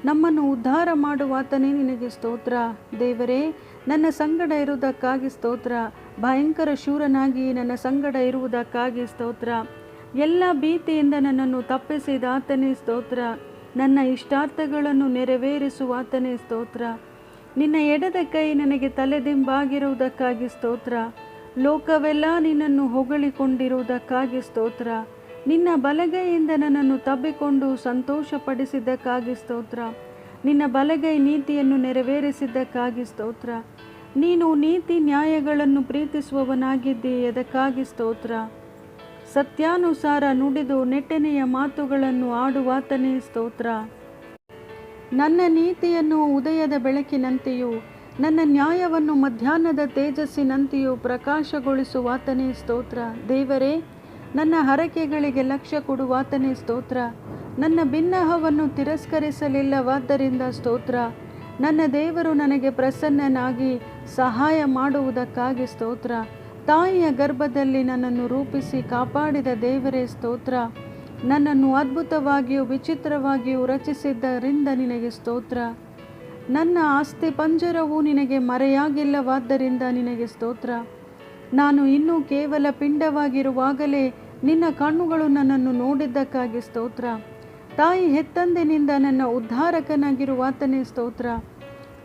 ನಮ್ಮನ್ನು ಉದ್ಧಾರ ಮಾಡುವಾತನೇ ನಿನಗೆ ಸ್ತೋತ್ರ. ದೇವರೇ, ನನ್ನ ಸಂಗಡ ಇರುವುದಕ್ಕಾಗಿ ಸ್ತೋತ್ರ. ಭಯಂಕರ ಶೂರನಾಗಿ ನನ್ನ ಸಂಗಡ ಇರುವುದಕ್ಕಾಗಿ ಸ್ತೋತ್ರ. ಎಲ್ಲ ಭೀತಿಯಿಂದ ನನ್ನನ್ನು ತಪ್ಪಿಸಿದಾತನೇ ಸ್ತೋತ್ರ. ನನ್ನ ಇಷ್ಟಾರ್ಥಗಳನ್ನು ನೆರವೇರಿಸುವಾತನೇ ಸ್ತೋತ್ರ. ನಿನ್ನ ಎಡದ ಕೈ ನನಗೆ ತಲೆದಿಂಬಾಗಿರುವುದಕ್ಕಾಗಿ ಸ್ತೋತ್ರ. ಲೋಕವೆಲ್ಲ ನಿನ್ನನ್ನು ಹೊಗಳಿಕೊಂಡಿರುವುದಕ್ಕಾಗಿ ಸ್ತೋತ್ರ. ನಿನ್ನ ಬಲಗೈಯಿಂದ ನನ್ನನ್ನು ತಬ್ಬಿಕೊಂಡು ಸಂತೋಷಪಡಿಸಿದ್ದಕ್ಕಾಗಿ ಸ್ತೋತ್ರ. ನಿನ್ನ ಬಲಗೈ ನೀತಿಯನ್ನು ನೆರವೇರಿಸಿದ್ದಕ್ಕಾಗಿ ಸ್ತೋತ್ರ. ನೀನು ನೀತಿ ನ್ಯಾಯಗಳನ್ನು ಪ್ರೀತಿಸುವವನಾಗಿದ್ದೀ, ಅದಕ್ಕಾಗಿ ಸ್ತೋತ್ರ. ಸತ್ಯಾನುಸಾರ ನುಡಿದು ನೆಟ್ಟನೆಯ ಮಾತುಗಳನ್ನು ಆಡುವಾತನೇ ಸ್ತೋತ್ರ. ನನ್ನ ನೀತಿಯನ್ನು ಉದಯದ ಬೆಳಕಿನಂತೆಯೂ ನನ್ನ ನ್ಯಾಯವನ್ನು ಮಧ್ಯಾಹ್ನದ ತೇಜಸ್ಸಿನಂತೆಯೂ ಪ್ರಕಾಶಗೊಳಿಸುವಾತನೇ ಸ್ತೋತ್ರ. ದೇವರೇ, ನನ್ನ ಹರಕೆಗಳಿಗೆ ಲಕ್ಷ್ಯ ಕೊಡುವಾತನೇ ಸ್ತೋತ್ರ. ನನ್ನ ಬಿನ್ನಹವನ್ನು ತಿರಸ್ಕರಿಸಲಿಲ್ಲವಾದ್ದರಿಂದ ಸ್ತೋತ್ರ. ನನ್ನ ದೇವರು ನನಗೆ ಪ್ರಸನ್ನನಾಗಿ ಸಹಾಯ ಮಾಡುವುದಕ್ಕಾಗಿ ಸ್ತೋತ್ರ. ತಾಯಿಯ ಗರ್ಭದಲ್ಲಿ ನನ್ನನ್ನು ರೂಪಿಸಿ ಕಾಪಾಡಿದ ದೇವರೇ ಸ್ತೋತ್ರ. ನನ್ನನ್ನು ಅದ್ಭುತವಾಗಿಯೂ ವಿಚಿತ್ರವಾಗಿಯೂ ರಚಿಸಿದ್ದರಿಂದ ನಿನಗೆ ಸ್ತೋತ್ರ. ನನ್ನ ಆಸ್ತಿ ಪಂಜರವು ನಿನಗೆ ಮರೆಯಾಗಿಲ್ಲವಾದ್ದರಿಂದ ನಿನಗೆ ಸ್ತೋತ್ರ. ನಾನು ಇನ್ನೂ ಕೇವಲ ಪಿಂಡವಾಗಿರುವಾಗಲೇ ನಿನ್ನ ಕಣ್ಣುಗಳು ನನ್ನನ್ನು ನೋಡಿದ್ದಕ್ಕಾಗಿ ಸ್ತೋತ್ರ. ತಾಯಿ ಹೆತ್ತಂದಿನಿಂದ ನನ್ನ ಉದ್ಧಾರಕನಾಗಿರುವಾತನೇ ಸ್ತೋತ್ರ.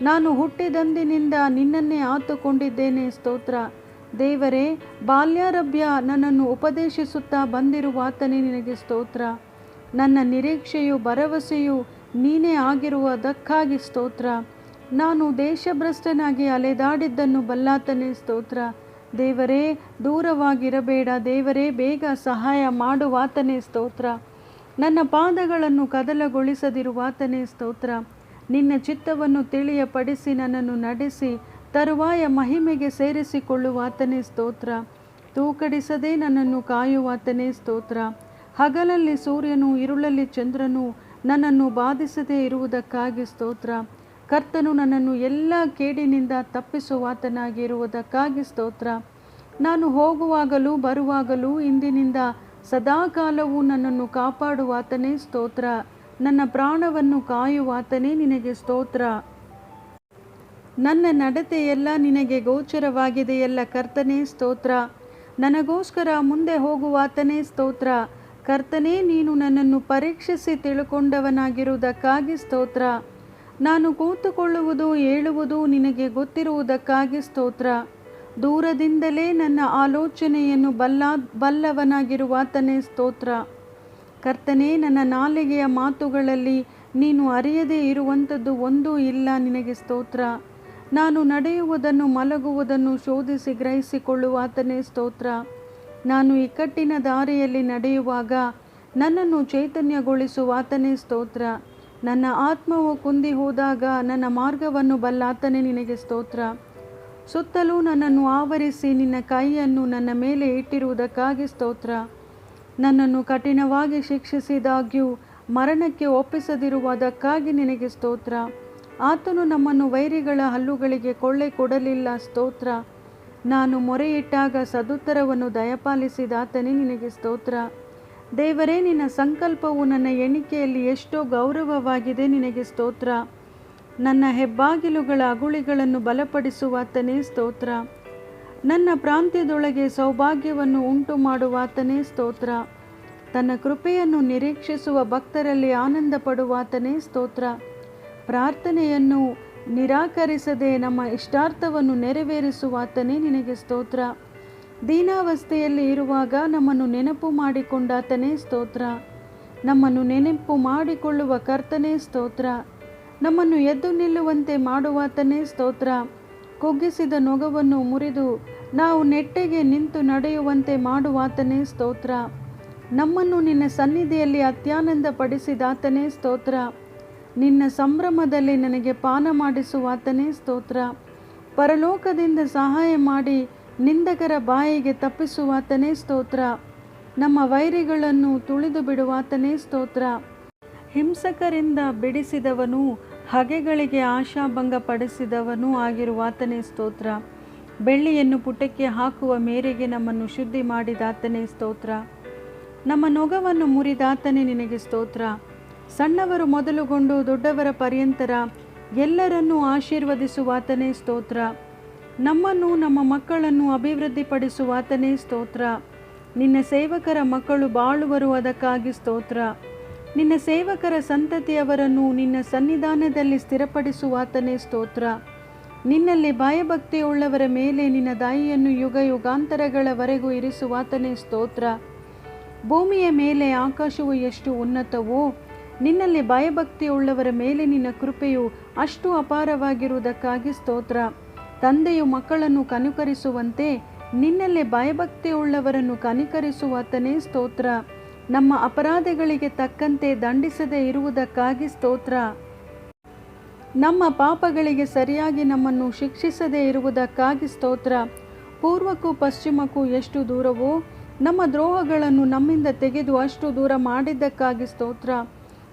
ನಾನು ಹುಟ್ಟಿದಂದಿನಿಂದ ನಿನ್ನನ್ನೇ ಆತುಕೊಂಡಿದ್ದೇನೆ ಸ್ತೋತ್ರ. ದೇವರೇ, ಬಾಲ್ಯಾರಭ್ಯ ನನ್ನನ್ನು ಉಪದೇಶಿಸುತ್ತಾ ಬಂದಿರುವಾತನೇ ನಿನಗೆ ಸ್ತೋತ್ರ. ನನ್ನ ನಿರೀಕ್ಷೆಯು ಭರವಸೆಯು ನೀನೇ ಆಗಿರುವುದಕ್ಕಾಗಿ ಸ್ತೋತ್ರ. ನಾನು ದೇಶಭ್ರಷ್ಟನಾಗಿ ಅಲೆದಾಡಿದ್ದನ್ನು ಬಲ್ಲಾತನೇ ಸ್ತೋತ್ರ. ದೇವರೇ, ದೂರವಾಗಿರಬೇಡ. ದೇವರೇ, ಬೇಗ ಸಹಾಯ ಮಾಡುವಾತನೇ ಸ್ತೋತ್ರ. ನನ್ನ ಪಾದಗಳನ್ನು ಕದಲಗೊಳಿಸದಿರುವಾತನೇ ಸ್ತೋತ್ರ. ನಿನ್ನ ಚಿತ್ತವನ್ನು ತಿಳಿಯಪಡಿಸಿ ನನ್ನನ್ನು ನಡೆಸಿ ತರುವಾಯ ಮಹಿಮೆಗೆ ಸೇರಿಸಿಕೊಳ್ಳುವಾತನೇ ಸ್ತೋತ್ರ. ತೂಕಡಿಸದೆ ನನ್ನನ್ನು ಕಾಯುವಾತನೇ ಸ್ತೋತ್ರ. ಹಗಲಲ್ಲಿ ಸೂರ್ಯನು ಇರುಳಲ್ಲಿ ಚಂದ್ರನು ನನ್ನನ್ನು ಬಾಧಿಸದೇ ಇರುವುದಕ್ಕಾಗಿ ಸ್ತೋತ್ರ. ಕರ್ತನು ನನ್ನನ್ನು ಎಲ್ಲ ಕೇಡಿನಿಂದ ತಪ್ಪಿಸುವಾತನಾಗಿರುವುದಕ್ಕಾಗಿ ಸ್ತೋತ್ರ. ನಾನು ಹೋಗುವಾಗಲೂ ಬರುವಾಗಲೂ ಇಂದಿನಿಂದ ಸದಾಕಾಲವೂ ನನ್ನನ್ನು ಕಾಪಾಡುವಾತನೇ ಸ್ತೋತ್ರ. ನನ್ನ ಪ್ರಾಣವನ್ನು ಕಾಯುವಾತನೇ ನಿನಗೆ ಸ್ತೋತ್ರ. ನನ್ನ ನಡತೆಯೆಲ್ಲ ನಿನಗೆ ಗೋಚರವಾಗಿದೆಯಲ್ಲ ಕರ್ತನೇ ಸ್ತೋತ್ರ. ನನಗೋಸ್ಕರ ಮುಂದೆ ಹೋಗುವಾತನೇ ಸ್ತೋತ್ರ. ಕರ್ತನೇ, ನೀನು ನನ್ನನ್ನು ಪರೀಕ್ಷಿಸಿ ತಿಳುಕೊಂಡವನಾಗಿರುವುದಕ್ಕಾಗಿ ಸ್ತೋತ್ರ. ನಾನು ಕೂತುಕೊಳ್ಳುವುದು ಏಳುವುದು ನಿನಗೆ ಗೊತ್ತಿರುವುದಕ್ಕಾಗಿ ಸ್ತೋತ್ರ. ದೂರದಿಂದಲೇ ನನ್ನ ಆಲೋಚನೆಯನ್ನು ಬಲ್ಲವನಾಗಿರುವಾತನೇ ಸ್ತೋತ್ರ. ಕರ್ತನೇ, ನನ್ನ ನಾಲಿಗೆಯ ಮಾತುಗಳಲ್ಲಿ ನೀನು ಅರಿಯದೇ ಇರುವಂಥದ್ದು ಒಂದೂ ಇಲ್ಲ, ನಿನಗೆ ಸ್ತೋತ್ರ. ನಾನು ನಡೆಯುವುದನ್ನು ಮಲಗುವುದನ್ನು ಶೋಧಿಸಿ ಗ್ರಹಿಸಿಕೊಳ್ಳುವಾತನೇ ಸ್ತೋತ್ರ. ನಾನು ಇಕ್ಕಟ್ಟಿನ ದಾರಿಯಲ್ಲಿ ನಡೆಯುವಾಗ ನನ್ನನ್ನು ಚೈತನ್ಯಗೊಳಿಸುವಾತನೇ ಸ್ತೋತ್ರ. ನನ್ನ ಆತ್ಮವು ಕುಂದಿ ಹೋದಾಗ ನನ್ನ ಮಾರ್ಗವನ್ನು ಬಲ್ಲಾತನೇ ನಿನಗೆ ಸ್ತೋತ್ರ. ಸುತ್ತಲೂ ನನ್ನನ್ನು ಆವರಿಸಿ ನಿನ್ನ ಕೈಯನ್ನು ನನ್ನ ಮೇಲೆ ಇಟ್ಟಿರುವುದಕ್ಕಾಗಿ ಸ್ತೋತ್ರ. ನನ್ನನ್ನು ಕಠಿಣವಾಗಿ ಶಿಕ್ಷಿಸಿದಾಗ್ಯೂ ಮರಣಕ್ಕೆ ಒಪ್ಪಿಸದಿರುವುದಕ್ಕಾಗಿ ನಿನಗೆ ಸ್ತೋತ್ರ. ಆತನು ನಮ್ಮನ್ನು ವೈರಿಗಳ ಹಲ್ಲುಗಳಿಗೆ ಕೊಳ್ಳೆ ಕೊಡಲಿಲ್ಲ, ಸ್ತೋತ್ರ. ನಾನು ಮೊರೆಯಿಟ್ಟಾಗ ಸದುತ್ತರವನ್ನು ದಯಪಾಲಿಸಿದಾತನೇ ನಿನಗೆ ಸ್ತೋತ್ರ. ದೇವರೇ, ನಿನ್ನ ಸಂಕಲ್ಪವು ನನ್ನ ಎಣಿಕೆಯಲ್ಲಿ ಎಷ್ಟೋ ಗೌರವವಾಗಿದೆ, ನಿನಗೆ ಸ್ತೋತ್ರ. ನನ್ನ ಹೆಬ್ಬಾಗಿಲುಗಳ ಅಗುಳಿಗಳನ್ನು ಬಲಪಡಿಸುವಾತನೇ ಸ್ತೋತ್ರ. ನನ್ನ ಪ್ರಾಂತ್ಯದೊಳಗೆ ಸೌಭಾಗ್ಯವನ್ನು ಉಂಟು ಮಾಡುವಾತನೇ ಸ್ತೋತ್ರ. ತನ್ನ ಕೃಪೆಯನ್ನು ನಿರೀಕ್ಷಿಸುವ ಭಕ್ತರಲ್ಲಿ ಆನಂದ ಪಡುವಾತನೇ ಸ್ತೋತ್ರ. ಪ್ರಾರ್ಥನೆಯನ್ನು ನಿರಾಕರಿಸದೆ ನಮ್ಮ ಇಷ್ಟಾರ್ಥವನ್ನು ನೆರವೇರಿಸುವಾತನೇ ನಿನಗೆ ಸ್ತೋತ್ರ. ದೀನಾವಸ್ಥೆಯಲ್ಲಿ ಇರುವಾಗ ನಮ್ಮನ್ನು ನೆನಪು ಮಾಡಿಕೊಂಡಾತನೇ ಸ್ತೋತ್ರ. ನಮ್ಮನ್ನು ನೆನಪು ಮಾಡಿಕೊಳ್ಳುವ ಕರ್ತನೇ ಸ್ತೋತ್ರ. ನಮ್ಮನ್ನು ಎದ್ದು ನಿಲ್ಲುವಂತೆ ಮಾಡುವಾತನೇ ಸ್ತೋತ್ರ. ಕುಗ್ಗಿಸಿದ ನೊಗವನ್ನು ಮುರಿದು ನಾವು ನೆಟ್ಟಗೆ ನಿಂತು ನಡೆಯುವಂತೆ ಮಾಡುವಾತನೇ ಸ್ತೋತ್ರ. ನಮ್ಮನ್ನು ನಿನ್ನ ಸನ್ನಿಧಿಯಲ್ಲಿ ಅತ್ಯಾನಂದ ಪಡಿಸಿದಾತನೇ ಸ್ತೋತ್ರ. ನಿನ್ನ ಸಂಭ್ರಮದಲ್ಲಿ ನನಗೆ ಪಾನ ಮಾಡಿಸುವಾತನೇ ಸ್ತೋತ್ರ. ಪರಲೋಕದಿಂದ ಸಹಾಯ ಮಾಡಿ ನಿಂದಕರ ಬಾಯಿಗೆ ತಪ್ಪಿಸುವಾತನೇ ಸ್ತೋತ್ರ. ನಮ್ಮ ವೈರಿಗಳನ್ನು ತುಳಿದು ಬಿಡುವಾತನೇ ಸ್ತೋತ್ರ. ಹಿಂಸಕರಿಂದ ಬಿಡಿಸಿದವನು, ಹಗೆಗಳಿಗೆ ಆಶಾಭಂಗ ಪಡಿಸಿದವನೂ ಆಗಿರುವಾತನೇ ಸ್ತೋತ್ರ. ಬೆಳ್ಳಿಯನ್ನು ಪುಟಕ್ಕೆ ಹಾಕುವ ಮೇರೆಗೆ ನಮ್ಮನ್ನು ಶುದ್ಧಿ ಮಾಡಿದಾತನೇ ಸ್ತೋತ್ರ. ನಮ್ಮ ನೊಗವನ್ನು ಮುರಿದಾತನೇ ನಿನಗೆ ಸ್ತೋತ್ರ. ಸಣ್ಣವರು ಮೊದಲುಗೊಂಡು ದೊಡ್ಡವರ ಪರ್ಯಂತರ ಎಲ್ಲರನ್ನೂ ಆಶೀರ್ವದಿಸುವಾತನೇ ಸ್ತೋತ್ರ. ನಮ್ಮನ್ನು ನಮ್ಮ ಮಕ್ಕಳನ್ನು ಅಭಿವೃದ್ಧಿಪಡಿಸುವಾತನೇ ಸ್ತೋತ್ರ. ನಿನ್ನ ಸೇವಕರ ಮಕ್ಕಳು ಬಾಳುವರು, ಅದಕ್ಕಾಗಿ ಸ್ತೋತ್ರ. ನಿನ್ನ ಸೇವಕರ ಸಂತತಿಯವರನ್ನು ನಿನ್ನ ಸನ್ನಿಧಾನದಲ್ಲಿ ಸ್ಥಿರಪಡಿಸುವಾತನೇ ಸ್ತೋತ್ರ. ನಿನ್ನಲ್ಲಿ ಭಯಭಕ್ತಿಯುಳ್ಳವರ ಮೇಲೆ ನಿನ್ನ ದಯೆಯನ್ನು ಯುಗ ಯುಗಾಂತರಗಳವರೆಗೂ ಇರಿಸುವಾತನೇ ಸ್ತೋತ್ರ. ಭೂಮಿಯ ಮೇಲೆ ಆಕಾಶವು ಎಷ್ಟು ಉನ್ನತವೋ, ನಿನ್ನಲ್ಲಿ ಭಯಭಕ್ತಿಯುಳ್ಳವರ ಮೇಲೆ ನಿನ್ನ ಕೃಪೆಯು ಅಷ್ಟು ಅಪಾರವಾಗಿರುವುದಕ್ಕಾಗಿ ಸ್ತೋತ್ರ. ತಂದೆಯು ಮಕ್ಕಳನ್ನು ಕನಿಕರಿಸುವಂತೆ ನಿನ್ನಲ್ಲಿ ಭಯಭಕ್ತಿಯುಳ್ಳವರನ್ನು ಕನಿಕರಿಸುವಾತನೇ ಸ್ತೋತ್ರ. ನಮ್ಮ ಅಪರಾಧಗಳಿಗೆ ತಕ್ಕಂತೆ ದಂಡಿಸದೇ ಇರುವುದಕ್ಕಾಗಿ ಸ್ತೋತ್ರ. ನಮ್ಮ ಪಾಪಗಳಿಗೆ ಸರಿಯಾಗಿ ನಮ್ಮನ್ನು ಶಿಕ್ಷಿಸದೇ ಇರುವುದಕ್ಕಾಗಿ ಸ್ತೋತ್ರ. ಪೂರ್ವಕ್ಕೂ ಪಶ್ಚಿಮಕ್ಕೂ ಎಷ್ಟು ದೂರವೋ, ನಮ್ಮ ದ್ರೋಹಗಳನ್ನು ನಮ್ಮಿಂದ ತೆಗೆದು ಅಷ್ಟು ದೂರ ಮಾಡಿದ್ದಕ್ಕಾಗಿ ಸ್ತೋತ್ರ.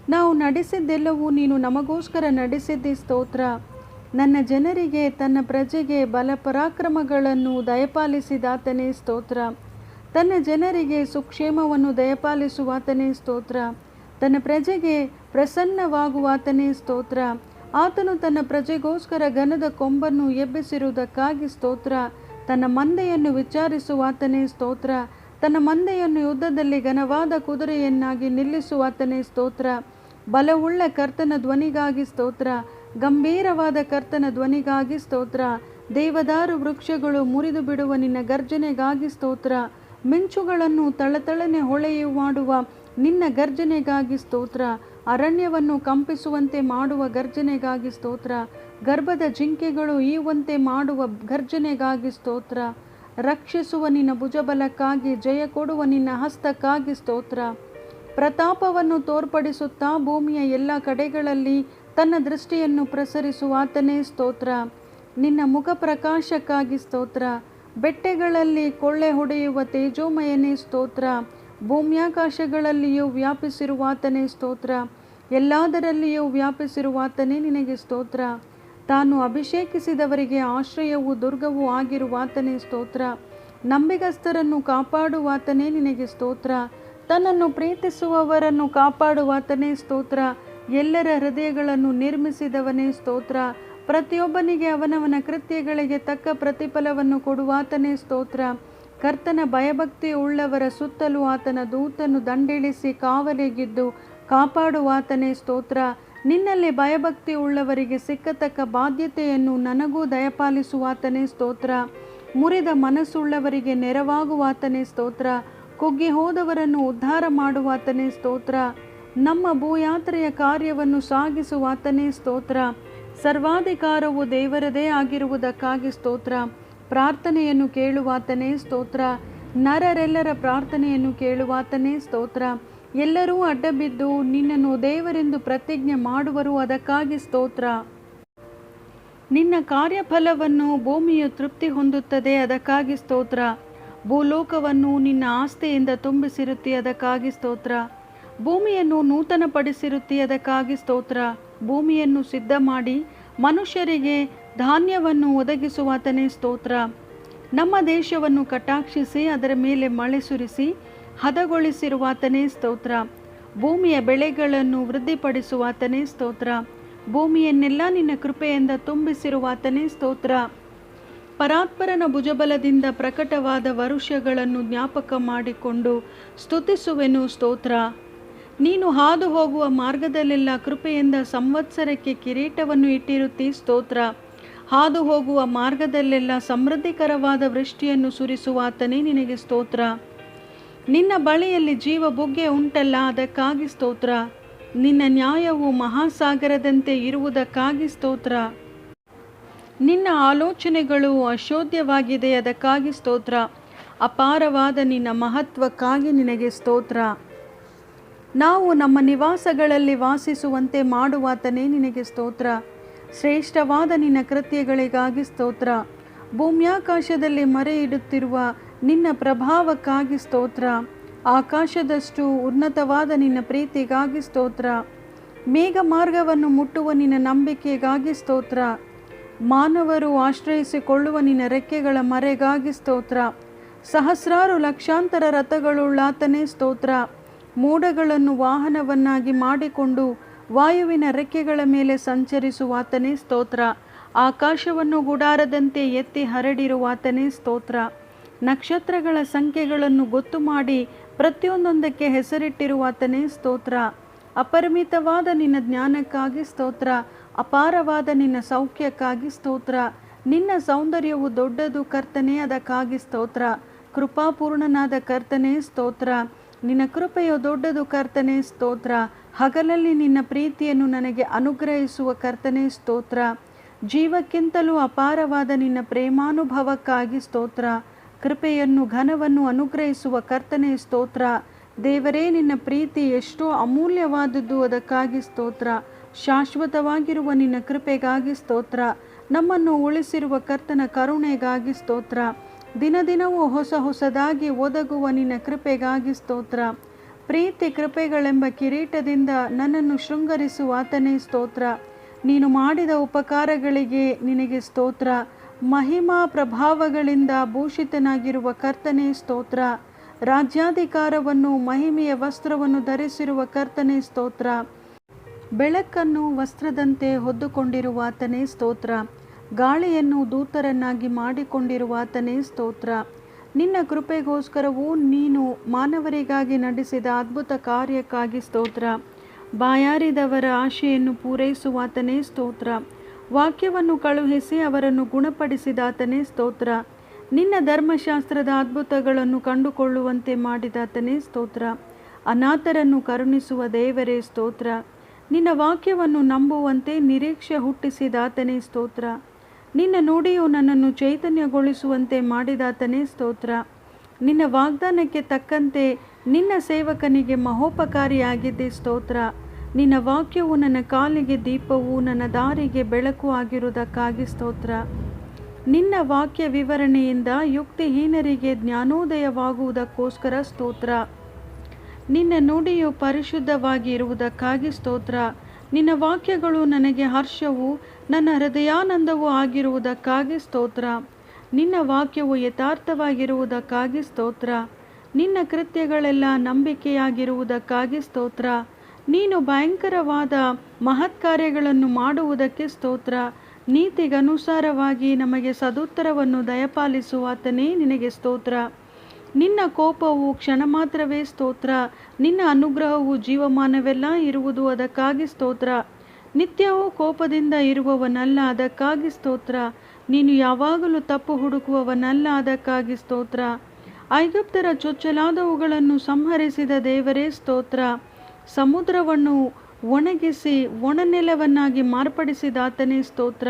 ನಾವು ನಡೆಸಿದ್ದೆಲ್ಲವೂ ನೀನು ನಮಗೋಸ್ಕರ ನಡೆಸಿದ್ದಿ, ಸ್ತೋತ್ರ. ನನ್ನ ಜನರಿಗೆ, ತನ್ನ ಪ್ರಜೆಗೆ ಬಲ ಪರಾಕ್ರಮಗಳನ್ನು ದಯಪಾಲಿಸಿದಾತನೇ ಸ್ತೋತ್ರ. ತನ್ನ ಜನರಿಗೆ ಸುಕ್ಷೇಮವನ್ನು ದಯಪಾಲಿಸುವಾತನೇ ಸ್ತೋತ್ರ. ತನ್ನ ಪ್ರಜೆಗೆ ಪ್ರಸನ್ನವಾಗುವಾತನೇ ಸ್ತೋತ್ರ. ಆತನು ತನ್ನ ಪ್ರಜೆಗೋಸ್ಕರ ಘನದ ಕೊಂಬನ್ನು ಎಬ್ಬಿಸಿರುವುದಕ್ಕಾಗಿ ಸ್ತೋತ್ರ. ತನ್ನ ಮಂದೆಯನ್ನು ವಿಚಾರಿಸುವಾತನೇ ಸ್ತೋತ್ರ. ತನ್ನ ಮಂದೆಯನ್ನು ಯುದ್ಧದಲ್ಲಿ ಘನವಾದ ಕುದುರೆಯನ್ನಾಗಿ ನಿಲ್ಲಿಸುವಾತನೇ ಸ್ತೋತ್ರ. ಬಲವುಳ್ಳ ಕರ್ತನ ಧ್ವನಿಗಾಗಿ ಸ್ತೋತ್ರ. ಗಂಭೀರವಾದ ಕರ್ತನ ಧ್ವನಿಗಾಗಿ ಸ್ತೋತ್ರ. ದೇವದಾರು ವೃಕ್ಷಗಳು ಮುರಿದು ಬಿಡುವ ನಿನ್ನ ಗರ್ಜನೆಗಾಗಿ ಸ್ತೋತ್ರ. ಮಿಂಚುಗಳನ್ನು ತಳತಳನೆ ಹೊಳೆಯು ಮಾಡುವ ನಿನ್ನ ಗರ್ಜನೆಗಾಗಿ ಸ್ತೋತ್ರ. ಅರಣ್ಯವನ್ನು ಕಂಪಿಸುವಂತೆ ಮಾಡುವ ಗರ್ಜನೆಗಾಗಿ ಸ್ತೋತ್ರ. ಗರ್ಭದ ಜಿಂಕೆಗಳು ಈಯುವಂತೆ ಮಾಡುವ ಗರ್ಜನೆಗಾಗಿ ಸ್ತೋತ್ರ. ರಕ್ಷಿಸುವ ನಿನ್ನ ಭುಜಬಲಕ್ಕಾಗಿ, ಜಯ ಕೊಡುವ ನಿನ್ನ ಹಸ್ತಕ್ಕಾಗಿ ಸ್ತೋತ್ರ. ಪ್ರತಾಪವನ್ನು ತೋರ್ಪಡಿಸುತ್ತಾ ಭೂಮಿಯ ಎಲ್ಲ ಕಡೆಗಳಲ್ಲಿ ತನ್ನ ದೃಷ್ಟಿಯನ್ನು ಪ್ರಸರಿಸುವಾತನೇ ಸ್ತೋತ್ರ. ನಿನ್ನ ಮುಖ ಪ್ರಕಾಶಕ್ಕಾಗಿ ಸ್ತೋತ್ರ. ಬೆಟ್ಟಗಳಲ್ಲಿ ಕೊಳ್ಳೆ ಹೊಡೆಯುವ ತೇಜೋಮಯನೇ ಸ್ತೋತ್ರ. ಭೂಮ್ಯಾಕಾಶಗಳಲ್ಲಿಯೂ ವ್ಯಾಪಿಸಿರುವಾತನೇ ಸ್ತೋತ್ರ. ಎಲ್ಲದರಲ್ಲಿಯೂ ವ್ಯಾಪಿಸಿರುವಾತನೇ ನಿನಗೆ ಸ್ತೋತ್ರ. ತಾನು ಅಭಿಷೇಕಿಸಿದವರಿಗೆ ಆಶ್ರಯವೂ ದುರ್ಗವೂ ಆಗಿರುವಾತನೇ ಸ್ತೋತ್ರ. ನಂಬಿಗಸ್ತರನ್ನು ಕಾಪಾಡುವಾತನೇ ನಿನಗೆ ಸ್ತೋತ್ರ. ತನ್ನನ್ನು ಪ್ರೀತಿಸುವವರನ್ನು ಕಾಪಾಡುವಾತನೇ ಸ್ತೋತ್ರ. ಎಲ್ಲರ ಹೃದಯಗಳನ್ನು ನಿರ್ಮಿಸಿದವನೇ ಸ್ತೋತ್ರ. ಪ್ರತಿಯೊಬ್ಬನಿಗೆ ಅವನವನ ಕೃತ್ಯಗಳಿಗೆ ತಕ್ಕ ಪ್ರತಿಫಲವನ್ನು ಕೊಡುವಾತನೇ ಸ್ತೋತ್ರ. ಕರ್ತನ ಭಯಭಕ್ತಿ ಉಳ್ಳವರ ಸುತ್ತಲೂ ಆತನ ದೂತನು ದಂಡಿಳಿಸಿ ಕಾವಲಿಗಿದ್ದು ಕಾಪಾಡುವಾತನೇ ಸ್ತೋತ್ರ. ನಿನ್ನಲ್ಲಿ ಭಯಭಕ್ತಿ ಉಳ್ಳವರಿಗೆ ಸಿಕ್ಕತಕ್ಕ ಬಾಧ್ಯತೆಯನ್ನು ನನಗೂ ದಯಪಾಲಿಸುವಾತನೇ ಸ್ತೋತ್ರ. ಮುರಿದ ಮನಸ್ಸುಳ್ಳವರಿಗೆ ನೆರವಾಗುವಾತನೇ ಸ್ತೋತ್ರ. ಕುಗ್ಗಿ ಹೋದವರನ್ನು ಉದ್ಧಾರ ಮಾಡುವಾತನೇ ಸ್ತೋತ್ರ. ನಮ್ಮ ಭೂಯಾತ್ರೆಯ ಕಾರ್ಯವನ್ನು ಸಾಗಿಸುವಾತನೇ ಸ್ತೋತ್ರ. ಸರ್ವಾಧಿಕಾರವು ದೇವರದೇ ಆಗಿರುವುದಕ್ಕಾಗಿ ಸ್ತೋತ್ರ. ಪ್ರಾರ್ಥನೆಯನ್ನು ಕೇಳುವಾತನೇ ಸ್ತೋತ್ರ. ನರರೆಲ್ಲರ ಪ್ರಾರ್ಥನೆಯನ್ನು ಕೇಳುವಾತನೇ ಸ್ತೋತ್ರ. ಎಲ್ಲರೂ ಅಡ್ಡಬಿದ್ದು ನಿನ್ನನ್ನು ದೇವರೆಂದು ಪ್ರತಿಜ್ಞೆ ಮಾಡುವರು, ಅದಕ್ಕಾಗಿ ಸ್ತೋತ್ರ. ನಿನ್ನ ಕಾರ್ಯಫಲವನ್ನು ಭೂಮಿಯು ತೃಪ್ತಿ ಹೊಂದುತ್ತದೆ, ಅದಕ್ಕಾಗಿ ಸ್ತೋತ್ರ. ಭೂಲೋಕವನ್ನು ನಿನ್ನ ಆಸ್ತಿಯಿಂದ ತುಂಬಿಸಿರುತ್ತಿ, ಅದಕ್ಕಾಗಿ ಸ್ತೋತ್ರ. ಭೂಮಿಯನ್ನು ನೂತನಪಡಿಸಿರುತ್ತಿ, ಅದಕ್ಕಾಗಿ ಸ್ತೋತ್ರ. ಭೂಮಿಯನ್ನು ಸಿದ್ಧ ಮಾಡಿ ಮನುಷ್ಯರಿಗೆ ಧಾನ್ಯವನ್ನು ಒದಗಿಸುವಾತನೇ ಸ್ತೋತ್ರ. ನಮ್ಮ ದೇಶವನ್ನು ಕಟಾಕ್ಷಿಸಿ ಅದರ ಮೇಲೆ ಮಳೆ ಸುರಿಸಿ ಹದಗೊಳಿಸಿರುವಾತನೇ ಸ್ತೋತ್ರ. ಭೂಮಿಯ ಬೆಳೆಗಳನ್ನು ವೃದ್ಧಿಪಡಿಸುವಾತನೇ ಸ್ತೋತ್ರ. ಭೂಮಿಯನ್ನೆಲ್ಲ ನಿನ್ನ ಕೃಪೆಯಿಂದ ತುಂಬಿಸಿರುವಾತನೇ ಸ್ತೋತ್ರ. ಪರಾತ್ಪರನ ಭುಜಬಲದಿಂದ ಪ್ರಕಟವಾದ ವರುಷಗಳನ್ನು ಜ್ಞಾಪಕ ಮಾಡಿಕೊಂಡು ಸ್ತುತಿಸುವೆನು, ಸ್ತೋತ್ರ. ನೀನು ಹಾದು ಹೋಗುವ ಮಾರ್ಗದಲ್ಲೆಲ್ಲ ಕೃಪೆಯಿಂದ ಸಂವತ್ಸರಕ್ಕೆ ಕಿರೀಟವನ್ನು ಇಟ್ಟಿರುತ್ತಿ, ಸ್ತೋತ್ರ. ಹಾದು ಹೋಗುವ ಮಾರ್ಗದಲ್ಲೆಲ್ಲ ಸಮೃದ್ಧಿಕರವಾದ ವೃಷ್ಟಿಯನ್ನು ಸುರಿಸುವಾತನೇ ನಿನಗೆ ಸ್ತೋತ್ರ. ನಿನ್ನ ಬಳಿಯಲ್ಲಿ ಜೀವ ಬುಗ್ಗೆ ಉಂಟಲ್ಲ, ಅದಕ್ಕಾಗಿ ಸ್ತೋತ್ರ. ನಿನ್ನ ನ್ಯಾಯವು ಮಹಾಸಾಗರದಂತೆ ಇರುವುದಕ್ಕಾಗಿ ಸ್ತೋತ್ರ. ನಿನ್ನ ಆಲೋಚನೆಗಳು ಅಶೋಧ್ಯವಾಗಿದೆ, ಅದಕ್ಕಾಗಿ ಸ್ತೋತ್ರ. ಅಪಾರವಾದ ನಿನ್ನ ಮಹತ್ವಕ್ಕಾಗಿ ನಿನಗೆ ಸ್ತೋತ್ರ. ನಾವು ನಮ್ಮ ನಿವಾಸಗಳಲ್ಲಿ ವಾಸಿಸುವಂತೆ ಮಾಡುವಾತನೇ ನಿನಗೆ ಸ್ತೋತ್ರ. ಶ್ರೇಷ್ಠವಾದ ನಿನ್ನ ಕೃತ್ಯಗಳಿಗಾಗಿ ಸ್ತೋತ್ರ. ಭೂಮ್ಯಾಕಾಶದಲ್ಲಿ ಮರೆ ಇಡುತ್ತಿರುವ ನಿನ್ನ ಪ್ರಭಾವಕ್ಕಾಗಿ ಸ್ತೋತ್ರ. ಆಕಾಶದಷ್ಟು ಉನ್ನತವಾದ ನಿನ್ನ ಪ್ರೀತಿಗಾಗಿ ಸ್ತೋತ್ರ. ಮೇಘ ಮಾರ್ಗವನ್ನು ಮುಟ್ಟುವ ನಿನ್ನ ನಂಬಿಕೆಗಾಗಿ ಸ್ತೋತ್ರ. ಮಾನವರು ಆಶ್ರಯಿಸಿಕೊಳ್ಳುವ ನಿನ್ನ ರೆಕ್ಕೆಗಳ ಮರೆಗಾಗಿ ಸ್ತೋತ್ರ. ಸಹಸ್ರಾರು ಲಕ್ಷಾಂತರ ರಥಗಳುಳ್ಳಾತನೇ ಸ್ತೋತ್ರ. ಮೋಡಗಳನ್ನು ವಾಹನವನ್ನಾಗಿ ಮಾಡಿಕೊಂಡು ವಾಯುವಿನ ರೆಕ್ಕೆಗಳ ಮೇಲೆ ಸಂಚರಿಸುವಾತನೇ ಸ್ತೋತ್ರ. ಆಕಾಶವನ್ನು ಗುಡಾರದಂತೆ ಎತ್ತಿ ಹರಡಿರುವಾತನೇ ಸ್ತೋತ್ರ. ನಕ್ಷತ್ರಗಳ ಸಂಖ್ಯೆಗಳನ್ನು ಗೊತ್ತು ಮಾಡಿ ಪ್ರತಿಯೊಂದೊಂದಕ್ಕೆ ಹೆಸರಿಟ್ಟಿರುವಾತನೇ ಸ್ತೋತ್ರ. ಅಪರಿಮಿತವಾದ ನಿನ್ನ ಜ್ಞಾನಕ್ಕಾಗಿ ಸ್ತೋತ್ರ. ಅಪಾರವಾದ ನಿನ್ನ ಸೌಖ್ಯಕ್ಕಾಗಿ ಸ್ತೋತ್ರ. ನಿನ್ನ ಸೌಂದರ್ಯವು ದೊಡ್ಡದು ಕರ್ತನೇ, ಅದಕ್ಕಾಗಿ ಸ್ತೋತ್ರ. ಕೃಪಾಪೂರ್ಣನಾದ ಕರ್ತನೇ ಸ್ತೋತ್ರ. ನಿನ್ನ ಕೃಪೆಯು ದೊಡ್ಡದು ಕರ್ತನೇ ಸ್ತೋತ್ರ. ಹಗಲಲ್ಲಿ ನಿನ್ನ ಪ್ರೀತಿಯನ್ನು ನನಗೆ ಅನುಗ್ರಹಿಸುವ ಕರ್ತನೇ ಸ್ತೋತ್ರ. ಜೀವಕ್ಕಿಂತಲೂ ಅಪಾರವಾದ ನಿನ್ನ ಪ್ರೇಮಾನುಭವಕ್ಕಾಗಿ ಸ್ತೋತ್ರ. ಕೃಪೆಯನ್ನು ಘನವನ್ನು ಅನುಗ್ರಹಿಸುವ ಕರ್ತನೇ ಸ್ತೋತ್ರ. ದೇವರೇ, ನಿನ್ನ ಪ್ರೀತಿ ಎಷ್ಟೋ ಅಮೂಲ್ಯವಾದದ್ದು, ಅದಕ್ಕಾಗಿ ಸ್ತೋತ್ರ. ಶಾಶ್ವತವಾಗಿರುವ ನಿನ್ನ ಕೃಪೆಗಾಗಿ ಸ್ತೋತ್ರ. ನಮ್ಮನ್ನು ಉಳಿಸಿರುವ ಕರ್ತನ ಕರುಣೆಗಾಗಿ ಸ್ತೋತ್ರ. ದಿನದಿನವೂ ಹೊಸದಾಗಿ ಒದಗುವ ನಿನ್ನ ಕೃಪೆಗಾಗಿ ಸ್ತೋತ್ರ. ಪ್ರೀತಿ ಕೃಪೆಗಳೆಂಬ ಕಿರೀಟದಿಂದ ನನ್ನನ್ನು ಶೃಂಗರಿಸುವಾತನೇ ಸ್ತೋತ್ರ. ನೀನು ಮಾಡಿದ ಉಪಕಾರಗಳಿಗೆ ನಿನಗೆ ಸ್ತೋತ್ರ. ಮಹಿಮಾ ಪ್ರಭಾವಗಳಿಂದ ಭೂಷಿತನಾಗಿರುವ ಕರ್ತನೇ ಸ್ತೋತ್ರ. ರಾಜ್ಯಾಧಿಕಾರವನ್ನು ಮಹಿಮೆಯ ವಸ್ತ್ರವನ್ನು ಧರಿಸಿರುವ ಕರ್ತನೇ ಸ್ತೋತ್ರ. ಬೆಳಕನ್ನು ವಸ್ತ್ರದಂತೆ ಹೊದ್ದುಕೊಂಡಿರುವಾತನೇ ಸ್ತೋತ್ರ. ಗಾಳಿಯನ್ನು ದೂತರನ್ನಾಗಿ ಮಾಡಿಕೊಂಡಿರುವಾತನೇ ಸ್ತೋತ್ರ. ನಿನ್ನ ಕೃಪೆಗೋಸ್ಕರವೂ ನೀನು ಮಾನವರಿಗಾಗಿ ನಡೆಸಿದ ಅದ್ಭುತ ಕಾರ್ಯಕ್ಕಾಗಿ ಸ್ತೋತ್ರ. ಬಾಯಾರಿದವರ ಆಶೆಯನ್ನು ಪೂರೈಸುವಾತನೇ ಸ್ತೋತ್ರ. ವಾಕ್ಯವನ್ನು ಕಳುಹಿಸಿ ಅವರನ್ನು ಗುಣಪಡಿಸಿದಾತನೇ ಸ್ತೋತ್ರ. ನಿನ್ನ ಧರ್ಮಶಾಸ್ತ್ರದ ಅದ್ಭುತಗಳನ್ನು ಕಂಡುಕೊಳ್ಳುವಂತೆ ಮಾಡಿದಾತನೇ ಸ್ತೋತ್ರ. ಅನಾಥರನ್ನು ಕರುಣಿಸುವ ದೇವರೇ ಸ್ತೋತ್ರ. ನಿನ್ನ ವಾಕ್ಯವನ್ನು ನಂಬುವಂತೆ ನಿರೀಕ್ಷೆ ಹುಟ್ಟಿಸಿದಾತನೇ ಸ್ತೋತ್ರ. ನಿನ್ನ ನುಡಿಯು ನನ್ನನ್ನು ಚೈತನ್ಯಗೊಳಿಸುವಂತೆ ಮಾಡಿದಾತನೇ ಸ್ತೋತ್ರ. ನಿನ್ನ ವಾಗ್ದಾನಕ್ಕೆ ತಕ್ಕಂತೆ ನಿನ್ನ ಸೇವಕನಿಗೆ ಮಹೋಪಕಾರಿಯಾಗಿದ್ದೆ ಸ್ತೋತ್ರ. ನಿನ್ನ ವಾಕ್ಯವು ನನ್ನ ಕಾಲಿಗೆ ದೀಪವು, ನನ್ನ ದಾರಿಗೆ ಬೆಳಕು ಆಗಿರುವುದಕ್ಕಾಗಿ ಸ್ತೋತ್ರ. ನಿನ್ನ ವಾಕ್ಯ ವಿವರಣೆಯಿಂದ ಯುಕ್ತಿಹೀನರಿಗೆ ಜ್ಞಾನೋದಯವಾಗುವುದಕ್ಕೋಸ್ಕರ ಸ್ತೋತ್ರ. ನಿನ್ನ ನುಡಿಯು ಪರಿಶುದ್ಧವಾಗಿ ಇರುವುದಕ್ಕಾಗಿ ಸ್ತೋತ್ರ. ನಿನ್ನ ವಾಕ್ಯಗಳು ನನಗೆ ಹರ್ಷವು, ನನ್ನ ಹೃದಯಾನಂದವೂ ಆಗಿರುವುದಕ್ಕಾಗಿ ಸ್ತೋತ್ರ. ನಿನ್ನ ವಾಕ್ಯವು ಯಥಾರ್ಥವಾಗಿರುವುದಕ್ಕಾಗಿ ಸ್ತೋತ್ರ. ನಿನ್ನ ಕೃತ್ಯಗಳೆಲ್ಲ ನಂಬಿಕೆಯಾಗಿರುವುದಕ್ಕಾಗಿ ಸ್ತೋತ್ರ. ನೀನು ಭಯಂಕರವಾದ ಮಹತ್ಕಾರ್ಯಗಳನ್ನು ಮಾಡುವುದಕ್ಕೆ ಸ್ತೋತ್ರ. ನೀತಿಗನುಸಾರವಾಗಿ ನಮಗೆ ಸದುತ್ತರವನ್ನು ದಯಪಾಲಿಸುವಾತನೇ ನಿನಗೆ ಸ್ತೋತ್ರ. ನಿನ್ನ ಕೋಪವು ಕ್ಷಣ ಮಾತ್ರವೇ ಸ್ತೋತ್ರ. ನಿನ್ನ ಅನುಗ್ರಹವು ಜೀವಮಾನವೆಲ್ಲ ಇರುವುದು, ಅದಕ್ಕಾಗಿ ಸ್ತೋತ್ರ. ನಿತ್ಯವೂ ಕೋಪದಿಂದ ಇರುವವನಲ್ಲ, ಅದಕ್ಕಾಗಿ ಸ್ತೋತ್ರ. ನೀನು ಯಾವಾಗಲೂ ತಪ್ಪು ಹುಡುಕುವವನಲ್ಲ, ಅದಕ್ಕಾಗಿ ಸ್ತೋತ್ರ. ಐಗುಪ್ತರ ಚೊಚ್ಚಲಾದವುಗಳನ್ನು ಸಂಹರಿಸಿದ ದೇವರೇ ಸ್ತೋತ್ರ. ಸಮುದ್ರವನ್ನು ಒಣಗಿಸಿ ಒಣನೆಲವನ್ನಾಗಿ ಮಾರ್ಪಡಿಸಿದಾತನೇ ಸ್ತೋತ್ರ.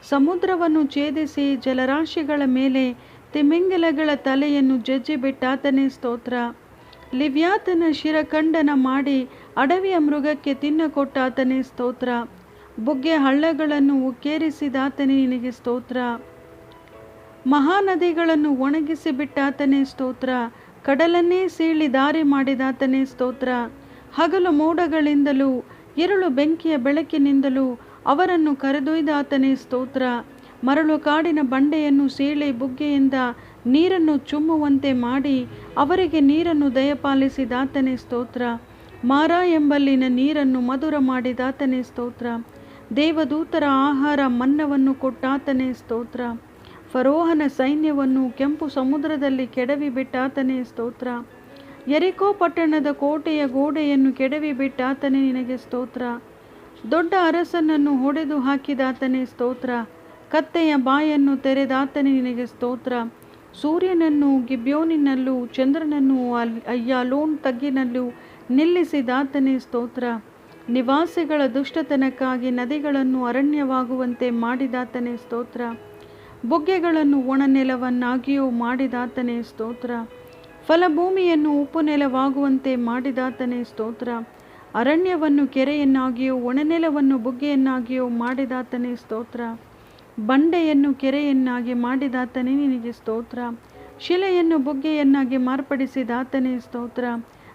ಸಮುದ್ರವನ್ನು ಛೇದಿಸಿ ಜಲರಾಶಿಗಳ ಮೇಲೆ ತಿಮಿಂಗಿಲಗಳ ತಲೆಯನ್ನು ಜಜ್ಜಿಬಿಟ್ಟಾತನೇ ಸ್ತೋತ್ರ. ಲಿವ್ಯಾತನ ಶಿರಖಂಡನ ಮಾಡಿ ಅಡವಿಯ ಮೃಗಕ್ಕೆ ತಿನ್ನಕೊಟ್ಟಾತನೇ ಸ್ತೋತ್ರ. ಬುಗ್ಗೆ ಹಳ್ಳಗಳನ್ನು ಉಕ್ಕೇರಿಸಿದಾತನೇ ನಿನಗೆ ಸ್ತೋತ್ರ. ಮಹಾನದಿಗಳನ್ನು ಒಣಗಿಸಿ ಬಿಟ್ಟಾತನೇ ಸ್ತೋತ್ರ. ಕಡಲನ್ನೇ ಸೀಳಿ ದಾರಿ ಮಾಡಿದಾತನೇ ಸ್ತೋತ್ರ. ಹಗಲು ಮೋಡಗಳಿಂದಲೂ ഇരുಳು ಬೆಂಕಿಯ ಬೆಳಕಿನಿಂದಲೂ ಅವರನ್ನು ಕರೆದೊಯ್ದಾತನೇ ಸ್ತೋತ್ರ. ಮರಳು ಕಾಡಿನ ಬಂಡೆಯನ್ನು ಸೀಳಿ ಬುಗ್ಗೆಯಿಂದ ನೀರನ್ನು ಚುಮ್ಮುವಂತೆ ಮಾಡಿ ಅವರಿಗೆ ನೀರನ್ನು ದಯಪಾಲಿಸಿದಾತನೇ ಸ್ತೋತ್ರ. ಮಾರಾ ಎಂಬಲ್ಲಿನ ನೀರನ್ನು ಮಧುರ ಮಾಡಿದಾತನೇ ಸ್ತೋತ್ರ. ದೇವದೂತರ ಆಹಾರ ಮನ್ನವನ್ನು ಕೊಟ್ಟಾತನೇ ಸ್ತೋತ್ರ. ಫರೋಹನ ಸೈನ್ಯವನ್ನು ಕೆಂಪು ಸಮುದ್ರದಲ್ಲಿ ಕೆಡವಿ ಬಿಟ್ಟಾತನೇ ಸ್ತೋತ್ರ. ಯೆರಿಕೋ ಪಟ್ಟಣದ ಕೋಟೆಯ ಗೋಡೆಯನ್ನು ಕೆಡವಿ ಬಿಟ್ಟಾತನೇ ನಿನಗೆ ಸ್ತೋತ್ರ. ದೊಡ್ಡ ಅರಸನನ್ನು ಹೊಡೆದು ಹಾಕಿದಾತನೇ ಸ್ತೋತ್ರ. ಕತ್ತೆಯ ಬಾಯನ್ನು ತೆರೆದಾತನೇ ನಿನಗೆ ಸ್ತೋತ್ರ. ಸೂರ್ಯನನ್ನು ಗಿಬ್ಯೋನಿನಲ್ಲೂ ಚಂದ್ರನನ್ನು ಅಯ್ಯಾಲೋನ್ ತಗ್ಗಿನಲ್ಲೂ ನಿಲ್ಲಿಸಿದಾತನೇ ಸ್ತೋತ್ರ. ನಿವಾಸಿಗಳ ದುಷ್ಟತನಕ್ಕಾಗಿ ನದಿಗಳನ್ನು ಅರಣ್ಯವಾಗುವಂತೆ ಮಾಡಿದಾತನೇ ಸ್ತೋತ್ರ. ಬುಗ್ಗೆಗಳನ್ನು ಒಣನೆಲವನ್ನಾಗಿಯೂ ಮಾಡಿದಾತನೇ ಸ್ತೋತ್ರ. ಫಲಭೂಮಿಯನ್ನು ಉಪ್ಪು ನೆಲವಾಗುವಂತೆ ಮಾಡಿದಾತನೇ ಸ್ತೋತ್ರ. ಅರಣ್ಯವನ್ನು ಕೆರೆಯನ್ನಾಗಿಯೂ ಒಣನೆಲವನ್ನು ಬುಗ್ಗೆಯನ್ನಾಗಿಯೂ ಮಾಡಿದಾತನೇ ಸ್ತೋತ್ರ. ಬಂಡೆಯನ್ನು ಕೆರೆಯನ್ನಾಗಿ ಮಾಡಿದಾತನೇ ನಿನಗೆ ಸ್ತೋತ್ರ. ಶಿಲೆಯನ್ನು ಬುಗ್ಗೆಯನ್ನಾಗಿ ಮಾರ್ಪಡಿಸಿದಾತನೇ ಸ್ತೋತ್ರ.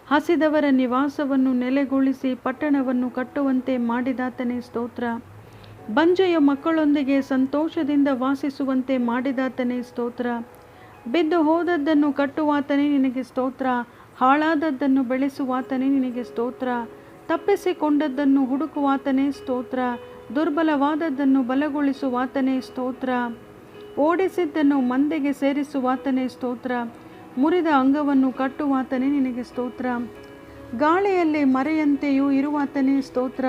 ಹಸಿದವರ ನಿವಾಸವನ್ನು ನೆಲೆಗೊಳಿಸಿ ಪಟ್ಟಣವನ್ನು ಕಟ್ಟುವಂತೆ ಮಾಡಿದಾತನೇ ಸ್ತೋತ್ರ. ಬಂಜೆಯ ಮಕ್ಕಳೊಂದಿಗೆ ಸಂತೋಷದಿಂದ ವಾಸಿಸುವಂತೆ ಮಾಡಿದಾತನೇ ಸ್ತೋತ್ರ. ಬಿದ್ದು ಹೋದದ್ದನ್ನು ಕಟ್ಟುವಾತನೇ ನಿನಗೆ ಸ್ತೋತ್ರ. ಹಾಳಾದದ್ದನ್ನು ಬೆಳೆಸುವಾತನೇ ನಿನಗೆ ಸ್ತೋತ್ರ. ತಪ್ಪಿಸಿಕೊಂಡದ್ದನ್ನು ಹುಡುಕುವಾತನೇ ಸ್ತೋತ್ರ. ದುರ್ಬಲವಾದದ್ದನ್ನು ಬಲಗೊಳಿಸುವಾತನೇ ಸ್ತೋತ್ರ. ಓಡಿಸಿದ್ದನ್ನು ಮಂದೆಗೆ ಸೇರಿಸುವಾತನೇ ಸ್ತೋತ್ರ. ಮುರಿದ ಅಂಗವನ್ನು ಕಟ್ಟುವಾತನೇ ನಿನಗೆ ಸ್ತೋತ್ರ. ಗಾಳಿಯಲ್ಲಿ ಮರೆಯಂತೆಯೂ ಇರುವಾತನೇ ಸ್ತೋತ್ರ.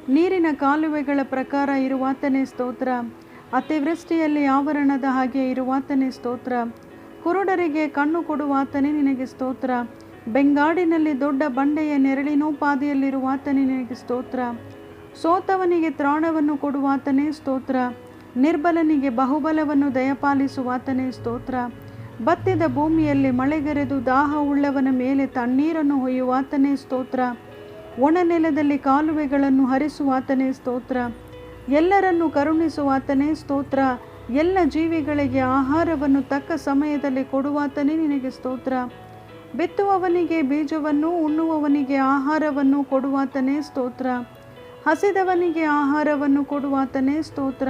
ನೀರಿನ ಕಾಲುವೆಗಳ ಪ್ರಕಾರ ಇರುವಾತನೇ ಸ್ತೋತ್ರ. ಅತಿವೃಷ್ಟಿಯಲ್ಲಿ ಆವರಣದ ಹಾಗೆ ಇರುವಾತನೇ ಸ್ತೋತ್ರ. ಕುರುಡರಿಗೆ ಕಣ್ಣು ಕೊಡುವಾತನೇ ನಿನಗೆ ಸ್ತೋತ್ರ. ಬೆಂಗಾಡಿನಲ್ಲಿ ದೊಡ್ಡ ಬಂಡೆಯ ನೆರಳಿನೋಪಾದಿಯಲ್ಲಿರುವಾತನೇ ನಿನಗೆ ಸ್ತೋತ್ರ. ಸೋತವನಿಗೆ ತ್ರಾಣವನ್ನು ಕೊಡುವಾತನೇ ಸ್ತೋತ್ರ. ನಿರ್ಬಲನಿಗೆ ಬಹುಬಲವನ್ನು ದಯಪಾಲಿಸುವಾತನೇ ಸ್ತೋತ್ರ. ಬತ್ತಿದ ಭೂಮಿಯಲ್ಲಿ ಮಳೆಗರೆದು ದಾಹವುಳ್ಳವನ ಮೇಲೆ ತಣ್ಣೀರನ್ನು ಹೊಯ್ಯುವಾತನೇ ಸ್ತೋತ್ರ. ಒಣನೆಲದಲ್ಲಿ ಕಾಲುವೆಗಳನ್ನು ಹರಿಸುವಾತನೇ ಸ್ತೋತ್ರ. ಎಲ್ಲರನ್ನು ಕರುಣಿಸುವಾತನೇ ಸ್ತೋತ್ರ. ಎಲ್ಲ ಜೀವಿಗಳಿಗೆ ಆಹಾರವನ್ನು ತಕ್ಕ ಸಮಯದಲ್ಲಿ ಕೊಡುವಾತನೇ ನಿನಗೆ ಸ್ತೋತ್ರ. ಬಿತ್ತುವವನಿಗೆ ಬೀಜವನ್ನು, ಉಣ್ಣುವವನಿಗೆ ಆಹಾರವನ್ನು ಕೊಡುವಾತನೇ ಸ್ತೋತ್ರ. ಹಸಿದವನಿಗೆ ಆಹಾರವನ್ನು ಕೊಡುವಾತನೇ ಸ್ತೋತ್ರ.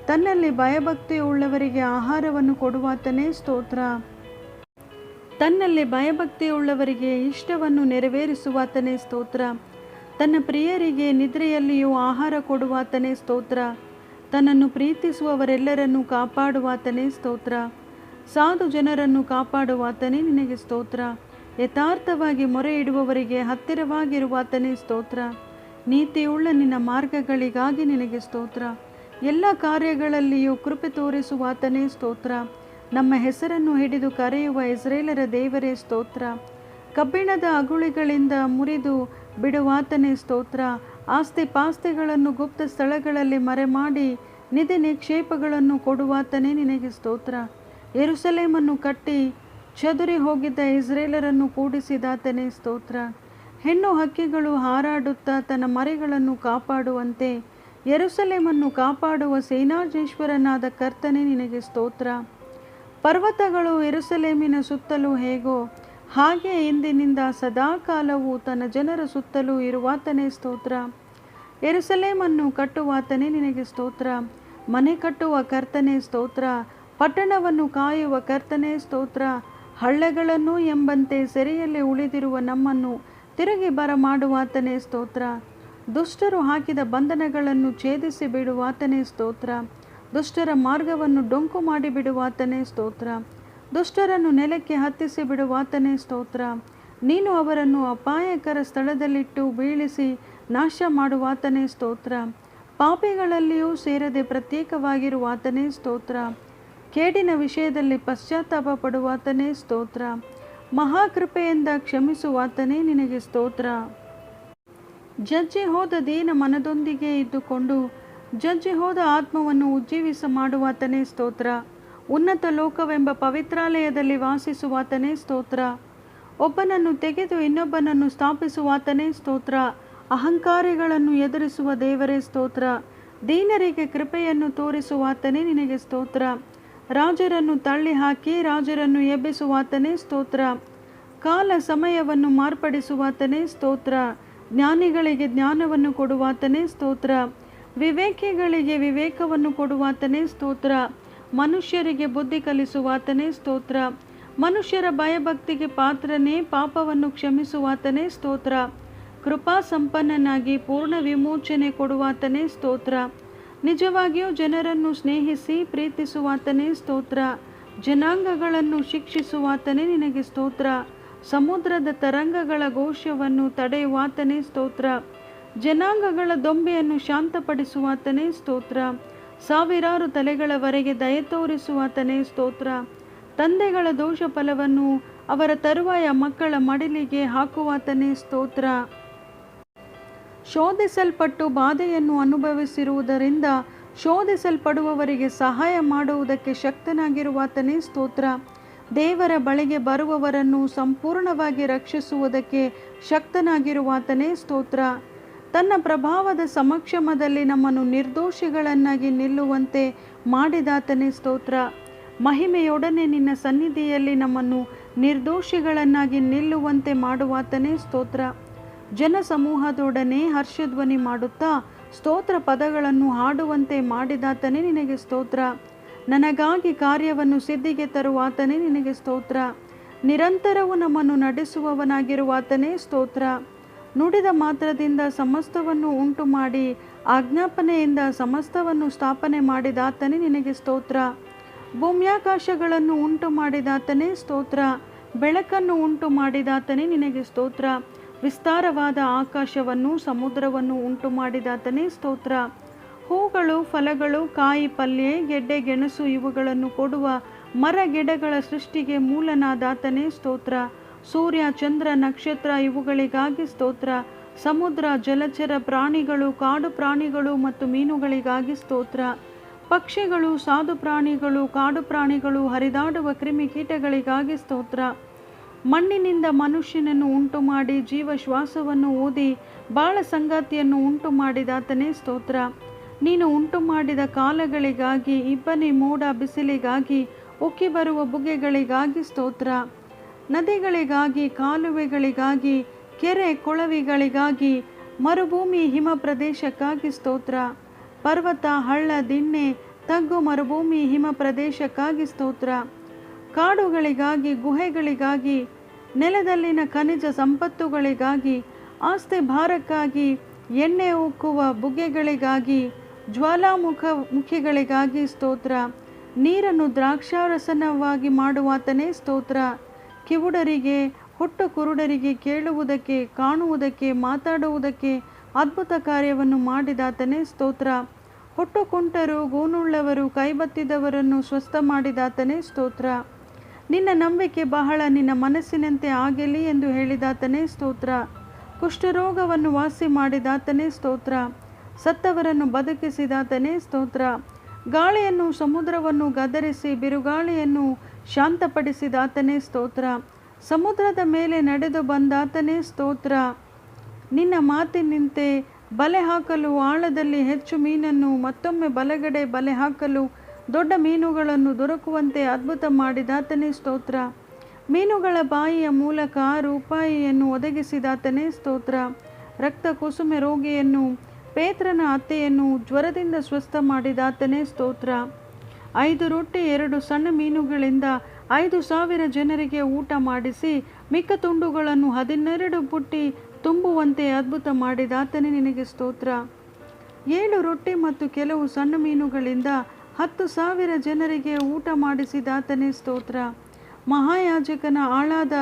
ತನ್ನಲ್ಲಿ ಭಯಭಕ್ತಿಯುಳ್ಳವರಿಗೆ ಆಹಾರವನ್ನು ಕೊಡುವಾತನೇ ಸ್ತೋತ್ರ. ತನ್ನಲ್ಲಿ ಭಯಭಕ್ತಿಯುಳ್ಳವರಿಗೆ ಇಷ್ಟವನ್ನು ನೆರವೇರಿಸುವಾತನೇ ಸ್ತೋತ್ರ. ತನ್ನ ಪ್ರಿಯರಿಗೆ ನಿದ್ರೆಯಲ್ಲಿಯೂ ಆಹಾರ ಕೊಡುವಾತನೇ ಸ್ತೋತ್ರ. ತನ್ನನ್ನು ಪ್ರೀತಿಸುವವರೆಲ್ಲರನ್ನು ಕಾಪಾಡುವಾತನೇ ಸ್ತೋತ್ರ. ಸಾಧು ಜನರನ್ನು ಕಾಪಾಡುವಾತನೇ ನಿನಗೆ ಸ್ತೋತ್ರ. ಯಥಾರ್ಥವಾಗಿ ಮೊರೆ ಇಡುವವರಿಗೆ ಹತ್ತಿರವಾಗಿರುವಾತನೇ ಸ್ತೋತ್ರ. ನೀತಿಯುಳ್ಳ ನಿನ್ನ ಮಾರ್ಗಗಳಿಗಾಗಿ ನಿನಗೆ ಸ್ತೋತ್ರ. ಎಲ್ಲ ಕಾರ್ಯಗಳಲ್ಲಿಯೂ ಕೃಪೆ ತೋರಿಸುವಾತನೇ ಸ್ತೋತ್ರ. ನಮ್ಮ ಹೆಸರನ್ನು ಹಿಡಿದು ಕರೆಯುವ ಇಸ್ರೇಲರ ದೇವರೇ ಸ್ತೋತ್ರ. ಕಬ್ಬಿಣದ ಅಗುಳಿಗಳಿಂದ ಮುರಿದು ಬಿಡುವಾತನೇ ಸ್ತೋತ್ರ. ಆಸ್ತಿ ಪಾಸ್ತಿಗಳನ್ನು ಗುಪ್ತ ಸ್ಥಳಗಳಲ್ಲಿ ಮರೆಮಾಡಿ ನಿಧಿ ನಿಕ್ಷೇಪಗಳನ್ನು ಕೊಡುವಾತನೇ ನಿನಗೆ ಸ್ತೋತ್ರ. ಯೆರೂಸಲೇಮನ್ನು ಕಟ್ಟಿ ಚದುರಿ ಹೋಗಿದ್ದ ಇಸ್ರೇಲರನ್ನು ಕೂಡಿಸಿದಾತನೇ ಸ್ತೋತ್ರ. ಹೆಣ್ಣು ಹಕ್ಕಿಗಳು ಹಾರಾಡುತ್ತಾ ತನ್ನ ಮರಿಗಳನ್ನು ಕಾಪಾಡುವಂತೆ ಯೆರೂಸಲೇಮನ್ನು ಕಾಪಾಡುವ ಸೇನಾಧೀಶ್ವರನಾದ ಕರ್ತನೇ ನಿನಗೆ ಸ್ತೋತ್ರ. ಪರ್ವತಗಳು ಯೆರೂಸಲೇಮಿನ ಸುತ್ತಲೂ ಹೇಗೋ ಹಾಗೆ ಇಂದಿನಿಂದ ಸದಾಕಾಲವೂ ತನ್ನ ಜನರ ಸುತ್ತಲೂ ಇರುವಾತನೇ ಸ್ತೋತ್ರ. ಯೆರೂಸಲೇಮನ್ನು ಕಟ್ಟುವಾತನೇ ನಿನಗೆ ಸ್ತೋತ್ರ. ಮನೆ ಕಟ್ಟುವ ಕರ್ತನೇ ಸ್ತೋತ್ರ. ಪಟ್ಟಣವನ್ನು ಕಾಯುವ ಕರ್ತನೇ ಸ್ತೋತ್ರ. ಹಳ್ಳೆಗಳನ್ನು ಎಂಬಂತೆ ಸೆರೆಯಲ್ಲಿ ಉಳಿದಿರುವ ನಮ್ಮನ್ನು ತಿರುಗಿ ಬರಮಾಡುವಾತನೇ ಸ್ತೋತ್ರ. ದುಷ್ಟರು ಹಾಕಿದ ಬಂಧನಗಳನ್ನು ಛೇದಿಸಿ ಬಿಡುವಾತನೇ ಸ್ತೋತ್ರ. ದುಷ್ಟರ ಮಾರ್ಗವನ್ನು ಡೊಂಕು ಮಾಡಿಬಿಡುವಾತನೇ ಸ್ತೋತ್ರ. ದುಷ್ಟರನ್ನು ನೆಲಕ್ಕೆ ಹತ್ತಿಸಿ ಬಿಡುವಾತನೇ ಸ್ತೋತ್ರ. ನೀನು ಅವರನ್ನು ಅಪಾಯಕರ ಸ್ಥಳದಲ್ಲಿಟ್ಟು ಬೀಳಿಸಿ ನಾಶ ಮಾಡುವಾತನೇ ಸ್ತೋತ್ರ. ಪಾಪಿಗಳಲ್ಲಿಯೂ ಸೇರದೆ ಪ್ರತ್ಯೇಕವಾಗಿರುವಾತನೇ ಸ್ತೋತ್ರ. ಕೇಡಿನ ವಿಷಯದಲ್ಲಿ ಪಶ್ಚಾತ್ತಾಪ ಪಡುವಾತನೇ ಸ್ತೋತ್ರ. ಮಹಾಕೃಪೆಯಿಂದ ಕ್ಷಮಿಸುವಾತನೇ ನಿನಗೆ ಸ್ತೋತ್ರ. ಜಜ್ಜಿ ಹೋದ ದೀನ ಮನದೊಂದಿಗೆ ಇದ್ದುಕೊಂಡು ಜಜ್ಜಿ ಹೋದ ಆತ್ಮವನ್ನು ಉಜ್ಜೀವಿಸ ಮಾಡುವಾತನೇ ಸ್ತೋತ್ರ. ಉನ್ನತ ಲೋಕವೆಂಬ ಪವಿತ್ರಾಲಯದಲ್ಲಿ ವಾಸಿಸುವಾತನೇ ಸ್ತೋತ್ರ. ಒಬ್ಬನನ್ನು ತೆಗೆದು ಇನ್ನೊಬ್ಬನನ್ನು ಸ್ಥಾಪಿಸುವಾತನೇ ಸ್ತೋತ್ರ. ಅಹಂಕಾರಿಗಳನ್ನು ಎದುರಿಸುವ ದೇವರೇ ಸ್ತೋತ್ರ. ದೀನರಿಗೆ ಕೃಪೆಯನ್ನು ತೋರಿಸುವಾತನೇ ನಿನಗೆ ಸ್ತೋತ್ರ. ರಾಜರನ್ನು ತಳ್ಳಿ ಹಾಕಿ ರಾಜರನ್ನು ಎಬ್ಬಿಸುವಾತನೇ ಸ್ತೋತ್ರ. ಕಾಲ ಸಮಯವನ್ನು ಮಾರ್ಪಡಿಸುವಾತನೇ ಸ್ತೋತ್ರ. ಜ್ಞಾನಿಗಳಿಗೆ ಜ್ಞಾನವನ್ನು ಕೊಡುವಾತನೇ ಸ್ತೋತ್ರ. ವಿವೇಕಿಗಳಿಗೆ ವಿವೇಕವನ್ನು ಕೊಡುವಾತನೇ ಸ್ತೋತ್ರ. ಮನುಷ್ಯರಿಗೆ ಬುದ್ಧಿ ಕಲಿಸುವಾತನೇ ಸ್ತೋತ್ರ. ಮನುಷ್ಯರ ಭಯಭಕ್ತಿಗೆ ಪಾತ್ರನೇ, ಪಾಪವನ್ನು ಕ್ಷಮಿಸುವಾತನೇ ಸ್ತೋತ್ರ. ಕೃಪಾ ಸಂಪನ್ನನಾಗಿ ಪೂರ್ಣ ವಿಮೋಚನೆ ಕೊಡುವಾತನೇ ಸ್ತೋತ್ರ. ನಿಜವಾಗಿಯೂ ಜನರನ್ನು ಸ್ನೇಹಿಸಿ ಪ್ರೀತಿಸುವಾತನೇ ಸ್ತೋತ್ರ. ಜನಾಂಗಗಳನ್ನು ಶಿಕ್ಷಿಸುವಾತನೇ ನಿನಗೆ ಸ್ತೋತ್ರ. ಸಮುದ್ರದ ತರಂಗಗಳ ಘೋಷವನ್ನು ತಡೆಯುವಾತನೇ ಸ್ತೋತ್ರ. ಜನಾಂಗಗಳ ದೊಂಬೆಯನ್ನು ಶಾಂತಪಡಿಸುವಾತನೇ ಸ್ತೋತ್ರ. ಸಾವಿರಾರು ತಲೆಗಳವರೆಗೆ ದಯೆ ತೋರಿಸುವಾತನೇ ಸ್ತೋತ್ರ. ತಂದೆಗಳ ದೋಷ ಫಲವನ್ನು ಅವರ ತರುವಾಯ ಮಕ್ಕಳ ಮಡಿಲಿಗೆ ಹಾಕುವಾತನೇ ಸ್ತೋತ್ರ. ಶೋಧಿಸಲ್ಪಟ್ಟು ಬಾಧೆಯನ್ನು ಅನುಭವಿಸಿರುವುದರಿಂದ ಶೋಧಿಸಲ್ಪಡುವವರಿಗೆ ಸಹಾಯ ಮಾಡುವುದಕ್ಕೆ ಶಕ್ತನಾಗಿರುವಾತನೇ ಸ್ತೋತ್ರ. ದೇವರ ಬಳಿಗೆ ಬರುವವರನ್ನು ಸಂಪೂರ್ಣವಾಗಿ ರಕ್ಷಿಸುವುದಕ್ಕೆ ಶಕ್ತನಾಗಿರುವಾತನೇ ಸ್ತೋತ್ರ. ತನ್ನ ಪ್ರಭಾವದ ಸಮಕ್ಷಮದಲ್ಲಿ ನಮ್ಮನ್ನು ನಿರ್ದೋಷಿಗಳನ್ನಾಗಿ ನಿಲ್ಲುವಂತೆ ಮಾಡಿದಾತನೇ ಸ್ತೋತ್ರ. ಮಹಿಮೆಯೊಡನೆ ನಿನ್ನ ಸನ್ನಿಧಿಯಲ್ಲಿ ನಮ್ಮನ್ನು ನಿರ್ದೋಷಿಗಳನ್ನಾಗಿ ನಿಲ್ಲುವಂತೆ ಮಾಡುವಾತನೇ ಸ್ತೋತ್ರ. ಜನಸಮೂಹದೊಡನೆ ಹರ್ಷಧ್ವನಿ ಮಾಡುತ್ತಾ ಸ್ತೋತ್ರ ಪದಗಳನ್ನು ಹಾಡುವಂತೆ ಮಾಡಿದಾತನೇ ನಿನಗೆ ಸ್ತೋತ್ರ. ನನಗಾಗಿ ಕಾರ್ಯವನ್ನು ಸಿದ್ಧಿಗೆ ತರುವಾತನೇ ನಿನಗೆ ಸ್ತೋತ್ರ. ನಿರಂತರವೂ ನಮ್ಮನ್ನು ನಡೆಸುವವನಾಗಿರುವಾತನೇ ಸ್ತೋತ್ರ. ನುಡಿದ ಮಾತ್ರದಿಂದ ಸಮಸ್ತವನ್ನು ಉಂಟು ಮಾಡಿ ಆಜ್ಞಾಪನೆಯಿಂದ ಸಮಸ್ತವನ್ನು ಸ್ಥಾಪನೆ ಮಾಡಿದಾತನೇ ನಿನಗೆ ಸ್ತೋತ್ರ. ಭೂಮ್ಯಾಕಾಶಗಳನ್ನು ಉಂಟು ಮಾಡಿದಾತನೇ ಸ್ತೋತ್ರ. ಬೆಳಕನ್ನು ಉಂಟು ಮಾಡಿದಾತನೇ ನಿನಗೆ ಸ್ತೋತ್ರ. ವಿಸ್ತಾರವಾದ ಆಕಾಶವನ್ನು ಸಮುದ್ರವನ್ನು ಉಂಟು ಮಾಡಿದಾತನೇ ಸ್ತೋತ್ರ. ಹೂಗಳು, ಫಲಗಳು, ಕಾಯಿ ಪಲ್ಯ, ಗೆಡ್ಡೆ ಗೆಣಸು ಇವುಗಳನ್ನು ಕೊಡುವ ಮರ ಗಿಡಗಳ ಸೃಷ್ಟಿಗೆ ಮೂಲನಾದಾತನೇ ಸ್ತೋತ್ರ. ಸೂರ್ಯ, ಚಂದ್ರ, ನಕ್ಷತ್ರ ಇವುಗಳಿಗಾಗಿ ಸ್ತೋತ್ರ. ಸಮುದ್ರ, ಜಲಚರ ಪ್ರಾಣಿಗಳು, ಕಾಡು ಪ್ರಾಣಿಗಳು ಮತ್ತು ಮೀನುಗಳಿಗಾಗಿ ಸ್ತೋತ್ರ. ಪಕ್ಷಿಗಳು, ಸಾಧು ಪ್ರಾಣಿಗಳು, ಕಾಡು ಪ್ರಾಣಿಗಳು, ಹರಿದಾಡುವ ಕ್ರಿಮಿಕೀಟಗಳಿಗಾಗಿ ಸ್ತೋತ್ರ. ಮಣ್ಣಿನಿಂದ ಮನುಷ್ಯನನ್ನು ಉಂಟು ಮಾಡಿ ಜೀವ ಶ್ವಾಸವನ್ನು ಊದಿ ಬಾಳ ಸಂಗಾತಿಯನ್ನು ಉಂಟು ಮಾಡಿದಾತನೇ ಸ್ತೋತ್ರ. ನೀನು ಉಂಟು ಮಾಡಿದ ಕಾಲಗಳಿಗಾಗಿ, ಇಬ್ಬನಿ ಮೋಡ ಬಿಸಿಲಿಗಾಗಿ, ಉಕ್ಕಿ ಬರುವ ಬುಗ್ಗೆಗಳಿಗಾಗಿ ಸ್ತೋತ್ರ. ನದಿಗಳಿಗಾಗಿ, ಕಾಲುವೆಗಳಿಗಾಗಿ, ಕೆರೆ ಕೊಳವಿಗಳಿಗಾಗಿ, ಮರುಭೂಮಿ ಹಿಮ ಪ್ರದೇಶಕ್ಕಾಗಿ ಸ್ತೋತ್ರ. ಪರ್ವತ, ಹಳ್ಳ, ದಿಣ್ಣೆ, ತಗ್ಗು, ಮರುಭೂಮಿ ಹಿಮ ಪ್ರದೇಶಕ್ಕಾಗಿ ಸ್ತೋತ್ರ. ಕಾಡುಗಳಿಗಾಗಿ, ಗುಹೆಗಳಿಗಾಗಿ, ನೆಲದಲ್ಲಿನ ಖನಿಜ ಸಂಪತ್ತುಗಳಿಗಾಗಿ, ಆಸ್ತಿ ಭಾರಕ್ಕಾಗಿ, ಎಣ್ಣೆ ಉಕ್ಕುವ ಬುಗ್ಗೆಗಳಿಗಾಗಿ, ಮುಖಿಗಳಿಗಾಗಿ ಸ್ತೋತ್ರ. ನೀರನ್ನು ದ್ರಾಕ್ಷಾರಸನವಾಗಿ ಮಾಡುವಾತನೇ ಸ್ತೋತ್ರ. ಕಿವುಡರಿಗೆ, ಹುಟ್ಟು ಕುರುಡರಿಗೆ ಕೇಳುವುದಕ್ಕೆ, ಕಾಣುವುದಕ್ಕೆ, ಮಾತಾಡುವುದಕ್ಕೆ ಅದ್ಭುತ ಕಾರ್ಯವನ್ನು ಮಾಡಿದಾತನೇ ಸ್ತೋತ್ರ. ಹುಟ್ಟು ಕುಂಟರು, ಗೂನುಳ್ಳವರು, ಕೈಬತ್ತಿದವರನ್ನು ಸ್ವಸ್ಥ ಮಾಡಿದಾತನೇ ಸ್ತೋತ್ರ. ನಿನ್ನ ನಂಬಿಕೆ ಬಹಳ, ನಿನ್ನ ಮನಸ್ಸಿನಂತೆ ಆಗಲಿ ಎಂದು ಹೇಳಿದಾತನೇ ಸ್ತೋತ್ರ. ಕುಷ್ಠರೋಗವನ್ನು ವಾಸಿ ಮಾಡಿದಾತನೇ ಸ್ತೋತ್ರ. ಸತ್ತವರನ್ನು ಬದುಕಿಸಿದಾತನೇ ಸ್ತೋತ್ರ. ಗಾಳಿಯನ್ನು, ಸಮುದ್ರವನ್ನು ಗದರಿಸಿ ಬಿರುಗಾಳಿಯನ್ನು ಶಾಂತಪಡಿಸಿದಾತನೇ ಸ್ತೋತ್ರ. ಸಮುದ್ರದ ಮೇಲೆ ನಡೆದು ಬಂದಾತನೇ ಸ್ತೋತ್ರ. ನಿನ್ನ ಮಾತಿನಂತೆ ಬಲೆ ಹಾಕಲು ಆಳದಲ್ಲಿ ಹೆಚ್ಚು ಮೀನನ್ನು, ಮತ್ತೊಮ್ಮೆ ಬಲಗಡೆ ಬಲೆ ಹಾಕಲು ದೊಡ್ಡ ಮೀನುಗಳನ್ನು ದೊರಕುವಂತೆ ಅದ್ಭುತ ಮಾಡಿದಾತನೇ ಸ್ತೋತ್ರ. ಮೀನುಗಳ ಬಾಯಿಯ ಮೂಲಕ ರೂಪಾಯಿಯನ್ನು ಒದಗಿಸಿದಾತನೇ ಸ್ತೋತ್ರ. ರಕ್ತ ಕುಸುಮೆ ರೋಗಿಯನ್ನು, ಪೇತ್ರನ ಅತ್ತೆಯನ್ನು ಜ್ವರದಿಂದ ಸ್ವಸ್ಥ ಮಾಡಿದಾತನೇ ಸ್ತೋತ್ರ. 5 ರೊಟ್ಟಿ 2 ಸಣ್ಣ ಮೀನುಗಳಿಂದ 5,000 ಜನರಿಗೆ ಊಟ ಮಾಡಿಸಿ ಮಿಕ್ಕ ತುಂಡುಗಳನ್ನು 12 ಬುಟ್ಟಿ ತುಂಬುವಂತೆ ಅದ್ಭುತ ಮಾಡಿದಾತನೇ ನಿನಗೆ ಸ್ತೋತ್ರ. 7 ರೊಟ್ಟಿ ಮತ್ತು ಕೆಲವು ಸಣ್ಣ ಮೀನುಗಳಿಂದ 10,000 ಜನರಿಗೆ ಊಟ ಮಾಡಿಸಿದಾತನೇ ಸ್ತೋತ್ರ. ಮಹಾಯಾಜಕನ ಆಳಾದ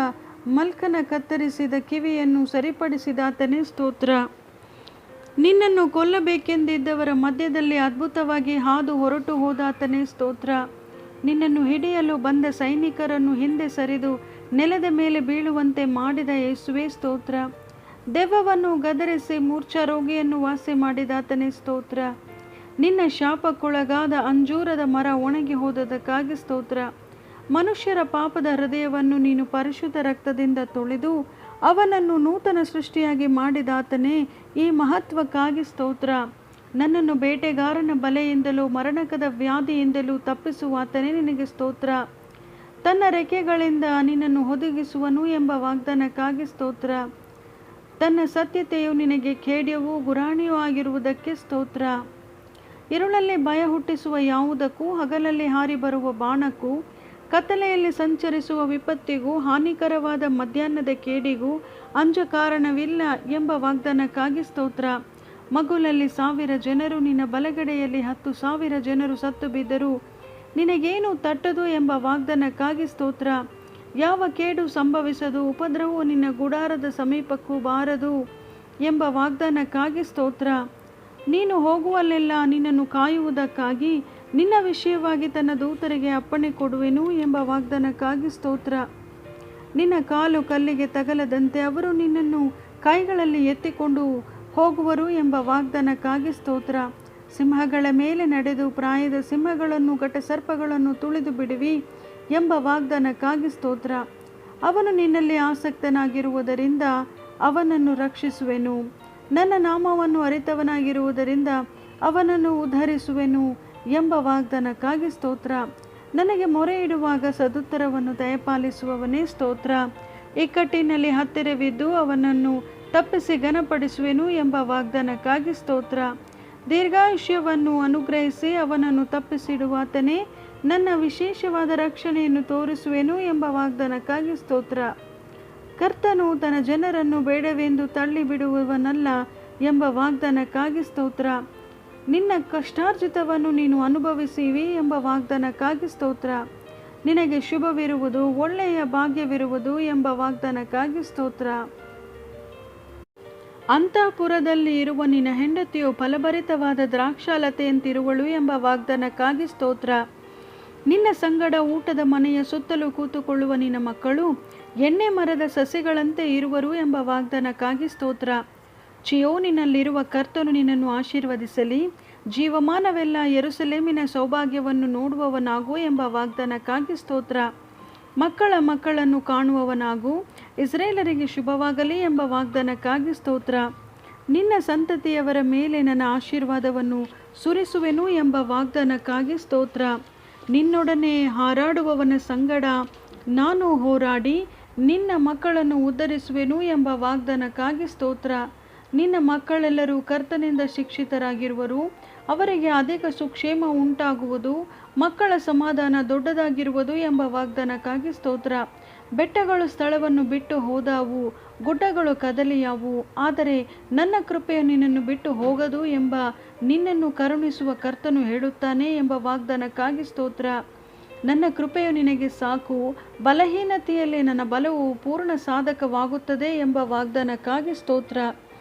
ಮಲ್ಕನ ಕತ್ತರಿಸಿದ ಕಿವಿಯನ್ನು ಸರಿಪಡಿಸಿದಾತನೇ ಸ್ತೋತ್ರ. ನಿನ್ನನ್ನು ಕೊಲ್ಲಬೇಕೆಂದಿದ್ದವರ ಮಧ್ಯದಲ್ಲಿ ಅದ್ಭುತವಾಗಿ ಹಾದು ಹೊರಟು ಹೋದಾತನೇ ಸ್ತೋತ್ರ. ನಿನ್ನನ್ನು ಹಿಡಿಯಲು ಬಂದ ಸೈನಿಕರನ್ನು ಹಿಂದೆ ಸರಿದು ನೆಲದ ಮೇಲೆ ಬೀಳುವಂತೆ ಮಾಡಿದ ಯೇಸುವೇ ಸ್ತೋತ್ರ. ದೆವ್ವವನ್ನು ಗದರಿಸಿ ಮೂರ್ಛಾ ರೋಗಿಯನ್ನು ವಾಸಿ ಮಾಡಿದಾತನೇ ಸ್ತೋತ್ರ. ನಿನ್ನ ಶಾಪಕ್ಕೊಳಗಾದ ಅಂಜೂರದ ಮರ ಒಣಗಿ ಹೋದದಕ್ಕಾಗಿ ಸ್ತೋತ್ರ. ಮನುಷ್ಯರ ಪಾಪದ ಹೃದಯವನ್ನು ನೀನು ಪರಿಶುದ್ಧ ರಕ್ತದಿಂದ ತೊಳೆದು ಅವನನ್ನು ನೂತನ ಸೃಷ್ಟಿಯಾಗಿ ಮಾಡಿದಾತನೇ, ಈ ಮಹತ್ವಕ್ಕಾಗಿ ಸ್ತೋತ್ರ. ನನ್ನನ್ನು ಬೇಟೆಗಾರನ ಬಲೆಯಿಂದಲೂ ಮರಣಕದ ವ್ಯಾಧಿಯಿಂದಲೂ ತಪ್ಪಿಸುವಾತನೇ ನಿನಗೆ ಸ್ತೋತ್ರ. ತನ್ನ ರೆಕ್ಕೆಗಳಿಂದ ನಿನ್ನನ್ನು ಒದಗಿಸುವನು ಎಂಬ ವಾಗ್ದಾನಕ್ಕಾಗಿ ಸ್ತೋತ್ರ. ತನ್ನ ಸತ್ಯತೆಯು ನಿನಗೆ ಖೇಡ್ಯವೂ ಗುರಾಣಿಯೂ ಆಗಿರುವುದಕ್ಕೆ ಸ್ತೋತ್ರ. ഇരുಳಲ್ಲಿ ಭಯ ಹುಟ್ಟಿಸುವ ಯಾವುದಕ್ಕೂ, ಹಗಲಲ್ಲಿ ಹಾರಿ ಬರುವ ಬಾಣಕ್ಕೂ, ಕತ್ತಲೆಯಲ್ಲಿ ಸಂಚರಿಸುವ ವಿಪತ್ತಿಗೂ, ಹಾನಿಕರವಾದ ಮಧ್ಯಾಹ್ನದ ಕೇಡಿಗೂ ಅಂಜ ಕಾರಣವಿಲ್ಲ ಎಂಬ ವಾಗ್ದಾನಕ್ಕಾಗಿ ಸ್ತೋತ್ರ. ಮಗುಲಲ್ಲಿ 1,000 ಜನರು, ನಿನ್ನ ಬಲಗಡೆಯಲ್ಲಿ 10,000 ಜನರು ಸತ್ತು ಬಿದ್ದರೂ ನಿನಗೇನು ತಟ್ಟದು ಎಂಬ ವಾಗ್ದಾನಕ್ಕಾಗಿ ಸ್ತೋತ್ರ. ಯಾವ ಕೇಡು ಸಂಭವಿಸದು, ಉಪದ್ರವವು ನಿನ್ನ ಗುಡಾರದ ಸಮೀಪಕ್ಕೂ ಬಾರದು ಎಂಬ ವಾಗ್ದಾನಕ್ಕಾಗಿ ಸ್ತೋತ್ರ. ನೀನು ಹೋಗುವಲ್ಲೆಲ್ಲ ನಿನ್ನನ್ನು ಕಾಯುವುದಕ್ಕಾಗಿ ನಿನ್ನ ವಿಷಯವಾಗಿ ತನ್ನ ದೂತರಿಗೆ ಅಪ್ಪಣೆ ಕೊಡುವೆನು ಎಂಬ ವಾಗ್ದಾನಕ್ಕಾಗಿ ಸ್ತೋತ್ರ. ನಿನ್ನ ಕಾಲು ಕಲ್ಲಿಗೆ ತಗಲದಂತೆ ಅವರು ನಿನ್ನನ್ನು ಕೈಗಳಲ್ಲಿ ಎತ್ತಿಕೊಂಡು ಹೋಗುವರು ಎಂಬ ವಾಗ್ದಾನಕ್ಕಾಗಿ ಸ್ತೋತ್ರ. ಸಿಂಹಗಳ ಮೇಲೆ ನಡೆದು ಪ್ರಾಯದ ಸಿಂಹಗಳನ್ನು ಘಟಸರ್ಪಗಳನ್ನು ತುಳಿದು ಬಿಡುವಿ ಎಂಬ ವಾಗ್ದಾನಕ್ಕಾಗಿ ಸ್ತೋತ್ರ. ಅವನು ನಿನ್ನಲ್ಲಿ ಆಸಕ್ತನಾಗಿರುವುದರಿಂದ ಅವನನ್ನು ರಕ್ಷಿಸುವೆನು. ನನ್ನ ನಾಮವನ್ನು ಅರಿತವನಾಗಿರುವುದರಿಂದ ಅವನನ್ನು ಉದ್ಧರಿಸುವೆನು ಎಂಬ ವಾಗ್ದಾನಕ್ಕಾಗಿ ಸ್ತೋತ್ರ. ನನಗೆ ಮೊರೆ ಇಡುವಾಗ ಸದುತ್ತರವನ್ನು ದಯಪಾಲಿಸುವವನೇ ಸ್ತೋತ್ರ. ಇಕ್ಕಟ್ಟಿನಲ್ಲಿ ಹತ್ತಿರವಿದ್ದು ಅವನನ್ನು ತಪ್ಪಿಸಿ ಘನಪಡಿಸುವೆನು ಎಂಬ ವಾಗ್ದಾನಕ್ಕಾಗಿ ಸ್ತೋತ್ರ. ದೀರ್ಘಾಯುಷ್ಯವನ್ನು ಅನುಗ್ರಹಿಸಿ ಅವನನ್ನು ತಪ್ಪಿಸಿಡುವಾತನೇ, ನನ್ನ ವಿಶೇಷವಾದ ರಕ್ಷಣೆಯನ್ನು ತೋರಿಸುವೆನು ಎಂಬ ವಾಗ್ದಾನಕ್ಕಾಗಿ ಸ್ತೋತ್ರ. ಕರ್ತನು ತನ್ನ ಜನರನ್ನು ಬೇಡವೆಂದು ತಳ್ಳಿ ಬಿಡುವವನಲ್ಲ ಎಂಬ ವಾಗ್ದಾನಕ್ಕಾಗಿ ಸ್ತೋತ್ರ. ನಿನ್ನ ಕಷ್ಟಾರ್ಜಿತವನ್ನು ನೀನು ಅನುಭವಿಸುವಿ ಎಂಬ ವಾಗ್ದಾನಕ್ಕಾಗಿ ಸ್ತೋತ್ರ. ನಿನಗೆ ಶುಭವಿರುವುದು, ಒಳ್ಳೆಯ ಭಾಗ್ಯವಿರುವುದು ಎಂಬ ವಾಗ್ದಾನಕ್ಕಾಗಿ ಸ್ತೋತ್ರ. ಅಂತಃಪುರದಲ್ಲಿ ಇರುವ ನಿನ್ನ ಹೆಂಡತಿಯು ಫಲಭರಿತವಾದ ದ್ರಾಕ್ಷಾಲತೆಯಂತಿರುವಳು ಎಂಬ ವಾಗ್ದಾನಕ್ಕಾಗಿ ಸ್ತೋತ್ರ. ನಿನ್ನ ಸಂಗಡ ಊಟದ ಮನೆಯ ಸುತ್ತಲೂ ಕೂತುಕೊಳ್ಳುವ ನಿನ್ನ ಮಕ್ಕಳು ಎಣ್ಣೆ ಮರದ ಸಸಿಗಳಂತೆ ಇರುವರು ಎಂಬ ವಾಗ್ದಾನಕ್ಕಾಗಿ ಸ್ತೋತ್ರ. ಚಿಯೋನಿನಲ್ಲಿರುವ ಕರ್ತನು ನಿನ್ನನ್ನು ಆಶೀರ್ವದಿಸಲಿ. ಜೀವಮಾನವೆಲ್ಲ ಯೆರೂಸಲೇಮಿನ ಸೌಭಾಗ್ಯವನ್ನು ನೋಡುವವನಾಗು ಎಂಬ ವಾಗ್ದಾನಕ್ಕಾಗಿ ಸ್ತೋತ್ರ. ಮಕ್ಕಳ ಮಕ್ಕಳನ್ನು ಕಾಣುವವನಾಗು, ಇಸ್ರೇಲರಿಗೆ ಶುಭವಾಗಲಿ ಎಂಬ ವಾಗ್ದಾನಕ್ಕಾಗಿ ಸ್ತೋತ್ರ. ನಿನ್ನ ಸಂತತಿಯವರ ಮೇಲೆ ನನ್ನ ಆಶೀರ್ವಾದವನ್ನು ಸುರಿಸುವೆನು ಎಂಬ ವಾಗ್ದಾನಕ್ಕಾಗಿ ಸ್ತೋತ್ರ. ನಿನ್ನೊಡನೆ ಹಾರಾಡುವವನ ಸಂಗಡ ನಾನು ಹೋರಾಡಿ ನಿನ್ನ ಮಕ್ಕಳನ್ನು ಉದ್ಧರಿಸುವೆನು ಎಂಬ ವಾಗ್ದಾನಕ್ಕಾಗಿ ಸ್ತೋತ್ರ. ನಿನ್ನ ಮಕ್ಕಳೆಲ್ಲರೂ ಕರ್ತನಿಂದ ಶಿಕ್ಷಿತರಾಗಿರುವರು, ಅವರಿಗೆ ಅಧಿಕ ಸುಕ್ಷೇಮ ಉಂಟಾಗುವುದು, ಮಕ್ಕಳ ಸಮಾಧಾನ ದೊಡ್ಡದಾಗಿರುವುದು ಎಂಬ ವಾಗ್ದಾನಕ್ಕಾಗಿ ಸ್ತೋತ್ರ. ಬೆಟ್ಟಗಳು ಸ್ಥಳವನ್ನು ಬಿಟ್ಟು ಹೋದಾವು, ಗುಡ್ಡಗಳು ಕದಲಿಯಾವು, ಆದರೆ ನನ್ನ ಕೃಪೆಯು ನಿನ್ನನ್ನು ಬಿಟ್ಟು ಹೋಗದು ಎಂಬ ನಿನ್ನನ್ನು ಕರುಣಿಸುವ ಕರ್ತನು ಹೇಳುತ್ತಾನೆ ಎಂಬ ವಾಗ್ದಾನಕ್ಕಾಗಿ ಸ್ತೋತ್ರ. ನನ್ನ ಕೃಪೆಯು ನಿನಗೆ ಸಾಕು, ಬಲಹೀನತೆಯಲ್ಲಿ ನನ್ನ ಬಲವು ಪೂರ್ಣ ಸಾಧಕವಾಗುತ್ತದೆ ಎಂಬ ವಾಗ್ದಾನಕ್ಕಾಗಿ ಸ್ತೋತ್ರ.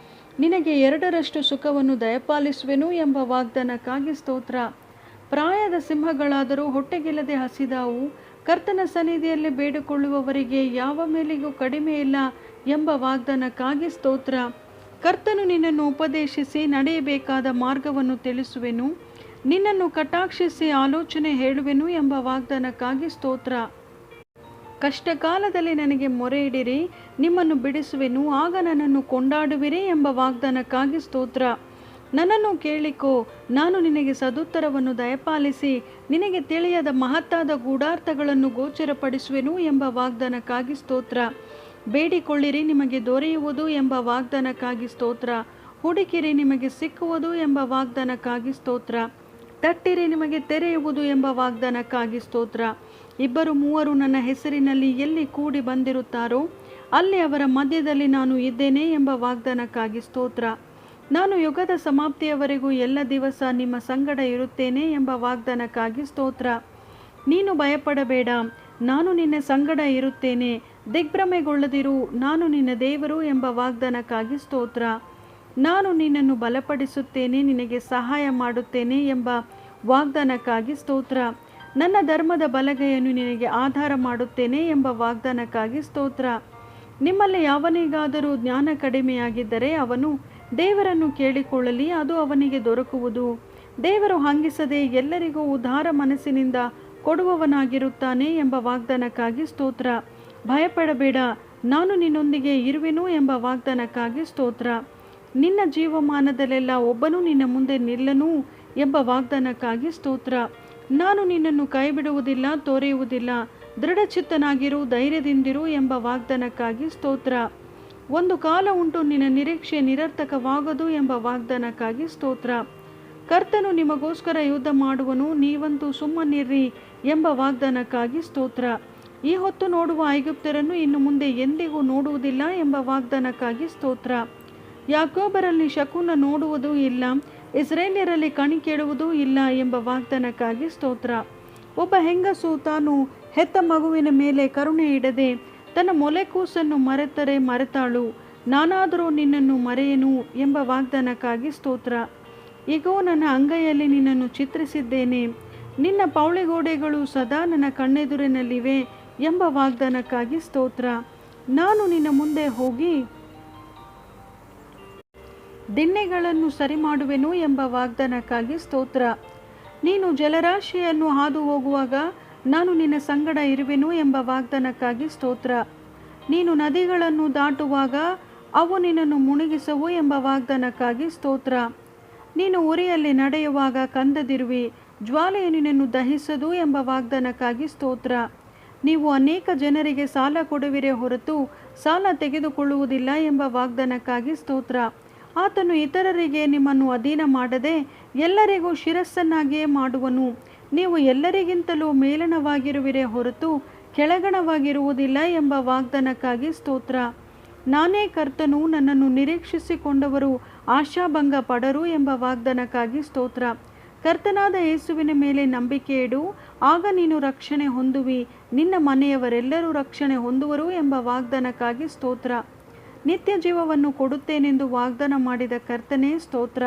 ನಿನಗೆ 2ರಷ್ಟು ಸುಖವನ್ನು ದಯಪಾಲಿಸುವೆನು ಎಂಬ ವಾಗ್ದಾನಕ್ಕಾಗಿ ಸ್ತೋತ್ರ. ಪ್ರಾಯದ ಸಿಂಹಗಳಾದರೂ ಹೊಟ್ಟೆಗಿಲ್ಲದೆ ಹಸಿದಾವು, ಕರ್ತನ ಸನ್ನಿಧಿಯಲ್ಲಿ ಬೇಡಿಕೊಳ್ಳುವವರಿಗೆ ಯಾವ ಮೇಲಿಗೂ ಕಡಿಮೆ ಇಲ್ಲ ಎಂಬ ವಾಗ್ದಾನಕ್ಕಾಗಿ ಸ್ತೋತ್ರ. ಕರ್ತನು ನಿನ್ನನ್ನು ಉಪದೇಶಿಸಿ ನಡೆಯಬೇಕಾದ ಮಾರ್ಗವನ್ನು ತಿಳಿಸುವೆನು, ನಿನ್ನನ್ನು ಕಟಾಕ್ಷಿಸಿ ಆಲೋಚನೆ ಹೇಳುವೆನು ಎಂಬ ವಾಗ್ದಾನಕ್ಕಾಗಿ ಸ್ತೋತ್ರ. ಕಷ್ಟಕಾಲದಲ್ಲಿ ನನಗೆ ಮೊರೆ ಇಡಿರಿ, ನಿಮ್ಮನ್ನು ಬಿಡಿಸುವೆನು, ಆಗ ನನ್ನನ್ನು ಕೊಂಡಾಡುವಿರಿ ಎಂಬ ವಾಗ್ದಾನಕ್ಕಾಗಿ ಸ್ತೋತ್ರ. ನನ್ನನ್ನು ಕೇಳಿಕೋ, ನಾನು ನಿನಗೆ ಸದುತ್ತರವನ್ನು ದಯಪಾಲಿಸಿ ನಿನಗೆ ತಿಳಿಯದ ಮಹತ್ತಾದ ಗೂಢಾರ್ಥಗಳನ್ನು ಗೋಚರಪಡಿಸುವೆನು ಎಂಬ ವಾಗ್ದಾನಕ್ಕಾಗಿ ಸ್ತೋತ್ರ. ಬೇಡಿಕೊಳ್ಳಿರಿ, ನಿಮಗೆ ದೊರೆಯುವುದು ಎಂಬ ವಾಗ್ದಾನಕ್ಕಾಗಿ ಸ್ತೋತ್ರ. ಹುಡುಕಿರಿ, ನಿಮಗೆ ಸಿಕ್ಕುವುದು ಎಂಬ ವಾಗ್ದಾನಕ್ಕಾಗಿ ಸ್ತೋತ್ರ. ತಟ್ಟಿರಿ, ನಿಮಗೆ ತೆರೆಯುವುದು ಎಂಬ ವಾಗ್ದಾನಕ್ಕಾಗಿ ಸ್ತೋತ್ರ. ಇಬ್ಬರು ಮೂವರು ನನ್ನ ಹೆಸರಿನಲ್ಲಿ ಎಲ್ಲಿ ಕೂಡಿ ಬಂದಿರುತ್ತಾರೋ ಅಲ್ಲಿ ಅವರ ಮಧ್ಯದಲ್ಲಿ ನಾನು ಇದ್ದೇನೆ ಎಂಬ ವಾಗ್ದಾನಕ್ಕಾಗಿ ಸ್ತೋತ್ರ. ನಾನು ಯುಗದ ಸಮಾಪ್ತಿಯವರೆಗೂ ಎಲ್ಲ ದಿವಸ ನಿಮ್ಮ ಸಂಗಡ ಇರುತ್ತೇನೆ ಎಂಬ ವಾಗ್ದಾನಕ್ಕಾಗಿ ಸ್ತೋತ್ರ. ನೀನು ಭಯಪಡಬೇಡ, ನಾನು ನಿನ್ನ ಸಂಗಡ ಇರುತ್ತೇನೆ, ದಿಗ್ಭ್ರಮೆಗೊಳ್ಳದಿರು, ನಾನು ನಿನ್ನ ದೇವರು ಎಂಬ ವಾಗ್ದಾನಕ್ಕಾಗಿ ಸ್ತೋತ್ರ. ನಾನು ನಿನ್ನನ್ನು ಬಲಪಡಿಸುತ್ತೇನೆ, ನಿನಗೆ ಸಹಾಯ ಮಾಡುತ್ತೇನೆ ಎಂಬ ವಾಗ್ದಾನಕ್ಕಾಗಿ ಸ್ತೋತ್ರ. ನನ್ನ ಧರ್ಮದ ಬಲಗೈಯನ್ನು ನಿನಗೆ ಆಧಾರ ಮಾಡುತ್ತೇನೆ ಎಂಬ ವಾಗ್ದಾನಕ್ಕಾಗಿ ಸ್ತೋತ್ರ. ನಿಮ್ಮಲ್ಲಿ ಯಾವನಿಗಾದರೂ ಜ್ಞಾನ ಕಡಿಮೆಯಾಗಿದ್ದರೆ ಅವನು ದೇವರನ್ನು ಕೇಳಿಕೊಳ್ಳಲಿ, ಅದು ಅವನಿಗೆ ದೊರಕುವುದು. ದೇವರು ಹಂಗಿಸದೆ ಎಲ್ಲರಿಗೂ ಉದಾರ ಮನಸ್ಸಿನಿಂದ ಕೊಡುವವನಾಗಿರುತ್ತಾನೆ ಎಂಬ ವಾಗ್ದಾನಕ್ಕಾಗಿ ಸ್ತೋತ್ರ. ಭಯಪಡಬೇಡ, ನಾನು ನಿನ್ನೊಂದಿಗೆ ಇರುವೆನು ಎಂಬ ವಾಗ್ದಾನಕ್ಕಾಗಿ ಸ್ತೋತ್ರ. ನಿನ್ನ ಜೀವಮಾನದಲ್ಲೆಲ್ಲ ಒಬ್ಬನು ನಿನ್ನ ಮುಂದೆ ನಿಲ್ಲನು ಎಂಬ ವಾಗ್ದಾನಕ್ಕಾಗಿ ಸ್ತೋತ್ರ. ನಾನು ನಿನ್ನನ್ನು ಕೈಬಿಡುವುದಿಲ್ಲ, ತೊರೆಯುವುದಿಲ್ಲ, ದೃಢಚಿತ್ತನಾಗಿರು, ಧೈರ್ಯದಿಂದಿರು ಎಂಬ ವಾಗ್ದಾನಕ್ಕಾಗಿ ಸ್ತೋತ್ರ. ಒಂದು ಕಾಲ ಉಂಟು, ನಿನ್ನ ನಿರೀಕ್ಷೆ ನಿರರ್ಥಕವಾಗದು ಎಂಬ ವಾಗ್ದಾನಕ್ಕಾಗಿ ಸ್ತೋತ್ರ. ಕರ್ತನು ನಿಮಗೋಸ್ಕರ ಯುದ್ಧ ಮಾಡುವನು, ನೀವಂತೂ ಸುಮ್ಮನಿರ್ರಿ ಎಂಬ ವಾಗ್ದಾನಕ್ಕಾಗಿ ಸ್ತೋತ್ರ. ಈ ಹೊತ್ತು ನೋಡುವ ಐಗುಪ್ತರನ್ನು ಇನ್ನು ಮುಂದೆ ಎಂದಿಗೂ ನೋಡುವುದಿಲ್ಲ ಎಂಬ ವಾಗ್ದಾನಕ್ಕಾಗಿ ಸ್ತೋತ್ರ. ಯಾಕೋಬರಲ್ಲಿ ಶಕುನ ನೋಡುವುದೂ ಇಲ್ಲ, ಇಸ್ರೇಲ್ಯರಲ್ಲಿ ಕಣಿ ಕೇಳುವುದೂ ಇಲ್ಲ ಎಂಬ ವಾಗ್ದಾನಕ್ಕಾಗಿ ಸ್ತೋತ್ರ. ಒಬ್ಬ ಹೆಂಗಸು ತಾನು ಹೆತ್ತ ಮಗುವಿನ ಮೇಲೆ ಕರುಣೆ ಇಡದೆ ತನ್ನ ಮೊಲೆಕೂಸನ್ನು ಮರೆತರೆ ಮರೆತಾಳು, ನಾನಾದರೂ ನಿನ್ನನ್ನು ಮರೆಯೆನು ಎಂಬ ವಾಗ್ದಾನಕ್ಕಾಗಿ ಸ್ತೋತ್ರ. ಈಗೋ ನನ್ನ ಅಂಗೈಯಲ್ಲಿ ನಿನ್ನನ್ನು ಚಿತ್ರಿಸಿದ್ದೇನೆ, ನಿನ್ನ ಪೌಳಿಗೋಡೆಗಳು ಸದಾ ನನ್ನ ಕಣ್ಣೆದುರಿನಲ್ಲಿವೆ ಎಂಬ ವಾಗ್ದಾನಕ್ಕಾಗಿ ಸ್ತೋತ್ರ. ನಾನು ನಿನ್ನ ಮುಂದೆ ಹೋಗಿ ದಿಣ್ಣೆಗಳನ್ನು ಸರಿ ಮಾಡುವೆನು ಎಂಬ ವಾಗ್ದಾನಕ್ಕಾಗಿ ಸ್ತೋತ್ರ. ನೀನು ಜಲರಾಶಿಯನ್ನು ಹಾದು ಹೋಗುವಾಗ ನಾನು ನಿನ್ನ ಸಂಗಡ ಇರುವೆನು ಎಂಬ ವಾಗ್ದಾನಕ್ಕಾಗಿ ಸ್ತೋತ್ರ. ನೀನು ನದಿಗಳನ್ನು ದಾಟುವಾಗ ಅವು ನಿನ್ನನ್ನು ಮುಳುಗಿಸವು ಎಂಬ ವಾಗ್ದಾನಕ್ಕಾಗಿ ಸ್ತೋತ್ರ. ನೀನು ಉರಿಯಲ್ಲಿ ನಡೆಯುವಾಗ ಕಂದದಿರುವಿ, ಜ್ವಾಲೆಯು ನಿನ್ನನ್ನು ದಹಿಸದು ಎಂಬ ವಾಗ್ದಾನಕ್ಕಾಗಿ ಸ್ತೋತ್ರ. ನೀವು ಅನೇಕ ಜನರಿಗೆ ಸಾಲ ಕೊಡುವಿರೇ ಹೊರತು ಸಾಲ ತೆಗೆದುಕೊಳ್ಳುವುದಿಲ್ಲ ಎಂಬ ವಾಗ್ದಾನಕ್ಕಾಗಿ ಸ್ತೋತ್ರ. ಆತನು ಇತರರಿಗೆ ನಿಮ್ಮನ್ನು ಅಧೀನ ಮಾಡದೆ ಎಲ್ಲರಿಗೂ ಶಿರಸ್ಸನ್ನಾಗಿಯೇ ಮಾಡುವನು. ನೀವು ಎಲ್ಲರಿಗಿಂತಲೂ ಮೇಲಣವಾಗಿರುವಿರೇ ಹೊರತು ಕೆಳಗಣವಾಗಿರುವುದಿಲ್ಲ ಎಂಬ ವಾಗ್ದಾನಕ್ಕಾಗಿ ಸ್ತೋತ್ರ. ನಾನೇ ಕರ್ತನು, ನನ್ನನ್ನು ನಿರೀಕ್ಷಿಸಿಕೊಂಡವರು ಆಶಾಭಂಗ ಪಡರು ಎಂಬ ವಾಗ್ದಾನಕ್ಕಾಗಿ ಸ್ತೋತ್ರ. ಕರ್ತನಾದ ಯೇಸುವಿನ ಮೇಲೆ ನಂಬಿಕೆ ಇಡು, ಆಗ ನೀನು ರಕ್ಷಣೆ ಹೊಂದುವಿ, ನಿನ್ನ ಮನೆಯವರೆಲ್ಲರೂ ರಕ್ಷಣೆ ಹೊಂದುವರು ಎಂಬ ವಾಗ್ದಾನಕ್ಕಾಗಿ ಸ್ತೋತ್ರ. ನಿತ್ಯ ಜೀವವನ್ನು ಕೊಡುತ್ತೇನೆಂದು ವಾಗ್ದಾನ ಮಾಡಿದ ಕರ್ತನೇ ಸ್ತೋತ್ರ.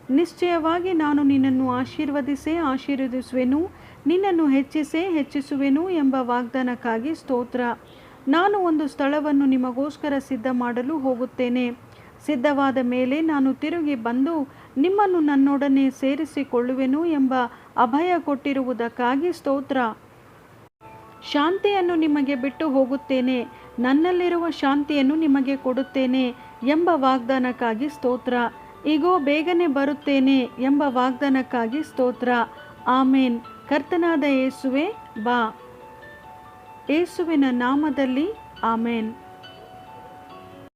ನಿಶ್ಚಯವಾಗಿ ನಾನು ನಿನ್ನನ್ನು ಆಶೀರ್ವದಿಸುವೆನು, ನಿನ್ನನ್ನು ಹೆಚ್ಚಿಸುವೆನು ಎಂಬ ವಾಗ್ದಾನಕ್ಕಾಗಿ ಸ್ತೋತ್ರ. ನಾನು ಒಂದು ಸ್ಥಳವನ್ನು ನಿಮಗೋಸ್ಕರ ಸಿದ್ಧ ಮಾಡಲು ಹೋಗುತ್ತೇನೆ. ಸಿದ್ಧವಾದ ಮೇಲೆ ನಾನು ತಿರುಗಿ ಬಂದು ನಿಮ್ಮನ್ನು ನನ್ನೊಡನೆ ಸೇರಿಸಿಕೊಳ್ಳುವೆನು ಎಂಬ ಅಭಯ ಕೊಟ್ಟಿರುವುದಕ್ಕಾಗಿ ಸ್ತೋತ್ರ. ಶಾಂತಿಯನ್ನು ನಿಮಗೆ ಬಿಟ್ಟು ಹೋಗುತ್ತೇನೆ, ನನ್ನಲ್ಲಿರುವ ಶಾಂತಿಯನ್ನು ನಿಮಗೆ ಕೊಡುತ್ತೇನೆ ಎಂಬ ವಾಗ್ದಾನಕ್ಕಾಗಿ ಸ್ತೋತ್ರ. ಈಗೋ ಬೇಗನೆ ಬರುತ್ತೇನೆ ಎಂಬ ವಾಗ್ದಾನಕ್ಕಾಗಿ ಸ್ತೋತ್ರ. ಆಮೇನ್. ಕರ್ತನಾದ ಯೇಸುವೆ ಬಾ. ಯೇಸುವಿನ ನಾಮದಲ್ಲಿ ಆಮೇನ್.